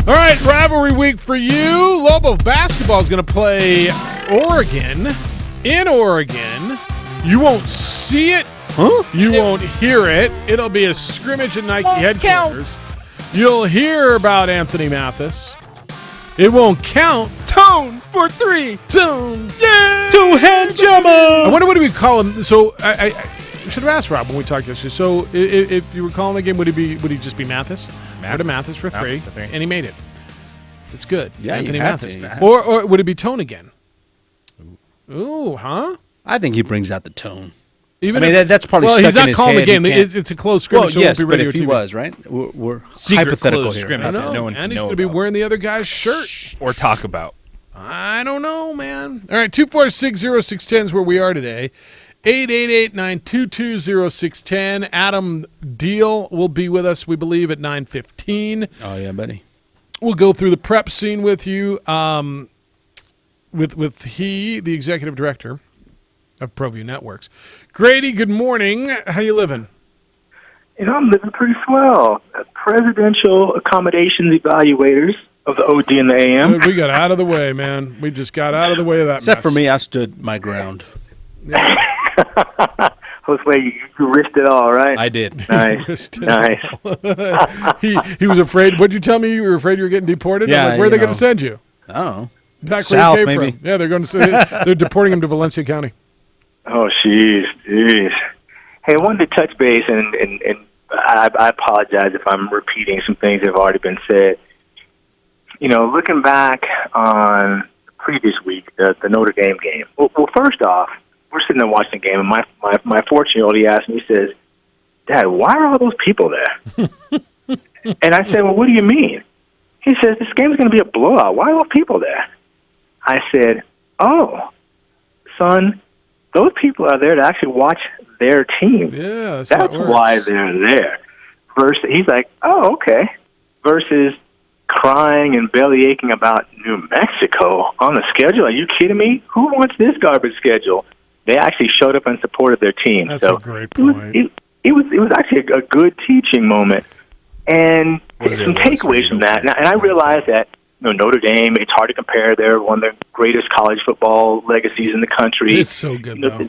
All right, rivalry week for you. Lobo basketball is going to play Oregon in Oregon. You won't see it. Huh? You won't hear it. It'll be a scrimmage at Nike headquarters. You'll hear about Anthony Mathis. It won't count. Tone for three. Tone. Yeah. Two-hand jammer. I wonder what do we call him. So I should have asked Rob when we talked yesterday. So if you were calling the game, would he just be Mathis? Matt to Mathis for three, and he made it. It's good. Yeah, Anthony you have Mathis. to. Or would it be Tone again? Ooh, huh? I think he brings out the tone. Even that's probably well, stuck he's not in his calling head. the game. It's a close scrimmage. Well, yes, so it won't be but radio if he TV. was, right? We're Secret hypothetical closed here. scrimmage. I know. No one can and he's know going to be about. wearing the other guy's shirt. Or talk about. I don't know, man. All right, 246-0610 is where we are today. 888-922-0610. Adam Deal will be with us, we believe, at 9:15. Oh, yeah, buddy. We'll go through the prep scene with you, with the executive director of ProView Networks. Grady, good morning. How you living? I'm living pretty swell. Presidential accommodations evaluators of the OD and the AM. We got out of the way, man. We just got out of the way of that Except mess. for me, I stood my ground. Jose, you risked it all, right? I did. Nice. Nice. he was afraid. What'd you tell me? You were afraid you were getting deported? Yeah, I'm like, where are they you going know. to send you? I don't know. Back South, where you came maybe. from. Yeah, they're going to they're deporting him to Valencia County. Oh, jeez. Hey, I wanted to touch base, and I apologize if I'm repeating some things that have already been said. Looking back on the previous week, the Notre Dame game. Well, first off, we're sitting there watching the game, and my 14-year-old, he asked me, he says, "Dad, why are all those people there?" And I said, "Well, what do you mean?" He says, "This game's going to be a blowout. Why are those people there?" I said, "Oh, son, those people are there to actually watch their team. Yeah, that's why they're there." Versus, he's like, "Oh, okay." Versus crying and belly aching about New Mexico on the schedule. Are you kidding me? Who wants this garbage schedule? They actually showed up and supported their team. That's so a great point. It was actually a good teaching moment, and some takeaways from that. And I realize that Notre Dame. It's hard to compare. They're one of the greatest college football legacies in the country. It's so good, though.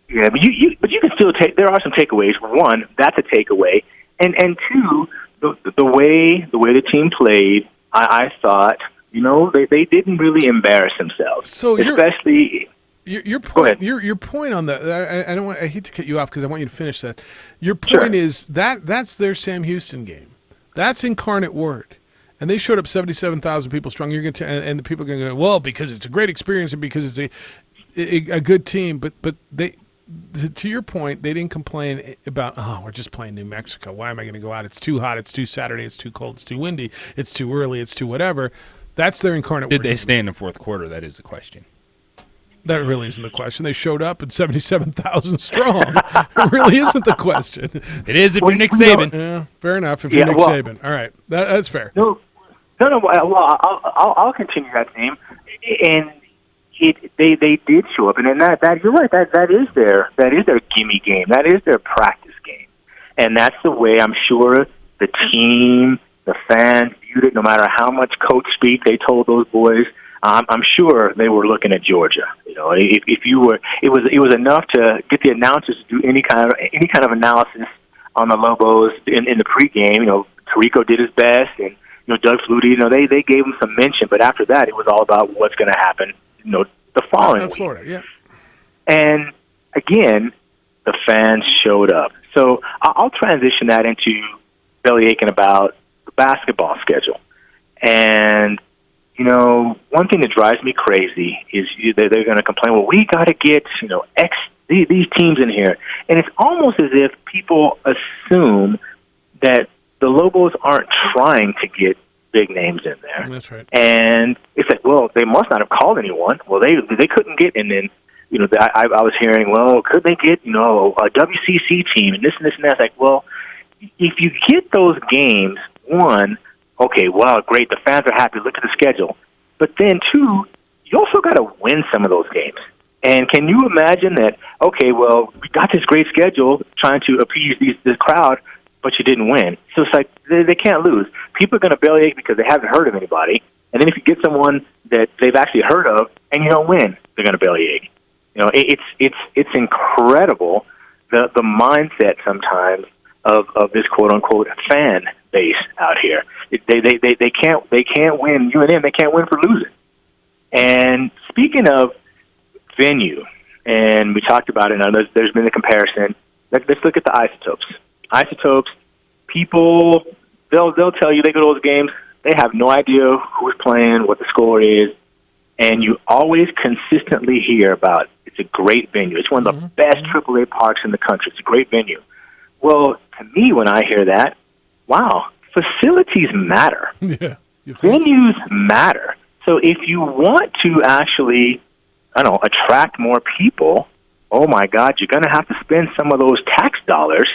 Yeah, but you can still take. There are some takeaways. One, that's a takeaway, and two, the way the team played, I thought they didn't really embarrass themselves. So especially. Your point. Your point on that. I don't want. I hate to cut you off because I want you to finish that. Your point is that's their Sam Houston game. That's Incarnate Word, and they showed up 77,000 people strong. You're going to and the people are going to go, well, because it's a great experience and because it's a good team. But they, to your point, they didn't complain about we're just playing New Mexico. Why am I going to go out? It's too hot. It's too Saturday. It's too cold. It's too windy. It's too early. It's too whatever. That's their Incarnate Word. Did they stay in the fourth quarter? That is the question. That really isn't the question. They showed up at 77,000 strong. It really isn't the question. It is if you're Nick Saban. Yeah, fair enough. If you're Nick Saban, all right, that's fair. No. Well, I'll continue that theme, and they did show up, and then that you're right. That is their gimme game. That is their practice game, and that's the way I'm sure the team, the fans viewed it. No matter how much coach speak they told those boys. I'm sure they were looking at Georgia. If you were, it was enough to get the announcers to do any kind of analysis on the Lobos in the pregame. Tirico did his best, and Doug Flutie. They gave him some mention, but after that, it was all about what's going to happen. The following week. Florida, yeah. And again, the fans showed up. So I'll transition that into belly aching about the basketball schedule, and one thing that drives me crazy is they're going to complain, well, we got to get, these teams in here. And it's almost as if people assume that the Lobos aren't trying to get big names in there. That's right. And it's like, well, they must not have called anyone. Well, they couldn't get, and then, I was hearing, well, could they get, a WCC team and this and that. It's like, well, if you get those games, one, okay, wow, great, the fans are happy, look at the schedule. But then, two, you also got to win some of those games. And can you imagine that, okay, well, we got this great schedule trying to appease this crowd, but you didn't win. So it's like they can't lose. People are going to bellyache because they haven't heard of anybody. And then if you get someone that they've actually heard of and you don't win, they're going to bellyache. It's incredible the mindset sometimes of this quote unquote fan base out here. They can't win UNM. They can't win for losing. And speaking of venue, and we talked about it. Now there's been a comparison. Let's look at the Isotopes. Isotopes, people they'll tell you they go to those games. They have no idea who's playing, what the score is, and you always consistently hear about it's a great venue. It's one of the best AAA parks in the country. It's a great venue. Well, to me, when I hear that, wow, facilities matter. Yeah. Venues matter. So if you want to actually, attract more people, oh my God, you're going to have to spend some of those tax dollars,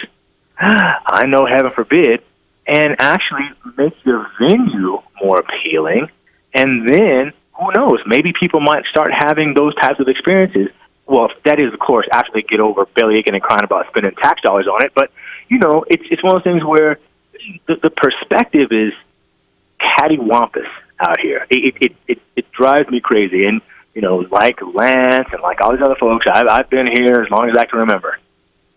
I know, heaven forbid, and actually make your venue more appealing. And then, who knows, maybe people might start having those types of experiences. Well, that is, of course, after they get over bellyaching and crying about spending tax dollars on it. But, it's one of those things where the perspective is cattywampus out here. It drives me crazy. And, like Lance and like all these other folks, I've been here as long as I can remember.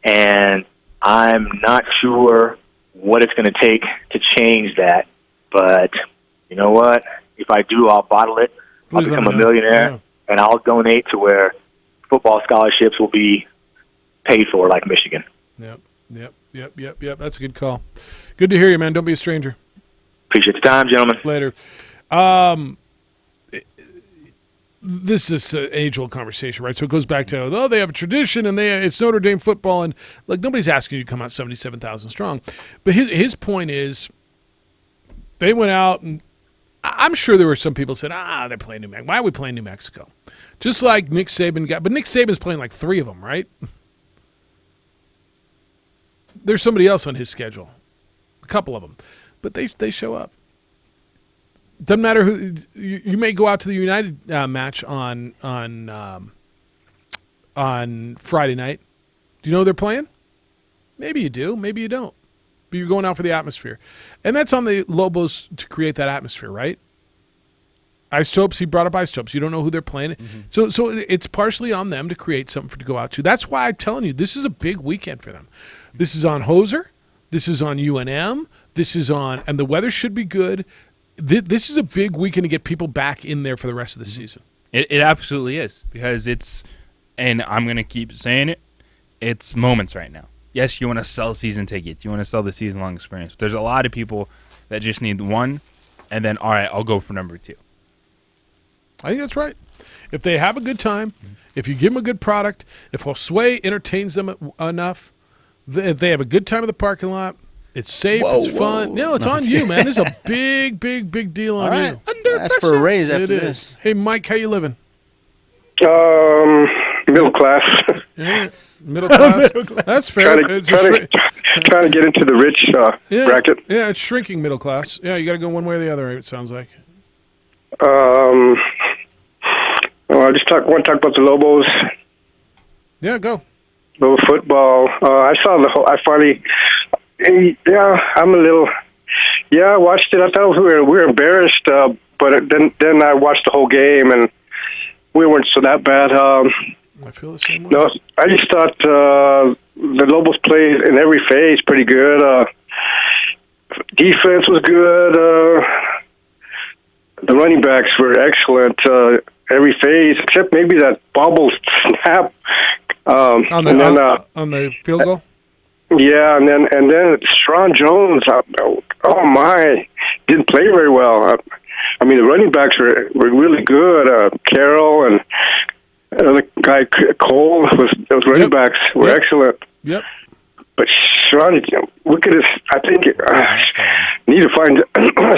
And I'm not sure what it's going to take to change that. But you know what? If I do, I'll bottle it. I'll become a millionaire, and I'll donate to where football scholarships will be paid for, like Michigan. Yep. That's a good call. Good to hear you, man. Don't be a stranger. Appreciate the time, gentlemen. Later. This is an age-old conversation, right? So it goes back to, they have a tradition, and it's Notre Dame football, and like nobody's asking you to come out 77,000 strong. But his point is, they went out, and I'm sure there were some people said, they're playing New Mexico. Why are we playing New Mexico? Just like Nick Saban got, but Nick Saban's playing like 3 of them, right? There's somebody else on his schedule, a couple of them, but they show up. Doesn't matter who you may go out to the United match on Friday night. Do you know who they're playing? Maybe you do, maybe you don't. But you're going out for the atmosphere, and that's on the Lobos to create that atmosphere, right? Isotopes, he brought up Isotopes. You don't know who they're playing, so it's partially on them to create something to go out to. That's why I'm telling you, this is a big weekend for them. This is on Hoser, this is on UNM, this is on, and the weather should be good. This is a big weekend to get people back in there for the rest of the season. It absolutely is, because and I'm going to keep saying it, it's moments right now. Yes, you want to sell season tickets. You want to sell the season-long experience. There's a lot of people that just need one, and then, all right, I'll go for number 2. I think that's right. If they have a good time, if you give them a good product, if Josue entertains them enough, if they have a good time in the parking lot, it's safe, it's fun. No, it's on you, man. This is a big deal on you. Ask for a raise after this. Hey, Mike, how you living? Middle class. Yeah, middle class. That's fair. Trying to get into the rich bracket. Yeah, it's shrinking middle class. Yeah, you got to go one way or the other, it sounds like. I just want to talk about the Lobos. Yeah, go. Lobo football. I saw the whole. I finally. I'm a little. Yeah, I watched it. I thought we were embarrassed, but then I watched the whole game and we weren't so that bad. I feel the same way. No, I just thought the Lobos played in every phase pretty good. Defense was good. The running backs were excellent. Every phase, except maybe that bobble snap. On the field goal? Yeah, and then Sharon Jones, oh my, didn't play very well. I mean, the running backs were really good. Carroll and the guy Cole, those running backs were excellent. Yep. But Sharon, look at this. I think need to find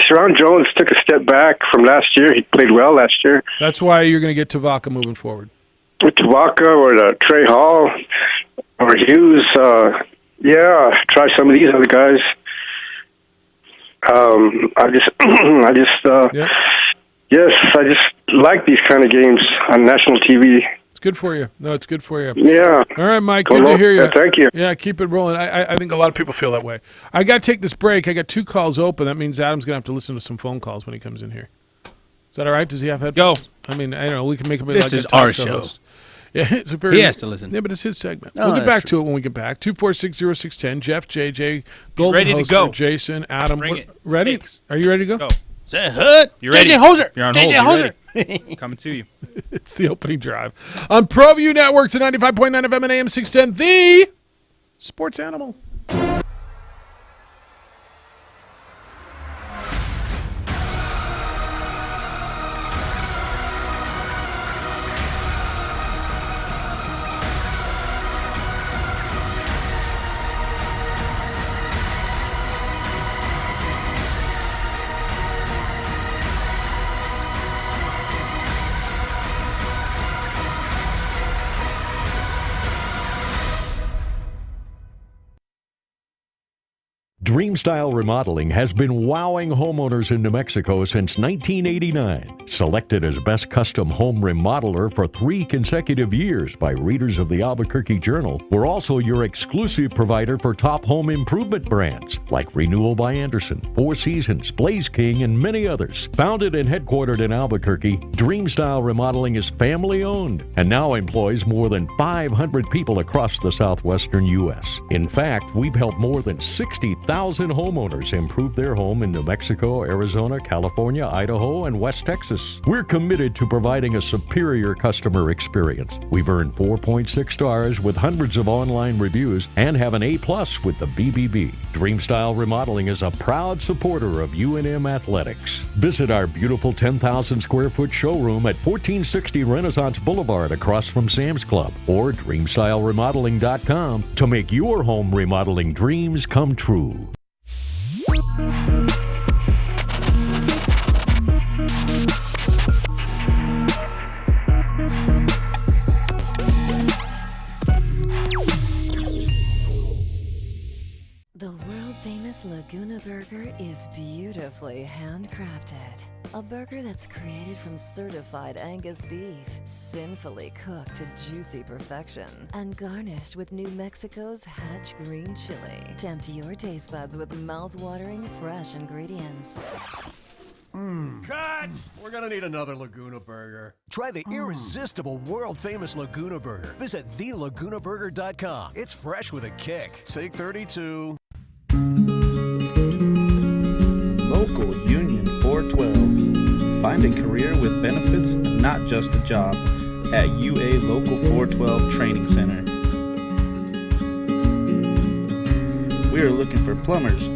Sharon Jones took a step back from last year. He played well last year. That's why you're going to get Tavaka moving forward. With Tavaka or Trey Hall or Hughes, try some of these other guys. I just like these kind of games on national TV. It's good for you. No, it's good for you. Yeah. All right, Mike. Good to hear you. Yeah, thank you. Yeah, keep it rolling. I think a lot of people feel that way. I got to take this break. I got 2 calls open. That means Adam's going to have to listen to some phone calls when he comes in here. Is that all right? Does he have headphones? Go. I mean, I don't know. We can make him This like is a talk our show show. host. Yeah, it's a very, He has to listen. Yeah, but it's his segment. Oh, We'll get that's back to it when we get back. 2460610. Jeff, JJ, Golden ready to host go. for Jason, Adam. Bring it. Ready? Thanks. Are you ready to go? Go. Say hood. You're ready. JJ Hoser. You're on JJ hold. Hoser. You're ready. Coming to you. It's the opening drive on ProView Networks at 95.9 FM and AM 610, the sports animal. Dreamstyle Remodeling has been wowing homeowners in New Mexico since 1989. Selected as Best Custom Home Remodeler for 3 consecutive years by readers of the Albuquerque Journal, we're also your exclusive provider for top home improvement brands like Renewal by Anderson, Four Seasons, Blaze King, and many others. Founded and headquartered in Albuquerque, Dreamstyle Remodeling is family-owned and now employs more than 500 people across the southwestern U.S. In fact, we've helped more than 60,000 homeowners improve their home in New Mexico, Arizona, California, Idaho, and West Texas. We're committed to providing a superior customer experience. We've earned 4.6 stars with hundreds of online reviews and have an A+ with the BBB. Dreamstyle Remodeling is a proud supporter of UNM Athletics. Visit our beautiful 10,000 square foot showroom at 1460 Renaissance Boulevard across from Sam's Club or DreamstyleRemodeling.com to make your home remodeling dreams come true. The world-famous Laguna Burger is beautifully handcrafted. A burger that's created from certified Angus beef, sinfully cooked to juicy perfection, and garnished with New Mexico's Hatch green chili. Tempt your taste buds with mouth-watering fresh ingredients. Cut! We're gonna need another Laguna Burger. Try the irresistible, world-famous Laguna Burger. Visit thelagunaburger.com. It's fresh with a kick. Take 32. Local Union 412. Find a career with benefits, not just a job, at UA Local 412 Training Center. We are looking for plumbers,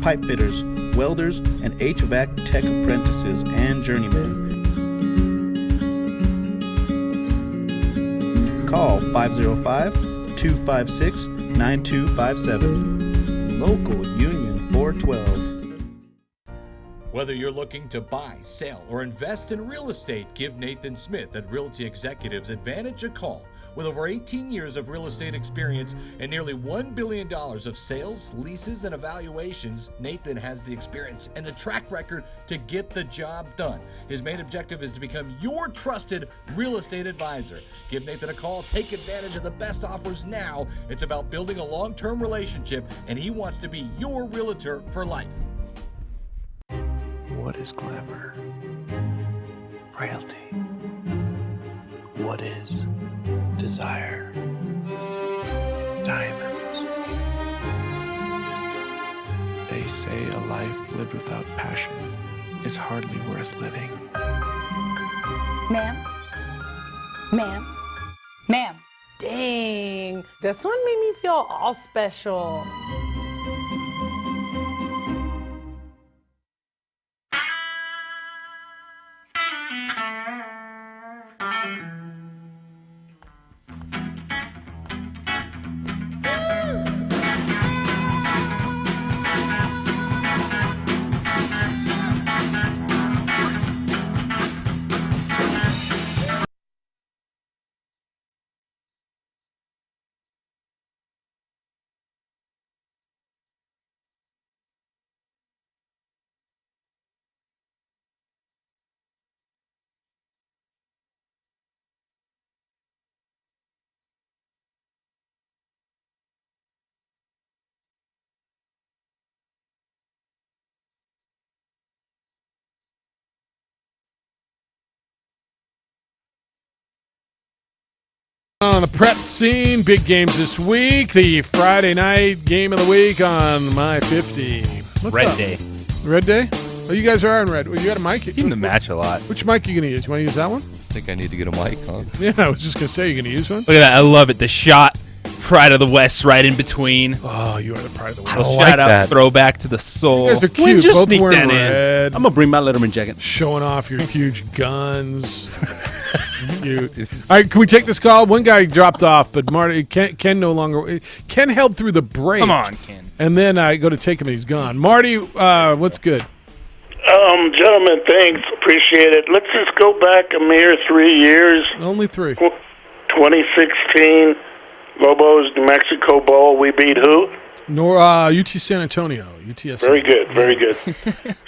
pipe fitters, welders, and HVAC tech apprentices and journeymen. Call 505-256-9257. Local Union 412. Whether you're looking to buy, sell, or invest in real estate, give Nathan Smith at Realty Executives Advantage a call. With over 18 years of real estate experience and nearly $1 billion of sales, leases, and evaluations, Nathan has the experience and the track record to get the job done. His main objective is to become your trusted real estate advisor. Give Nathan a call. Take advantage of the best offers now. It's about building a long-term relationship, and he wants to be your realtor for life. What is glamour? Frailty. What is desire? Diamonds. They say a life lived without passion is hardly worth living. Ma'am? Ma'am? Ma'am? Dang, this one made me feel all special. On the prep scene, big games this week. The Friday night game of the week on My 50. What's Red up? Day. Red Day? Oh, you guys are on Red. Well, you got a mic? Keep the match a lot. Which mic are you going to use? You want to use that one? I think I need to get a mic, huh? Yeah, I was just going to say, you're going to use one? Look at that. I love it. The shot. Pride of the West right in between. Oh, you are the Pride of the West. Little like shout out, that. throwback to the soul. You guys are Why cute. don't you Both sneak wearing that in? red. I'm gonna bring my Letterman jacket. Showing off your huge guns. Cute. All right, can we take this call? One guy dropped off, but Marty Ken no longer. Ken held through the break. Come on, Ken. And then I go to take him, and he's gone. Marty, what's good? Gentlemen, thanks. Appreciate it. Let's just go back a mere 3 years. Only 3. 2016, Lobos, New Mexico Bowl. We beat who? UT San Antonio. UTSA. Very good, very good.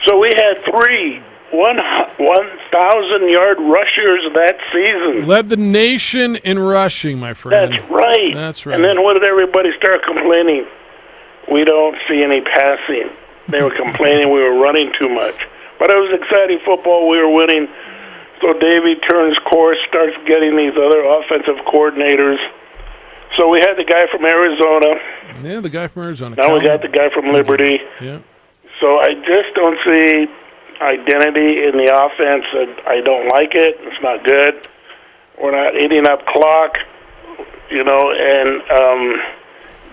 So we had 3 1,000-yard rushers that season. Led the nation in rushing, my friend. That's right. That's right. And then what did everybody start complaining? We don't see any passing. They were complaining we were running too much. But it was exciting football. We were winning. So Davey turns course, starts getting these other offensive coordinators. So we had the guy from Arizona. Yeah, the guy from Arizona. Now we got the guy from Liberty. Yeah. So I just don't see identity in the offense. I don't like it. It's not good. We're not eating up clock, and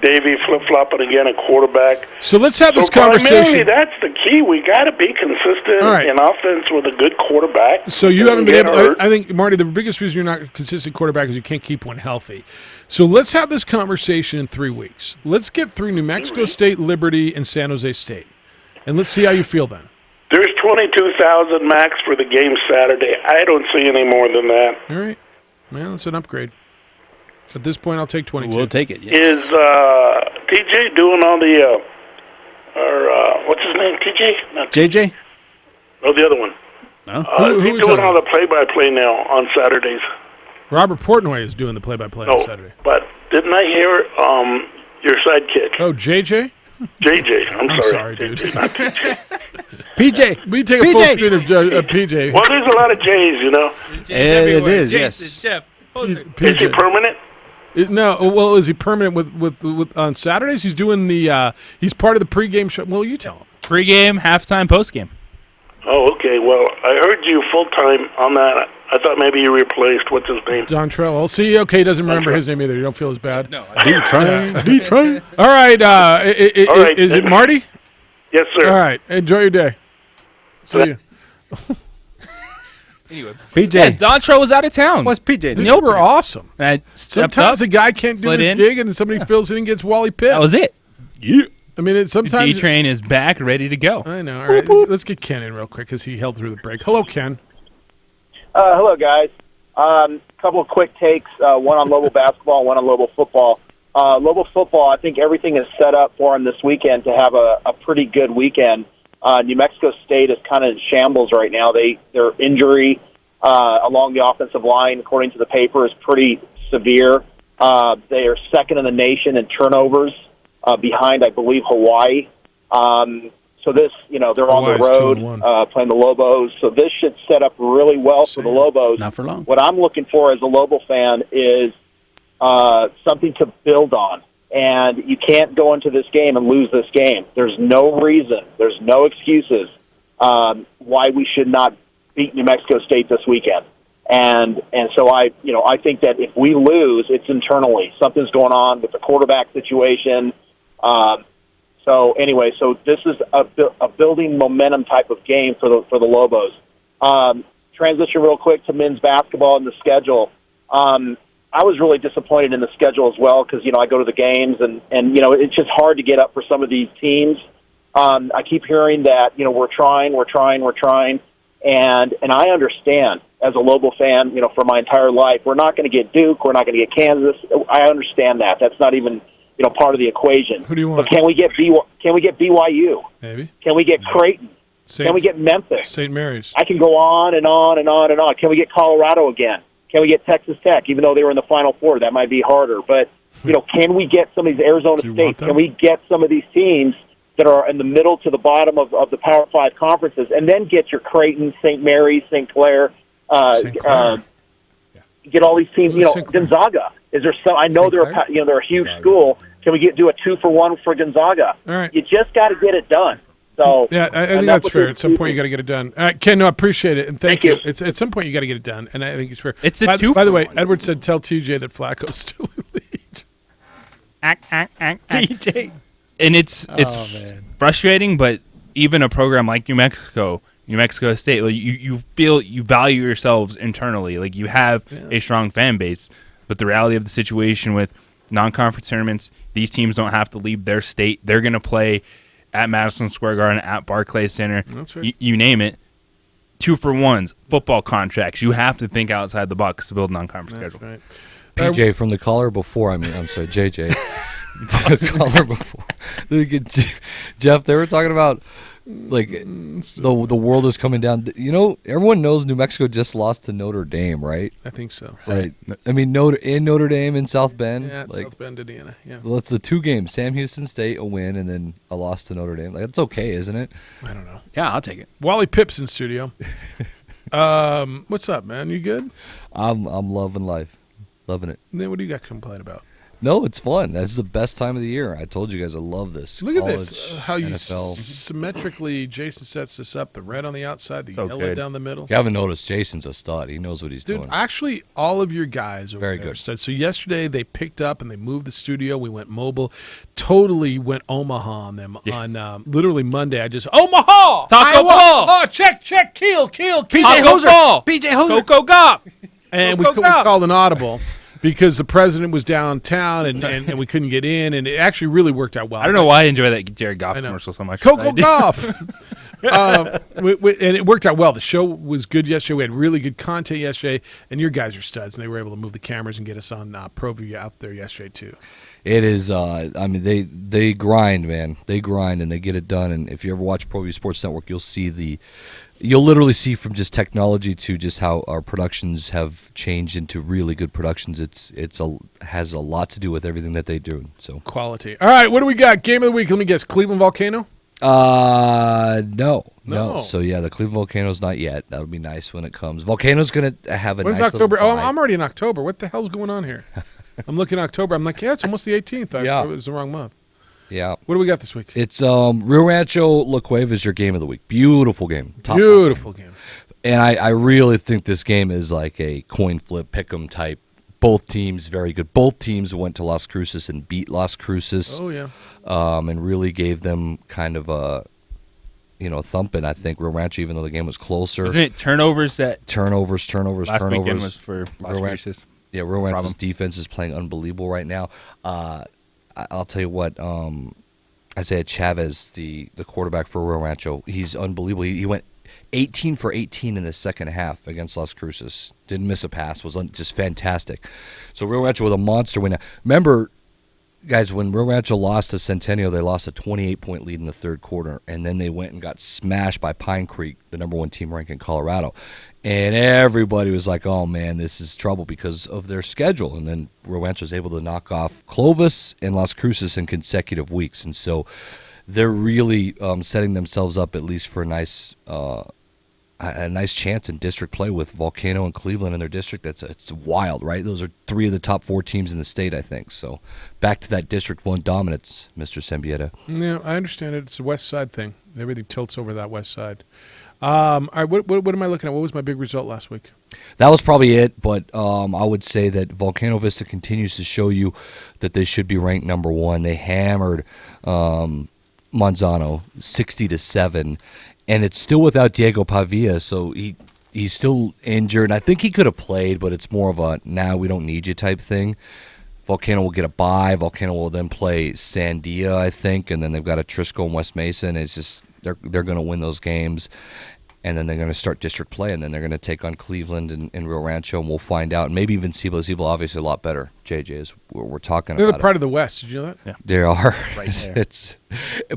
Davey flip-flopping again at quarterback. So let's have this Primarily, conversation. that's the key. We got to be consistent All right. in offense with a good quarterback. So you haven't Doesn't been get able. hurt. I think, Marty, the biggest reason you're not a consistent quarterback is you can't keep one healthy. So let's have this conversation in 3 weeks. Let's get through New Mexico State, Liberty, and San Jose State, and let's see how you feel then. There's 22,000 max for the game Saturday. I don't see any more than that. All right. Well, it's an upgrade. At this point, I'll take 22. We'll take it. Is TJ doing all the, what's his name? TJ? Not JJ? No, the other one. No. He's doing all the play-by-play now on Saturdays. Robert Portnoy is doing the play-by-play on No, Saturday. but didn't I hear your sidekick? Oh, JJ? JJ. I'm sorry, JJ, dude. not TJ. PJ. We take a full screen of PJ. Well, there's a lot of J's, It is, yes. Is he permanent? No, well, is he permanent with on Saturdays? He's doing the he's part of the pregame show. Well, you tell him. Pregame, halftime, postgame. Oh, okay. Well, I heard you full-time on that. I thought maybe you replaced, what's his name? Dontrell. I'll see. Okay, he doesn't remember his name either. You don't feel as bad. No. D-Train. All right. All right. Is it Marty? Yes, sir. All right. Enjoy your day. See you. Anyway, PJ. Yeah, Dontrell was out of town. What's PJ? They were awesome. And I stepped Sometimes up, a guy can't do slid his in. gig, and somebody fills in and gets Wally Pitt. That was it. Yeah. I mean, sometimes D-Train is back, ready to go. I know. All right, let's get Ken in real quick because he held through the break. Hello, Ken. Hello, guys. Couple of quick takes, one on Lobo basketball, one on Lobo football. Lobo football, I think everything is set up for them this weekend to have a pretty good weekend. New Mexico State is kind of in shambles right now. Their injury along the offensive line, according to the paper, is pretty severe. They are second in the nation in turnovers, behind, I believe, Hawaii. So this, they're on the road playing the Lobos. So this should set up really well for the Lobos. Not for long. What I'm looking for as a Lobo fan is something to build on. And you can't go into this game and lose this game. There's no reason, there's no excuses why we should not beat New Mexico State this weekend. And so I think that if we lose, it's internally. Something's going on with the quarterback situation. So this is a building momentum type of game for the Lobos. Transition real quick to men's basketball and the schedule. I was really disappointed in the schedule as well because, I go to the games and it's just hard to get up for some of these teams. I keep hearing that, we're trying. And I understand as a Lobo fan, for my entire life, we're not going to get Duke. We're not going to get Kansas. I understand that. That's not even, part of the equation. Who do you want? But can we get BYU? Maybe. Can we get Creighton? Can we get Memphis? St. Mary's. I can go on and on and on and on. Can we get Colorado again? Can we get Texas Tech, even though they were in the Final Four? That might be harder. But, can we get some of these Arizona State? Can we get some of these teams that are in the middle to the bottom of the Power 5 conferences, and then get your Creighton, St. Mary's, St. Clair, get all these teams. Gonzaga. Is there some? I know they're a huge school. Can we do a 2-for-1 for Gonzaga? All right. You just got to get it done. So yeah, I think that's fair. At some point, you got to get it done. All right, Ken, no, I appreciate it, and thank you. It's at some point you got to get it done, and I think it's fair. It's By the way, Edward said, "Tell TJ that Flacco's still in the lead." TJ, and it's frustrating, but even a program like New Mexico State, like you feel you value yourselves internally, like you have a strong fan base, but the reality of the situation with non-conference tournaments, these teams don't have to leave their state. They're going to play at Madison Square Garden, at Barclays Center. That's right. You name it. 2-for-1s, football contracts. You have to think outside the box to build a non-conference schedule. Right. PJ from the caller before. I'm sorry, JJ. The caller before. Jeff, they were talking about like the world is coming down. Everyone knows New Mexico just lost to Notre Dame, right? I think so. Right. I mean, Notre Dame in South Bend. Yeah, South Bend, Indiana. Yeah. So it's the 2 games: Sam Houston State, a win, and then a loss to Notre Dame. Like, that's okay, isn't it? I don't know. Yeah, I'll take it. Wally Pipp's in studio. What's up, man? You good? I'm loving life, loving it. Then what do you got to complain about? No, it's fun. That's the best time of the year. I told you guys I love this. Look at this. How you NFL. Symmetrically, Jason sets this up. The red on the outside, the yellow down the middle. You haven't noticed, Jason's a stud. He knows what he's doing. Actually, all of your guys are very good. Studs. So yesterday they picked up and they moved the studio. We went mobile. Totally went Omaha on them. On literally Monday, I just Omaha! Taco Ball! Oh, check, keel. PJ Hoser! PJ Hoser! Coco Gop! And we called an audible. Because the president was downtown and we couldn't get in, and it actually really worked out well. I don't know why I enjoy that Jared Goff commercial so much. Coco Goff! And it worked out well. The show was good yesterday. We had really good content yesterday, and your guys are studs, and they were able to move the cameras and get us on ProView out there yesterday, too. It is, I mean, they grind, man. They grind, and they get it done. And if you ever watch ProView Sports Network, you'll literally see from just technology to just how our productions have changed into really good productions. Has a lot to do with everything that they do. So quality. All right, what do we got? Game of the week. Let me guess. Cleveland Volcano. No. So yeah, the Cleveland Volcano's not yet. That would be nice when it comes. Volcano's gonna have a. When's nice October? little I'm already in October. What the hell's going on here? I'm looking at October. I'm like, yeah, it's almost the 18th. It was the wrong month. Yeah. What do we got this week? It's Rio Rancho La Cueva is your game of the week. Beautiful game. Beautiful game. And I really think this game is like a coin flip, pick'em type. Both teams very good. Both teams went to Las Cruces and beat Las Cruces. Oh yeah. And really gave them kind of a thumping. I think Rio Rancho, even though the game was closer. Isn't it turnovers? Turnovers. Last weekend was for Las Cruces. Yeah, Rio Rancho's defense is playing unbelievable right now. I'll tell you what, Isaiah Chavez, the quarterback for Rio Rancho, he's unbelievable. He went 18 for 18 in the second half against Las Cruces. Didn't miss a pass. Was just fantastic. So Rio Rancho with a monster win. Remember, guys, when Rio Rancho lost to Centennial, they lost a 28-point lead in the third quarter, and then they went and got smashed by Pine Creek, the number 1 team ranked in Colorado. And everybody was like, oh, man, this is trouble because of their schedule. And then Rio Rancho was able to knock off Clovis and Las Cruces in consecutive weeks. And so they're really setting themselves up at least for a nice chance in district play with Volcano and Cleveland in their district. It's wild, right? Those are 3 of the top 4 teams in the state, I think. So back to that District 1 dominance, Mr. Sembieta. Yeah, I understand it. It's a west side thing. Everything tilts over that west side. All right, what am I looking at? What was my big result last week? That was probably it, but I would say that Volcano Vista continues to show you that they should be ranked number 1. They hammered Monzano 60-7, and it's still without Diego Pavia, so he's still injured. I think he could have played, but it's more of a we don't need you type thing. Volcano will get a bye. Volcano will then play Sandia, I think, and then they've got a Trisco and West Mason. It's just they're going to win those games, and then they're going to start district play, and then they're going to take on Cleveland and Rio Rancho, and we'll find out. And maybe even Cibola. Cibola obviously a lot better. JJ is we're talking They're about. They're the part of the West. Did you know that? Yeah. They are. Right there.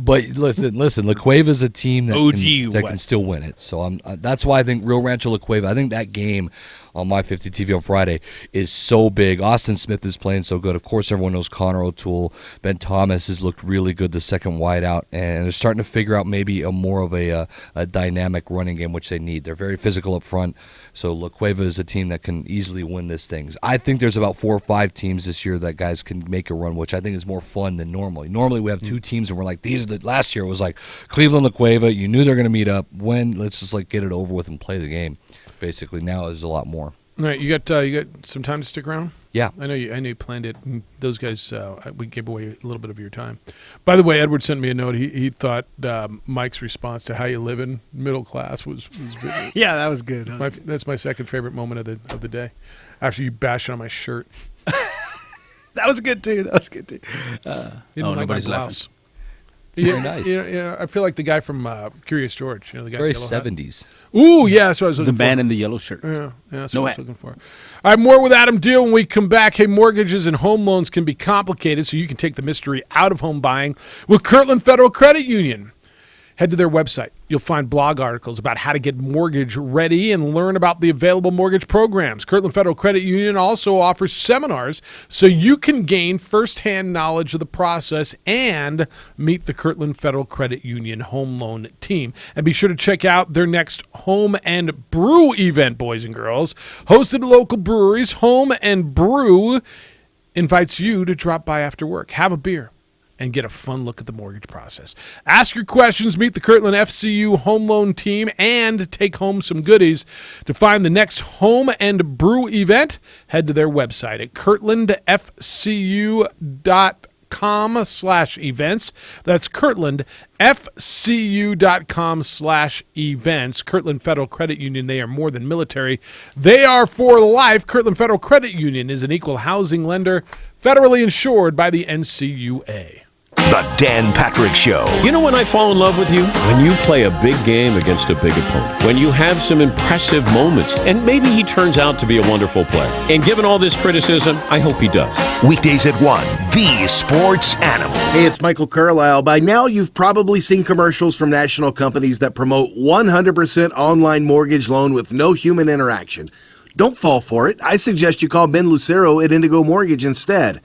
But listen. La Cueva is a team that can still win it. So that's why I think Rio Rancho La Cueva. I think that game on My 50 TV on Friday is so big. Austin Smith is playing so good. Of course, everyone knows Connor O'Toole. Ben Thomas has looked really good the second wide out, and they're starting to figure out maybe a more of a dynamic running game, which they need. They're very physical up front, so La Cueva is a team that can easily win this thing. I think there's about 4 or 5 teams this year that guys can make a run, which I think is more fun than normally. Normally we have 2 teams, and we're like, these are the. Last year it was like Cleveland, La Cueva. You knew they're going to meet up. Let's just like get it over with and play the game. Basically, now there's a lot more. All right, you got some time to stick around? Yeah. I know you planned it. And those guys, we gave away a little bit of your time. By the way, Edward sent me a note. He thought Mike's response to how you live in middle class was yeah, that was good. That's my second favorite moment of the day. After you bashed on my shirt. That was good too. He didn't like my blouse. Very nice. I feel like the guy from Curious George. The guy very in the yellow 70s. Hat. Ooh, yeah, that's what I was looking for. The man in the yellow shirt. Yeah, that's no what I hat. was looking for. All right, more with Adam Deal when we come back. Hey, mortgages and home loans can be complicated, so you can take the mystery out of home buying with Kirtland Federal Credit Union. Head to their website. You'll find blog articles about how to get mortgage ready and learn about the available mortgage programs. Kirtland Federal Credit Union also offers seminars so you can gain firsthand knowledge of the process and meet the Kirtland Federal Credit Union home loan team. And be sure to check out their next Home and Brew event, boys and girls. Hosted at local breweries, Home and Brew invites you to drop by after work, have a beer, and get a fun look at the mortgage process. Ask your questions, meet the Kirtland FCU home loan team, and take home some goodies. To find the next Home and Brew event, head to their website at kirtlandfcu.com/events. That's kirtlandfcu.com/events. Kirtland Federal Credit Union, they are more than military. They are for life. Kirtland Federal Credit Union is an equal housing lender, federally insured by the NCUA. The Dan Patrick Show. You know when I fall in love with you? When you play a big game against a big opponent. When you have some impressive moments. And maybe he turns out to be a wonderful player. And given all this criticism, I hope he does. Weekdays at 1, the Sports Animal. Hey, it's Michael Carlisle. By now, you've probably seen commercials from national companies that promote 100% online mortgage loan with no human interaction. Don't fall for it. I suggest you call Ben Lucero at Indigo Mortgage instead.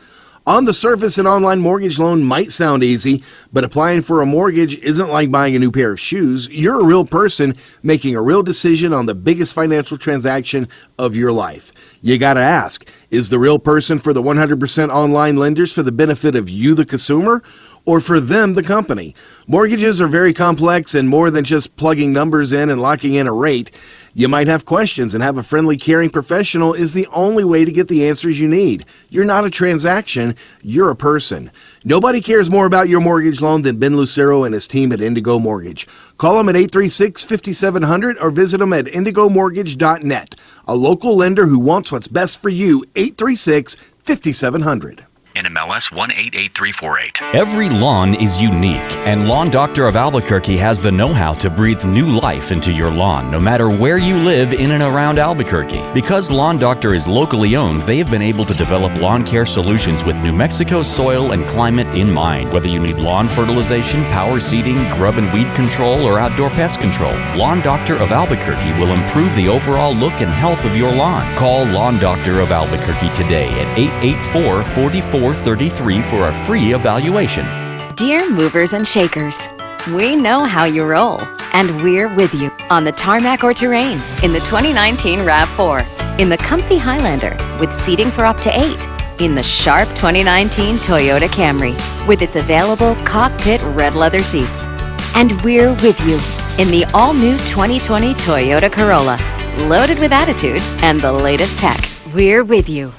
On the surface, an online mortgage loan might sound easy, but applying for a mortgage isn't like buying a new pair of shoes. You're a real person making a real decision on the biggest financial transaction of your life. You gotta ask, is the real person for the 100% online lenders for the benefit of you, the consumer, or for them, the company? Mortgages are very complex and more than just plugging numbers in and locking in a rate. You might have questions, and have a friendly, caring professional is the only way to get the answers you need. You're not a transaction, you're a person. Nobody cares more about your mortgage loan than Ben Lucero and his team at Indigo Mortgage. Call them at 836-5700 or visit them at indigomortgage.net. A local lender who wants what's best for you, 836-5700. NMLS 188348. Every lawn is unique, and Lawn Doctor of Albuquerque has the know-how to breathe new life into your lawn, no matter where you live in and around Albuquerque. Because Lawn Doctor is locally owned, they have been able to develop lawn care solutions with New Mexico's soil and climate in mind. Whether you need lawn fertilization, power seeding, grub and weed control, or outdoor pest control, Lawn Doctor of Albuquerque will improve the overall look and health of your lawn. Call Lawn Doctor of Albuquerque today at 884-4433 for a free evaluation. Dear movers and shakers, we know how you roll, and we're with you on the tarmac or terrain, in the 2019 RAV4, in the comfy Highlander with seating for up to 8, in the sharp 2019 Toyota Camry with its available cockpit red leather seats. And we're with you in the all-new 2020 Toyota Corolla, loaded with attitude and the latest tech. We're with you.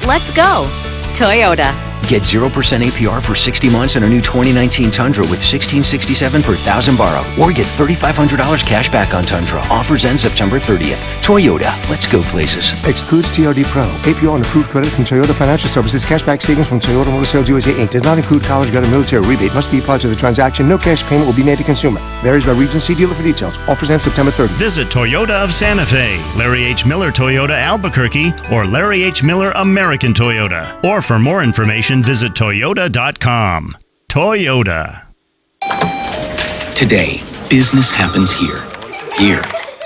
Let's go, Toyota. Get 0% APR for 60 months on a new 2019 Tundra with $1,667 per thousand borrow. Or get $3,500 cash back on Tundra. Offers end September 30th. Toyota, let's go places. Excludes TRD Pro. APR on approved credit from Toyota Financial Services. Cashback savings from Toyota Motor Sales USA Inc. Does not include college grad or military rebate. Must be applied to the transaction. No cash payment will be made to consumer. Varies by region. See dealer for details. Offers end September 30th. Visit Toyota of Santa Fe, Larry H. Miller Toyota Albuquerque, or Larry H. Miller American Toyota. Or for more information, visit Toyota.com. Toyota. Today, business happens here,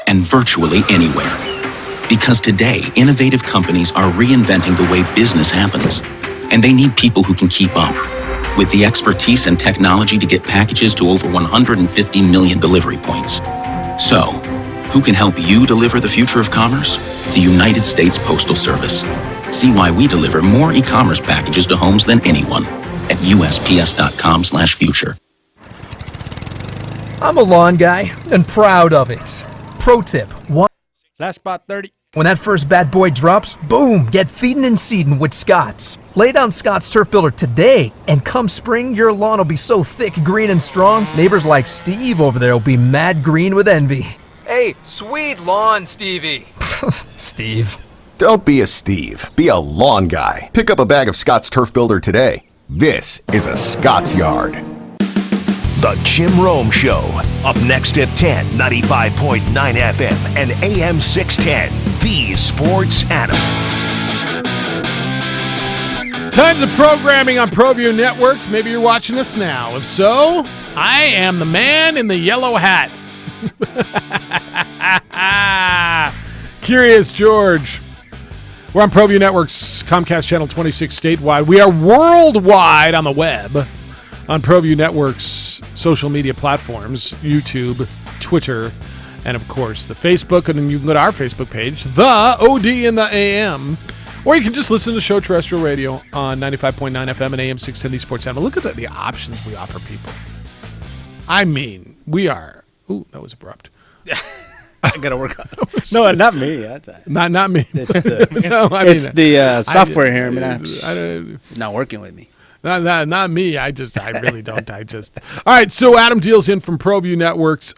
and virtually anywhere. Because today, innovative companies are reinventing the way business happens. And they need people who can keep up. With the expertise and technology to get packages to over 150 million delivery points. So, who can help you deliver the future of commerce? The United States Postal Service. See why we deliver more e-commerce packages to homes than anyone at USPS.com/future. I'm a lawn guy and proud of it. Pro tip, Last spot 30. when that first bad boy drops, boom, get feeding and seeding with Scott's. Lay down Scott's Turf Builder today, and come spring, your lawn will be so thick, green, and strong, neighbors like Steve over there will be mad green with envy. Hey, sweet lawn, Stevie. Steve. Don't be a Steve. Be a lawn guy. Pick up a bag of Scott's Turf Builder today. This is a Scott's Yard. The Jim Rome Show. Up next at 10, 95.9 FM and AM 610. The Sports Animal. Tons of programming on ProView Networks. Maybe you're watching us now. If so, I am the man in the yellow hat. Curious George. We're on ProView Networks, Comcast Channel 26 statewide. We are worldwide on the web on ProView Networks social media platforms, YouTube, Twitter, and of course the Facebook. And then you can go to our Facebook page, The OD in the AM. Or you can just listen to the show terrestrial radio on 95.9 FM and AM 610 The Sports Animal. Look at the options we offer people. I mean, we are... Ooh, that was abrupt. I gotta work on it. No, not me. Not me. It's the, no, I it's mean, the software here. Not working with me. Not me. I really don't. All right. So Adam Deal's in from ProView Networks.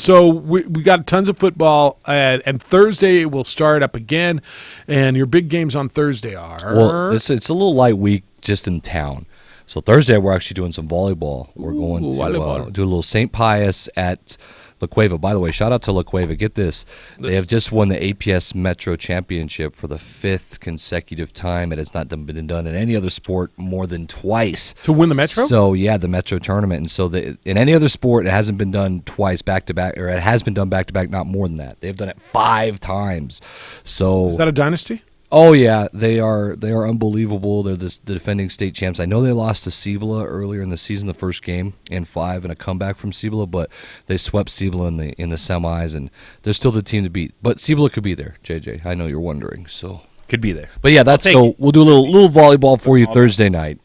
So we got tons of football, and Thursday will start up again. And your big games on Thursday are. Well, it's a little light week just in town. So Thursday we're actually doing some volleyball. We're going to do a little St. Pius at La Cueva. By the way, shout out to La Cueva. Get this. They have just won the APS Metro Championship for the 5th consecutive time. It has not been done in any other sport more than twice. To win the Metro? So, yeah, the Metro tournament. And so in any other sport, it hasn't been done twice back-to-back, or it has been done back-to-back, not more than that. They've done it 5 times. So is that a dynasty? Oh yeah, they are unbelievable. They're the defending state champs. I know they lost to Cibola earlier in the season, the first game in 5, and a comeback from Cibola, but they swept Cibola in the semis, and they're still the team to beat. But Cibola could be there, JJ. I know you're wondering, so could be there. But yeah, we'll do a little volleyball for you Thursday night.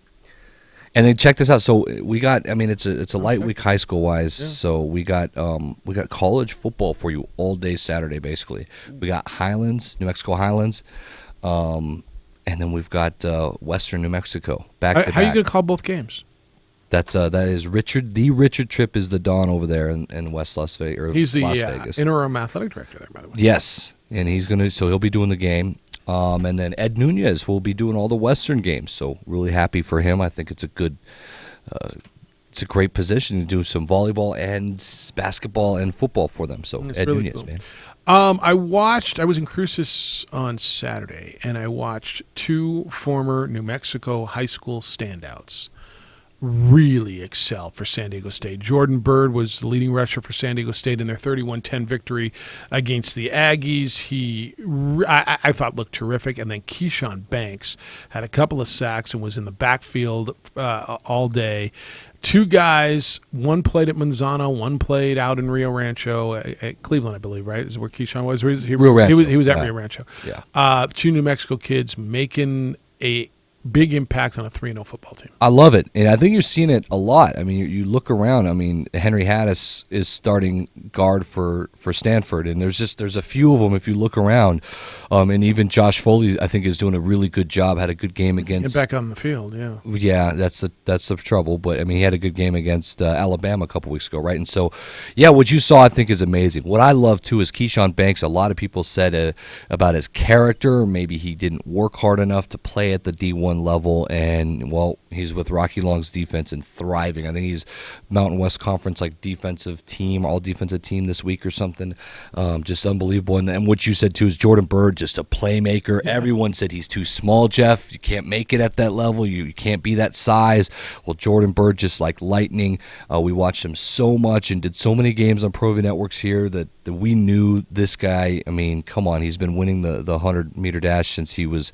And then check this out. So we got, I mean, it's a light week high school wise. Yeah. So we got college football for you all day Saturday basically. We got Highlands, New Mexico Highlands. And then we've got Western New Mexico back to back. How are you going to call both games? That is Richard. The Richard Tripp is the Don over there in West Las Vegas. He's the Las Vegas. interim athletic director there, by the way. Yes, and he'll be doing the game. And then Ed Nunez will be doing all the Western games. So really happy for him. I think it's a good. It's a great position to do some volleyball and basketball and football for them. So Ed really Nunez, cool. Man. I was in Cruces on Saturday, and I watched 2 former New Mexico high school standouts really excel for San Diego State. Jordan Bird was the leading rusher for San Diego State in their 31-10 victory against the Aggies. I thought looked terrific. And then Keyshawn Banks had a couple of sacks and was in the backfield all day. 2 guys, one played at Manzano, one played out in Rio Rancho at Cleveland, I believe, right? Is where Keyshawn was? Rio Rancho. He was at Rio Rancho. Yeah. 2 New Mexico kids making a big impact on a 3-0 football team. I love it, and I think you're seeing it a lot. I mean, you look around. I mean, Henry Hattis is starting guard for Stanford, and there's a few of them if you look around, and even Josh Foley I think is doing a really good job. Had a good game against. Get back on the field, yeah. Yeah, that's the trouble, but I mean, he had a good game against Alabama a couple weeks ago, right? And so, yeah, what you saw I think is amazing. What I love too is Keyshawn Banks. A lot of people said about his character, maybe he didn't work hard enough to play at the D1 level, and well, he's with Rocky Long's defense and thriving. I think he's Mountain West Conference like all defensive team this week or something. Just unbelievable. And what you said too is Jordan Bird, just a playmaker. Yeah. Everyone said he's too small, Jeff. You can't make it at that level. You can't be that size. Well, Jordan Bird just like lightning. We watched him so much and did so many games on ProView Networks here that we knew this guy. I mean, come on, he's been winning the 100-meter dash since he was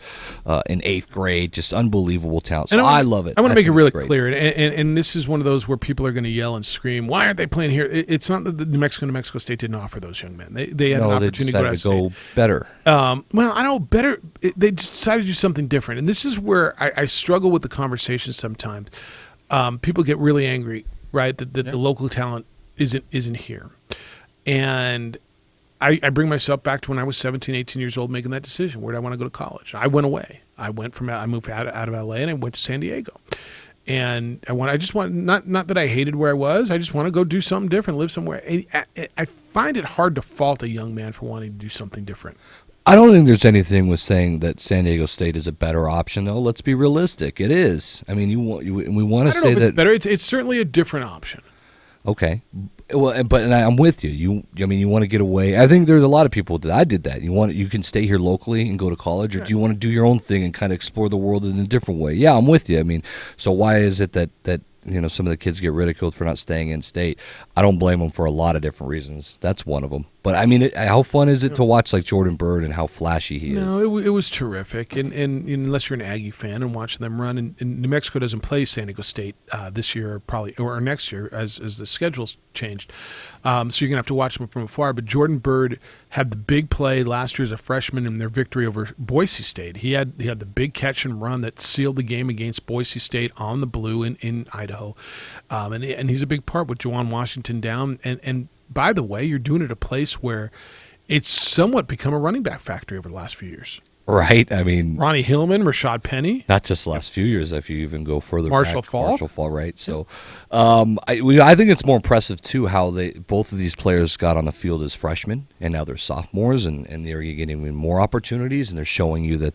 in 8th grade. Just unbelievable talent. So I love it. I want to make it think really it's great. clear, and this is one of those where people are going to yell and scream, "Why aren't they playing here?" It's not that the New Mexico State didn't offer those young men. They had an No, they opportunity to go, decided to to go better. Well, I know better. They just decided to do something different, and this is where I struggle with the conversation sometimes. People get really angry, right? That the local talent isn't here, and I bring myself back to when I was 17, 18 years old, making that decision. Where did I want to go to college? I went away. I moved out of LA and I went to San Diego, and I just want not that I hated where I was. I just want to go do something different, live somewhere. I find it hard to fault a young man for wanting to do something different. I don't think there's anything with saying that San Diego State is a better option, though. Let's be realistic. It is. I mean, we want to say that it's better. It's certainly a different option. Okay, well, I'm with you. I mean, you want to get away. I think there's a lot of people that I did that. You can stay here locally and go to college, or do you want to do your own thing and kind of explore the world in a different way? Yeah, I'm with you. I mean, so why is it that some of the kids get ridiculed for not staying in state? I don't blame them for a lot of different reasons. That's one of them. But I mean, how fun is it to watch like Jordan Bird and how flashy he is? No, it was terrific. And unless you're an Aggie fan and watching them run, and New Mexico doesn't play San Diego State this year or next year as the schedule's changed. So you're gonna have to watch them from afar. But Jordan Bird had the big play last year as a freshman in their victory over Boise State. He had the big catch and run that sealed the game against Boise State on the blue in Idaho, and he's a big part with Juwan Washington down. And by the way, you're doing it at a place where it's somewhat become a running back factory over the last few years. Right. I mean, Ronnie Hillman, Rashad Penny. Not just the last few years, if you even go further Marshall back. Faulk. Marshall Faulk, right. So I think it's more impressive, too, how both of these players got on the field as freshmen, and now they're sophomores, and they're getting even more opportunities, and they're showing you that.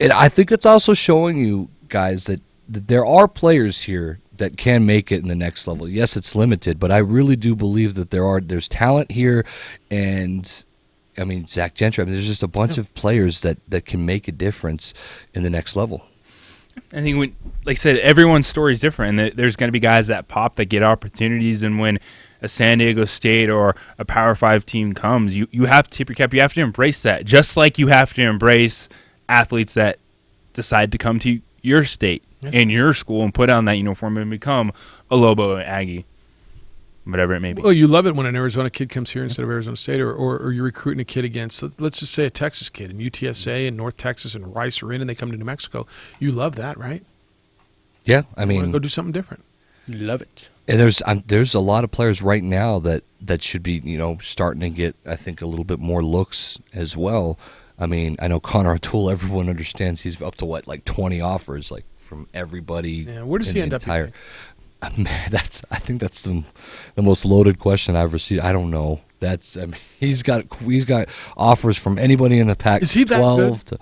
And I think it's also showing you, guys, that there are players here that can make it in the next level. Yes, it's limited, but I really do believe that there's talent here, and I mean Zach Gentry. I mean, there's just a bunch of players that can make a difference in the next level. I think like I said, everyone's story is different, and there's going to be guys that pop that get opportunities, and when a San Diego State or a Power 5 team comes, you have to tip your cap. You have to embrace that, just like you have to embrace athletes that decide to come to your state in your school and put on that uniform and become a Lobo, an Aggie, whatever it may be. Well, you love it when an Arizona kid comes here instead of Arizona State, or you're recruiting a kid against, let's just say, a Texas kid, and UTSA and North Texas and Rice are in, and they come to New Mexico. You love that, right? Yeah, I mean, you want to go do something different. Love it. And there's a lot of players right now that should be starting to get, I think, a little bit more looks as well. I mean, I know Connor O'Toole. Everyone understands he's up to like 20 offers, like from everybody. Yeah, where does he end up? Man, I think that's the most loaded question I've received. I don't know. He's got offers from anybody in the Pac. Is he that 12 good?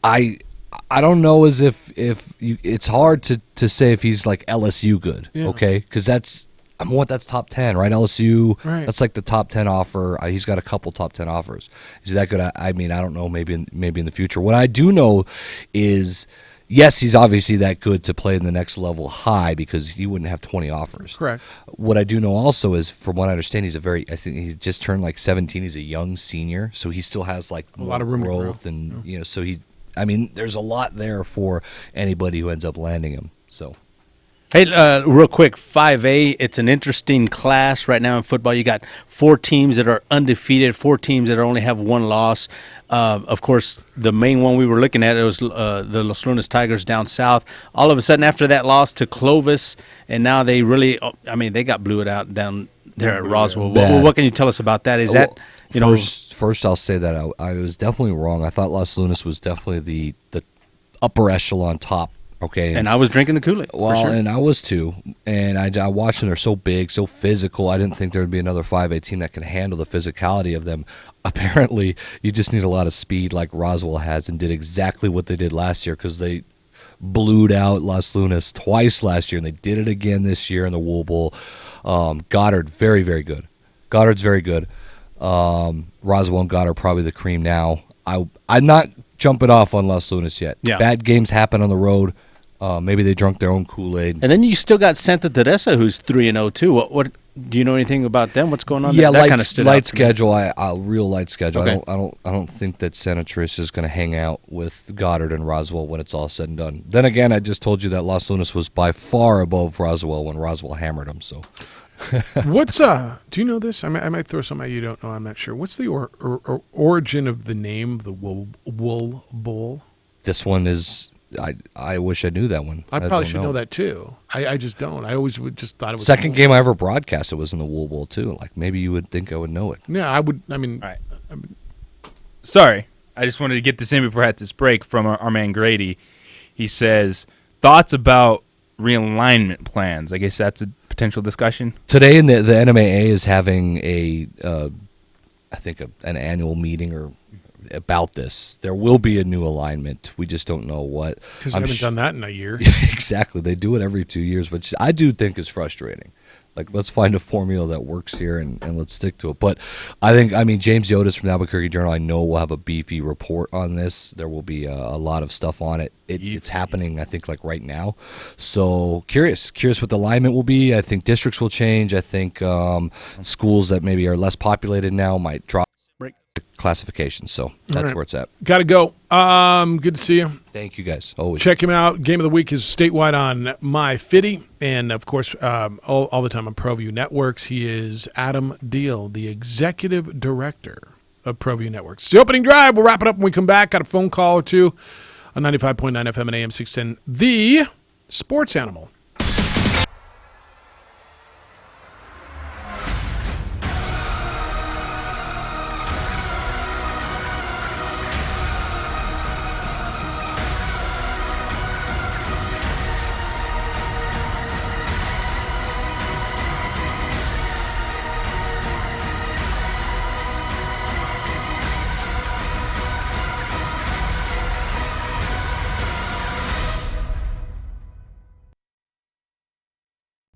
I don't know as if it's hard to say if he's like LSU good. Yeah. Okay, because that's top 10, right? LSU, right. That's like the top 10 offer. He's got a couple top 10 offers. Is he that good? I mean, I don't know. Maybe in the future. What I do know is, yes, he's obviously that good to play in the next level high because he wouldn't have 20 offers. Correct. What I do know also is, from what I understand, I think he's just turned like 17. He's a young senior, so he still has like a lot of room growth, to grow. and so there's a lot there for anybody who ends up landing him. So. Hey, real quick, 5A, it's an interesting class right now in football. You got 4 teams that are undefeated, 4 teams that only have 1 loss. Of course, the main one we were looking at, it was the Los Lunas Tigers down south. All of a sudden, after that loss to Clovis, and now they really, they got blew it out down there at Roswell. What can you tell us about that? Is that, First, I'll say that I was definitely wrong. I thought Los Lunas was definitely the upper echelon top. Okay, and I was drinking the Kool-Aid. Well, for sure. And I was too. And I watched them. They're so big, so physical. I didn't think there would be another 5A team that can handle the physicality of them. Apparently, you just need a lot of speed like Roswell has, and did exactly what they did last year, because they blew out Los Lunas twice last year, and they did it again this year in the Wool Bowl. Goddard, very, very good. Goddard's very good. Roswell and Goddard probably the cream now. I'm not jumping off on Los Lunas yet. Yeah. Bad games happen on the road. Maybe they drunk their own Kool-Aid. And then you still got Santa Teresa, who's 3-0 too. Do you know anything about them? What's going on? Yeah, that light, kind of stood light out to me. schedule. Real light schedule. Okay. I don't think that Santa Teresa is going to hang out with Goddard and Roswell when it's all said and done. Then again, I just told you that Los Lunas was by far above Roswell when Roswell hammered them. So, what's do you know this? I might throw something you don't know. I'm not sure. What's the origin of the name, the Wool Bowl? this one is. I wish I knew that one. I probably should know that too. I just don't. I always would just thought it was second game I ever broadcasted was in the Wool Bowl too. Like maybe you would think I would know it. Yeah, I would. I mean, all right. Sorry, I just wanted to get this in before I had this break from our man Grady. He says thoughts about realignment plans. I guess that's a potential discussion today. In the NMAA is having I think an annual meeting or about this. There will be a new alignment. We just don't know what. Because I haven't done that in a year. Exactly. They do it every 2 years, which I do think is frustrating. Like, let's find a formula that works here and let's stick to it. But I mean, James Yotis from the Albuquerque Journal, I know will have a beefy report on this. There will be a lot of stuff on it. It's happening, I think, like right now. So curious what the alignment will be. I think districts will change. I think schools that maybe are less populated now might drop classification. So that's where it's at. Got to go. Good to see you. Thank you, guys. Always. Check him out. Game of the Week is statewide on MyFitty, and of course, all the time on ProView Networks. He is Adam Deal, the executive director of ProView Networks. It's the opening drive. We'll wrap it up when we come back. Got a phone call or two on 95.9 FM and AM 610. The Sports Animal.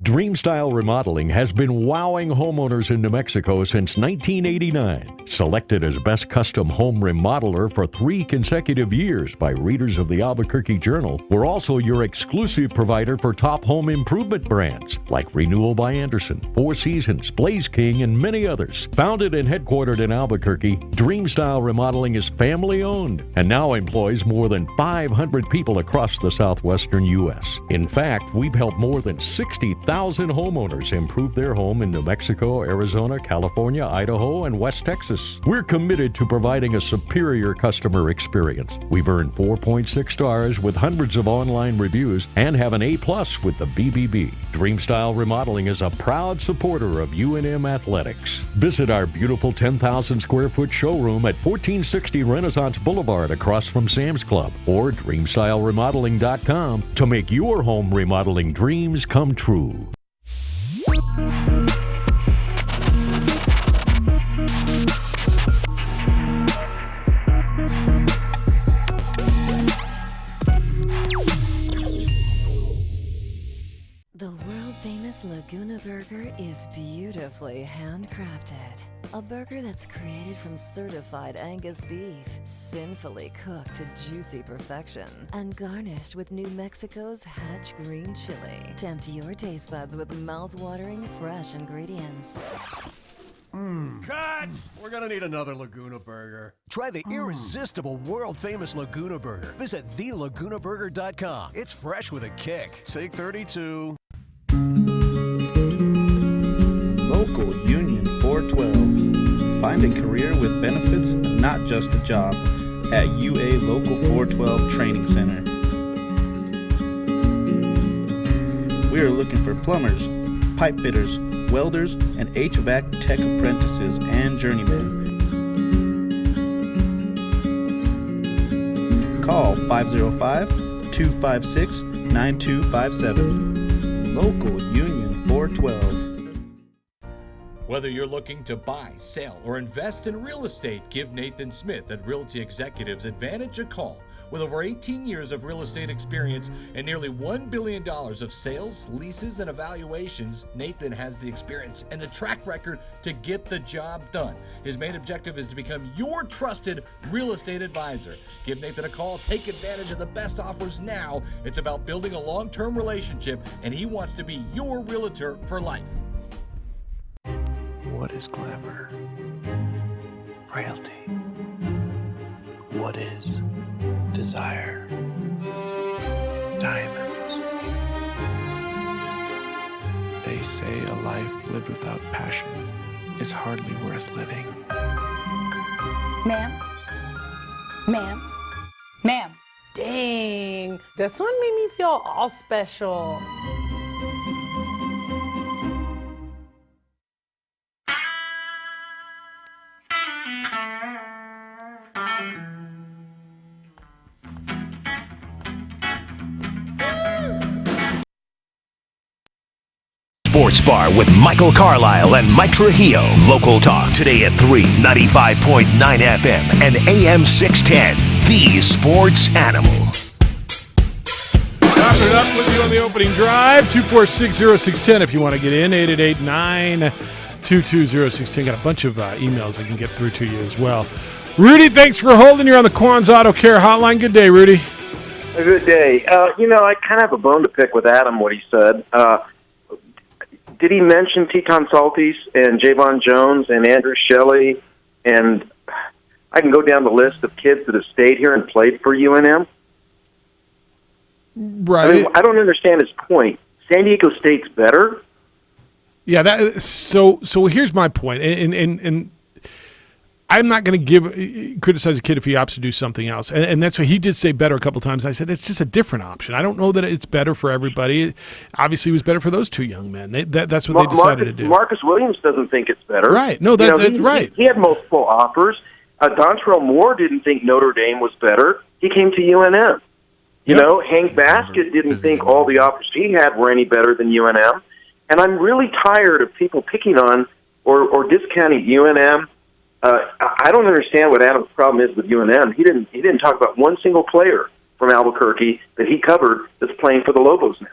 Dreamstyle Remodeling has been wowing homeowners in New Mexico since 1989. Selected as Best Custom Home Remodeler for 3 consecutive years by readers of the Albuquerque Journal, we're also your exclusive provider for top home improvement brands like Renewal by Anderson, Four Seasons, Blaze King, and many others. Founded and headquartered in Albuquerque, Dreamstyle Remodeling is family-owned and now employs more than 500 people across the southwestern U.S. In fact, we've helped more than 60,000 homeowners improve their home in New Mexico, Arizona, California, Idaho, and West Texas. We're committed to providing a superior customer experience. We've earned 4.6 stars with hundreds of online reviews and have an A+ with the BBB. Dreamstyle Remodeling is a proud supporter of UNM Athletics. Visit our beautiful 10,000 square foot showroom at 1460 Renaissance Boulevard across from Sam's Club or DreamstyleRemodeling.com to make your home remodeling dreams come true. The world-famous Laguna Burger is beautifully handcrafted. A burger that's created from certified Angus beef, sinfully cooked to juicy perfection, and garnished with New Mexico's Hatch green chili. Tempt your taste buds with mouth-watering fresh ingredients. Cut! We're gonna need another Laguna Burger. Try the irresistible, world-famous Laguna Burger. Visit thelagunaburger.com. It's fresh with a kick. Take 32. Local Union 412. Find a career with benefits and not just a job at UA Local 412 Training Center. We are looking for plumbers, pipe fitters, welders, and HVAC tech apprentices and journeymen. Call 505-256-9257. Local Union 412. Whether you're looking to buy, sell, or invest in real estate, give Nathan Smith at Realty Executives Advantage a call. With over 18 years of real estate experience and nearly $1 billion of sales, leases, and evaluations, Nathan has the experience and the track record to get the job done. His main objective is to become your trusted real estate advisor. Give Nathan a call. Take advantage of the best offers now. It's about building a long-term relationship, and he wants to be your realtor for life. What is glamour? Frailty. What is desire? Diamonds. They say a life lived without passion is hardly worth living. Ma'am? Ma'am? Ma'am? Dang, this one made me feel all special. Sports Bar with Michael Carlisle and Mike Trujillo. Local talk today at 3, 95.9 FM and AM 610. The Sports Animal. Wrapping it up with you on the opening drive. 2460610 if you want to get in. 888-922-0610. Got a bunch of emails I can get through to you as well. Rudy, thanks for holding. You're on the Quan's Auto Care Hotline. Good day, Rudy. A good day. I kind of have a bone to pick with Adam, what he said. Did he mention Teton Saltis and Javon Jones and Andrew Shelley? And I can go down the list of kids that have stayed here and played for UNM. Right. I mean, I don't understand his point. San Diego State's better? Yeah, so here's my point. And I'm not going to criticize a kid if he opts to do something else. And that's why he did say better a couple times. I said, it's just a different option. I don't know that it's better for everybody. Obviously, it was better for those two young men. That's what they decided to do. Marcus Williams doesn't think it's better. Right. No, that's right. He had multiple offers. Dontrell Moore didn't think Notre Dame was better. He came to UNM. Hank Baskett didn't think all the offers he had were any better than UNM. And I'm really tired of people picking on or discounting UNM. I don't understand what Adam's problem is with UNM. He didn't talk about one single player from Albuquerque that he covered that's playing for the Lobos now.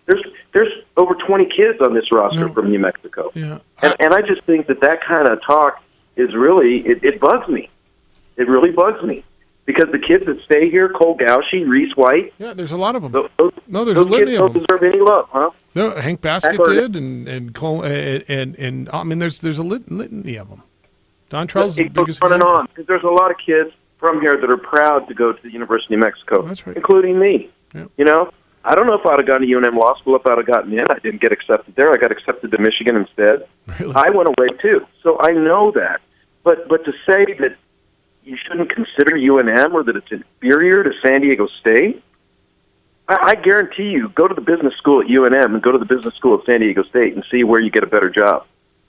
There's over 20 kids on this roster from New Mexico. Yeah. And I just think that kind of talk is really, it bugs me. It really bugs me. Because the kids that stay here, Cole Gauchi, Reese White. Yeah, there's a lot of them. There's a litany of them. Don't deserve any love, huh? No, Hank Baskett did, and Cole, and I mean, there's a litany of them. Dontrell's the biggest on and on. Because there's a lot of kids from here that are proud to go to the University of New Mexico, that's right, including me. Yep. I don't know if I'd have gone to UNM Law School if I'd have gotten in. I didn't get accepted there. I got accepted to Michigan instead. Really? I went away too, so I know that. But to say that you shouldn't consider UNM or that it's inferior to San Diego State, I guarantee you, go to the business school at UNM and go to the business school at San Diego State and see where you get a better job.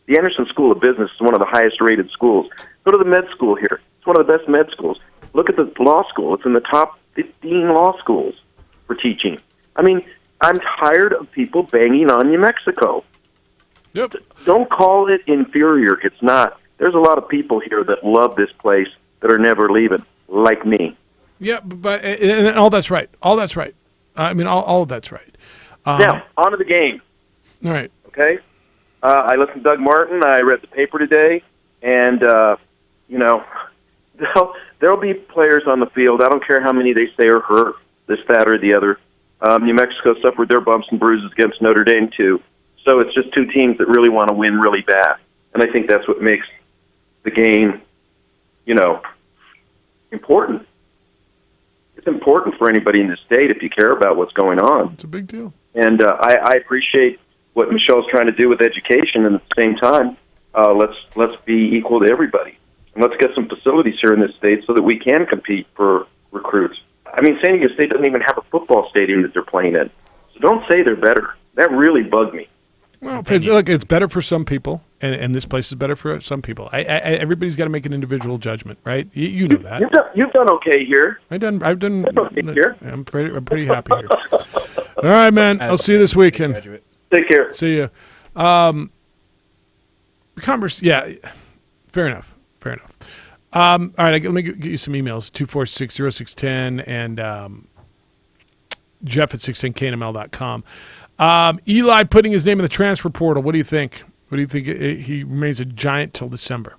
The Anderson School of Business is one of the highest-rated schools. Go to the med school here. It's one of the best med schools. Look at the law school. It's in the top 15 law schools for teaching. I mean, I'm tired of people banging on New Mexico. Yep. Don't call it inferior. It's not. There's a lot of people here that love this place that are never leaving, like me. Yeah, but and all that's right. All that's right. I mean, all of that's right. Now, on to the game. All right. Okay? I listened to Doug Martin. I read the paper today. And, there'll be players on the field. I don't care how many they say are hurt, this, that, or the other. New Mexico suffered their bumps and bruises against Notre Dame, too. So it's just two teams that really want to win really bad. And I think that's what makes the game, important. It's important for anybody in the state if you care about what's going on. It's a big deal. And I appreciate what Michelle's trying to do with education, and at the same time, let's be equal to everybody. And let's get some facilities here in this state so that we can compete for recruits. I mean, San Diego State doesn't even have a football stadium that they're playing in. So don't say they're better. That really bugged me. Well, look, it's better for some people, and this place is better for some people. Everybody's got to make an individual judgment, right? You know that. You've done okay here. I've done okay here. I'm pretty happy here. All right, man. I'll see you this weekend. Take care. See you. The Converse, yeah, fair enough. All right, let me get you some emails. 2460610 and Jeff at 610knml.com. Eli putting his name in the transfer portal. What do you think? What do you think? He remains a Giant till December.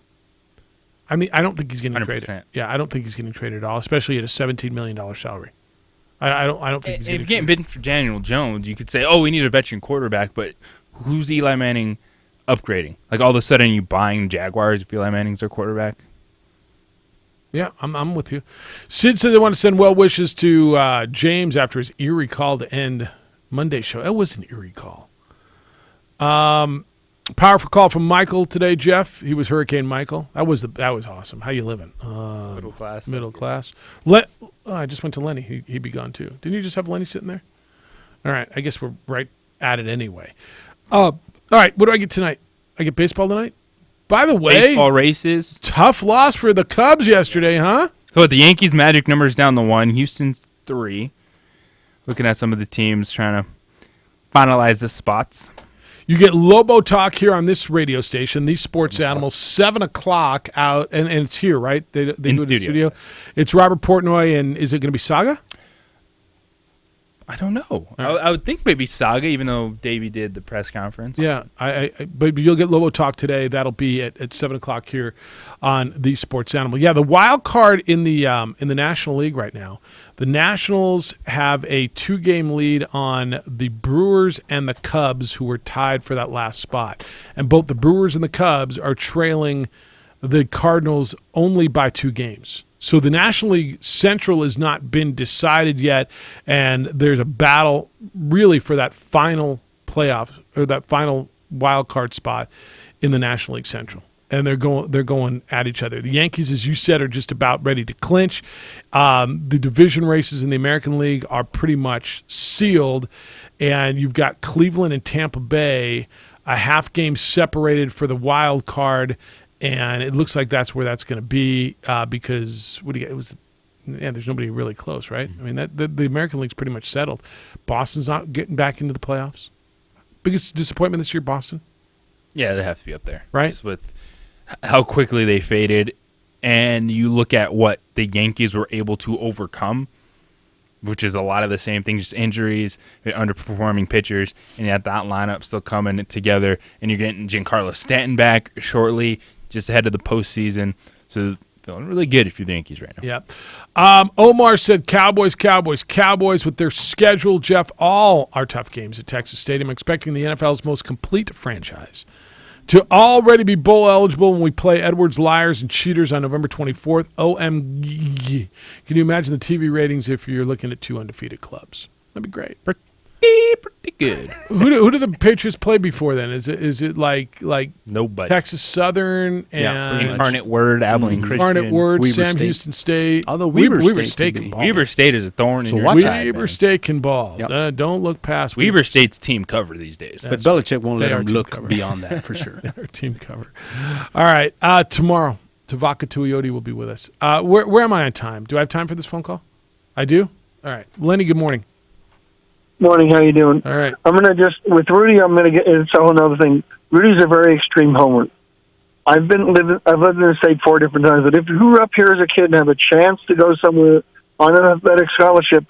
I mean, I don't think he's getting 100%. traded. Yeah, I don't think he's getting traded at all, especially at a $17 million salary. I don't think he's if getting you're getting bid for Daniel Jones, you could say, oh, we need a veteran quarterback, but who's Eli Manning upgrading. Like all of a sudden you buying Jaguars if Eli Manning's their quarterback. Yeah, I'm with you. Sid said they want to send well wishes to James after his eerie call to end Monday's show. That was an eerie call. Powerful call from Michael today, Jeff. He was Hurricane Michael. That was awesome. How you living? Middle class. Middle class. I just went to Lenny. He'd be gone too. Didn't you just have Lenny sitting there? All right. I guess we're right at it anyway. All right. What do I get tonight? I get baseball tonight. By the way, baseball races. Tough loss for the Cubs yesterday, huh? So the Yankees' magic number's down to 1. Houston's 3. Looking at some of the teams trying to finalize the spots. You get Lobo Talk here on this radio station, These Sports Animals, 7 o'clock out, and it's here, right? They do it in the studio. It's Robert Portnoy, and is it going to be Saga? I don't know. I would think maybe Saga, even though Davey did the press conference. Yeah, but you'll get Lobo Talk today. That'll be at 7 o'clock here on the Sports Animal. Yeah, the wild card in the National League right now. The Nationals have a 2-game lead on the Brewers and the Cubs, who are tied for that last spot. And both the Brewers and the Cubs are trailing the Cardinals only by 2 games. So the National League Central has not been decided yet, and there's a battle really for that final playoff or that final wild card spot in the National League Central. And they're going at each other. The Yankees, as you said, are just about ready to clinch. The division races in the American League are pretty much sealed, and you've got Cleveland and Tampa Bay, a half game separated for the wild card. And it looks like that's where that's going to be because there's nobody really close, right? I mean, the American League's pretty much settled. Boston's not getting back into the playoffs. Biggest disappointment this year, Boston? Yeah, they have to be up there. Right. Just with how quickly they faded. And you look at what the Yankees were able to overcome, which is a lot of the same things, just injuries, underperforming pitchers, and you have that lineup still coming together, and you're getting Giancarlo Stanton back shortly, just ahead of the postseason. So feeling really good if you're the Yankees right now. Yeah. Omar said Cowboys with their schedule, Jeff, all are tough games at Texas Stadium, expecting the NFL's most complete franchise to already be bowl eligible when we play Edwards, Liars, and Cheaters on November 24th. OMG. Can you imagine the TV ratings if you're looking at 2 undefeated clubs? That'd be great. Pretty good. Who do the Patriots play before then? Is it like nobody? Texas Southern and Incarnate Word, Abilene Christian, Incarnate Word, Weber Sam State. Houston State. Although Weber Weber State could can be. ball. Weber State is a thorn in your watch side. Weber man. State can ball. Yep. Don't look past Weber State's team cover these days. But Belichick won't let They are him team look cover. beyond that for sure. Our team cover. All right. Tomorrow, Tavaka Tuioti will be with us. Where am I on time? Do I have time for this phone call? I do? All right. Lenny, good morning. Morning, how you doing? All right. I'm gonna with Rudy. I'm gonna get. It's a whole other thing. Rudy's a very extreme homer. I've lived in the state 4 different times. But if you grew up here as a kid and have a chance to go somewhere on an athletic scholarship,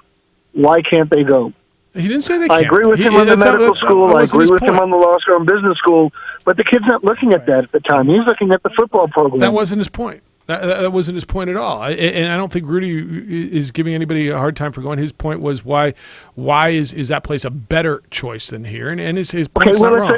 why can't they go? He didn't say they I can't. agree with him on the medical school. I agree with him point. on the law school and business school. But the kid's not looking at that at the time. He's looking at the football program. That wasn't his point. That wasn't his point at all. And I don't think Rudy is giving anybody a hard time for going. His point was why is that place a better choice than here? And his point's not wrong.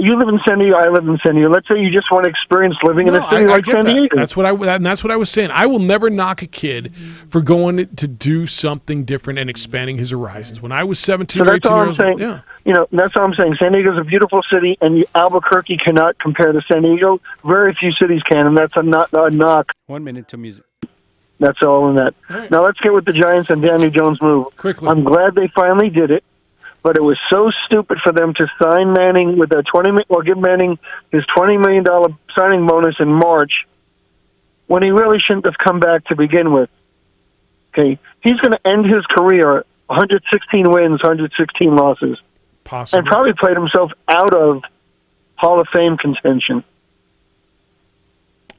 You live in San Diego. I live in San Diego. Let's say you just want to experience living in a city like San Diego. That's what I was saying. I will never knock a kid for going to do something different and expanding his horizons. When I was 17 or 18 years old, yeah. That's all I'm saying. San Diego's a beautiful city, and Albuquerque cannot compare to San Diego. Very few cities can, and that's a knock. 1 minute to music. That's all in that. Right. Now let's get with the Giants and Daniel Jones move. Quickly. I'm glad they finally did it, but it was so stupid for them to sign Manning with give Manning his $20 million signing bonus in March when he really shouldn't have come back to begin with. Okay, he's going to end his career 116 wins, 116 losses. Possibly. And probably played himself out of Hall of Fame contention.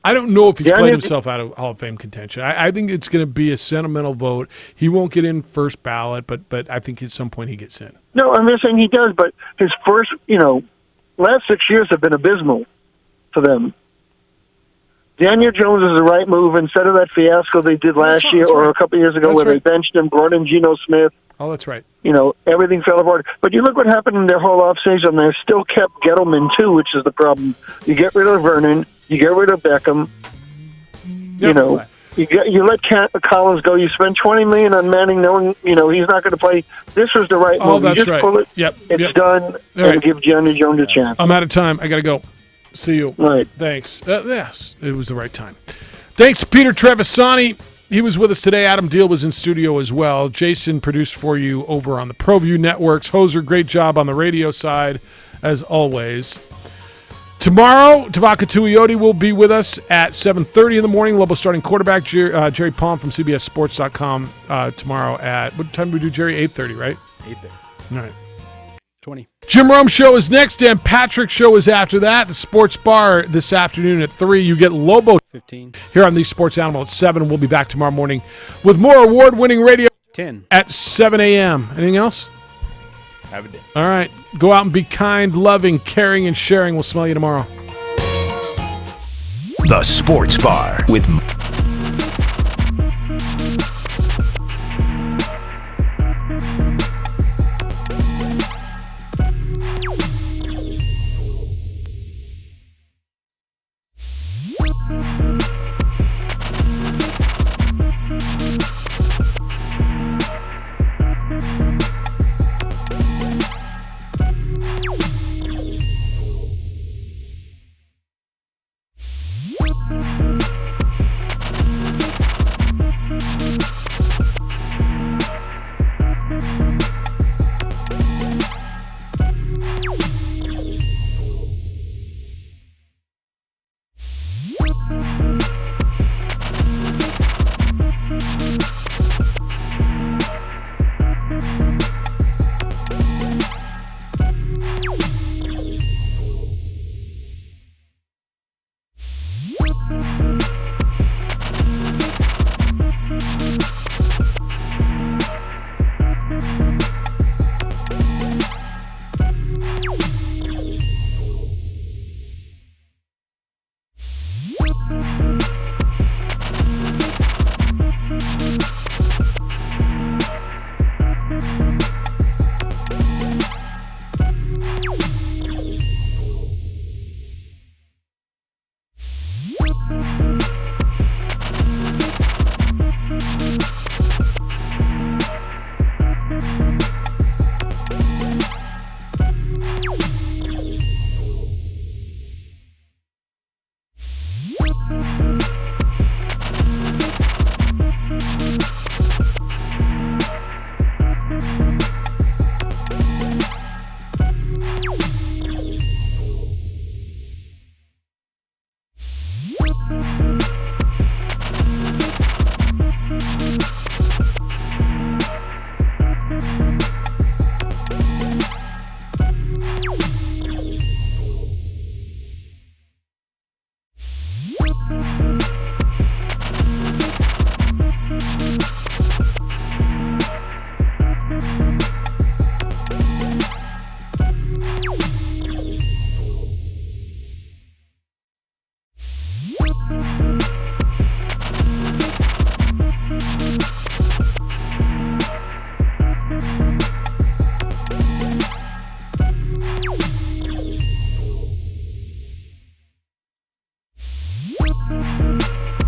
I don't know if he's played himself out of Hall of Fame contention. I think it's going to be a sentimental vote. He won't get in first ballot, but I think at some point he gets in. No, I'm not saying he does, but his first, last 6 years have been abysmal for them. Daniel Jones is the right move instead of that fiasco they did last year or a couple years ago where they benched him, brought in Geno Smith. Oh, that's right. You know, everything fell apart. But you look what happened in their whole offseason. They still kept Gettleman, too, which is the problem. You get rid of Vernon. You get rid of Beckham. You know, you let Collins go. You spend $20 million on Manning, knowing he's not going to play. This was the right move. That's you just right. pull it. It's done, and give Daniel Jones a chance. I'm out of time. I got to go. See you. Right. Thanks. Yes, it was the right time. Thanks to Peter Trevisani. He was with us today. Adam Deal was in studio as well. Jason produced for you over on the ProView Networks. Hoser, great job on the radio side, as always. Tomorrow, Tavaka Tuioti will be with us at 7:30 in the morning. Lobo starting quarterback Jerry Palm from CBSSports.com tomorrow at, what time do we do, Jerry? 8:30, right? 8:30. All right. 20. Jim Rome Show is next. Dan Patrick Show is after that. The Sports Bar this afternoon at 3. You get Lobo 15 here on the Sports Animal at 7. We'll be back tomorrow morning with more award-winning radio 10 at 7 a.m. Anything else? Have a day. All right. Go out and be kind, loving, caring, and sharing. We'll smell you tomorrow. The Sports Bar with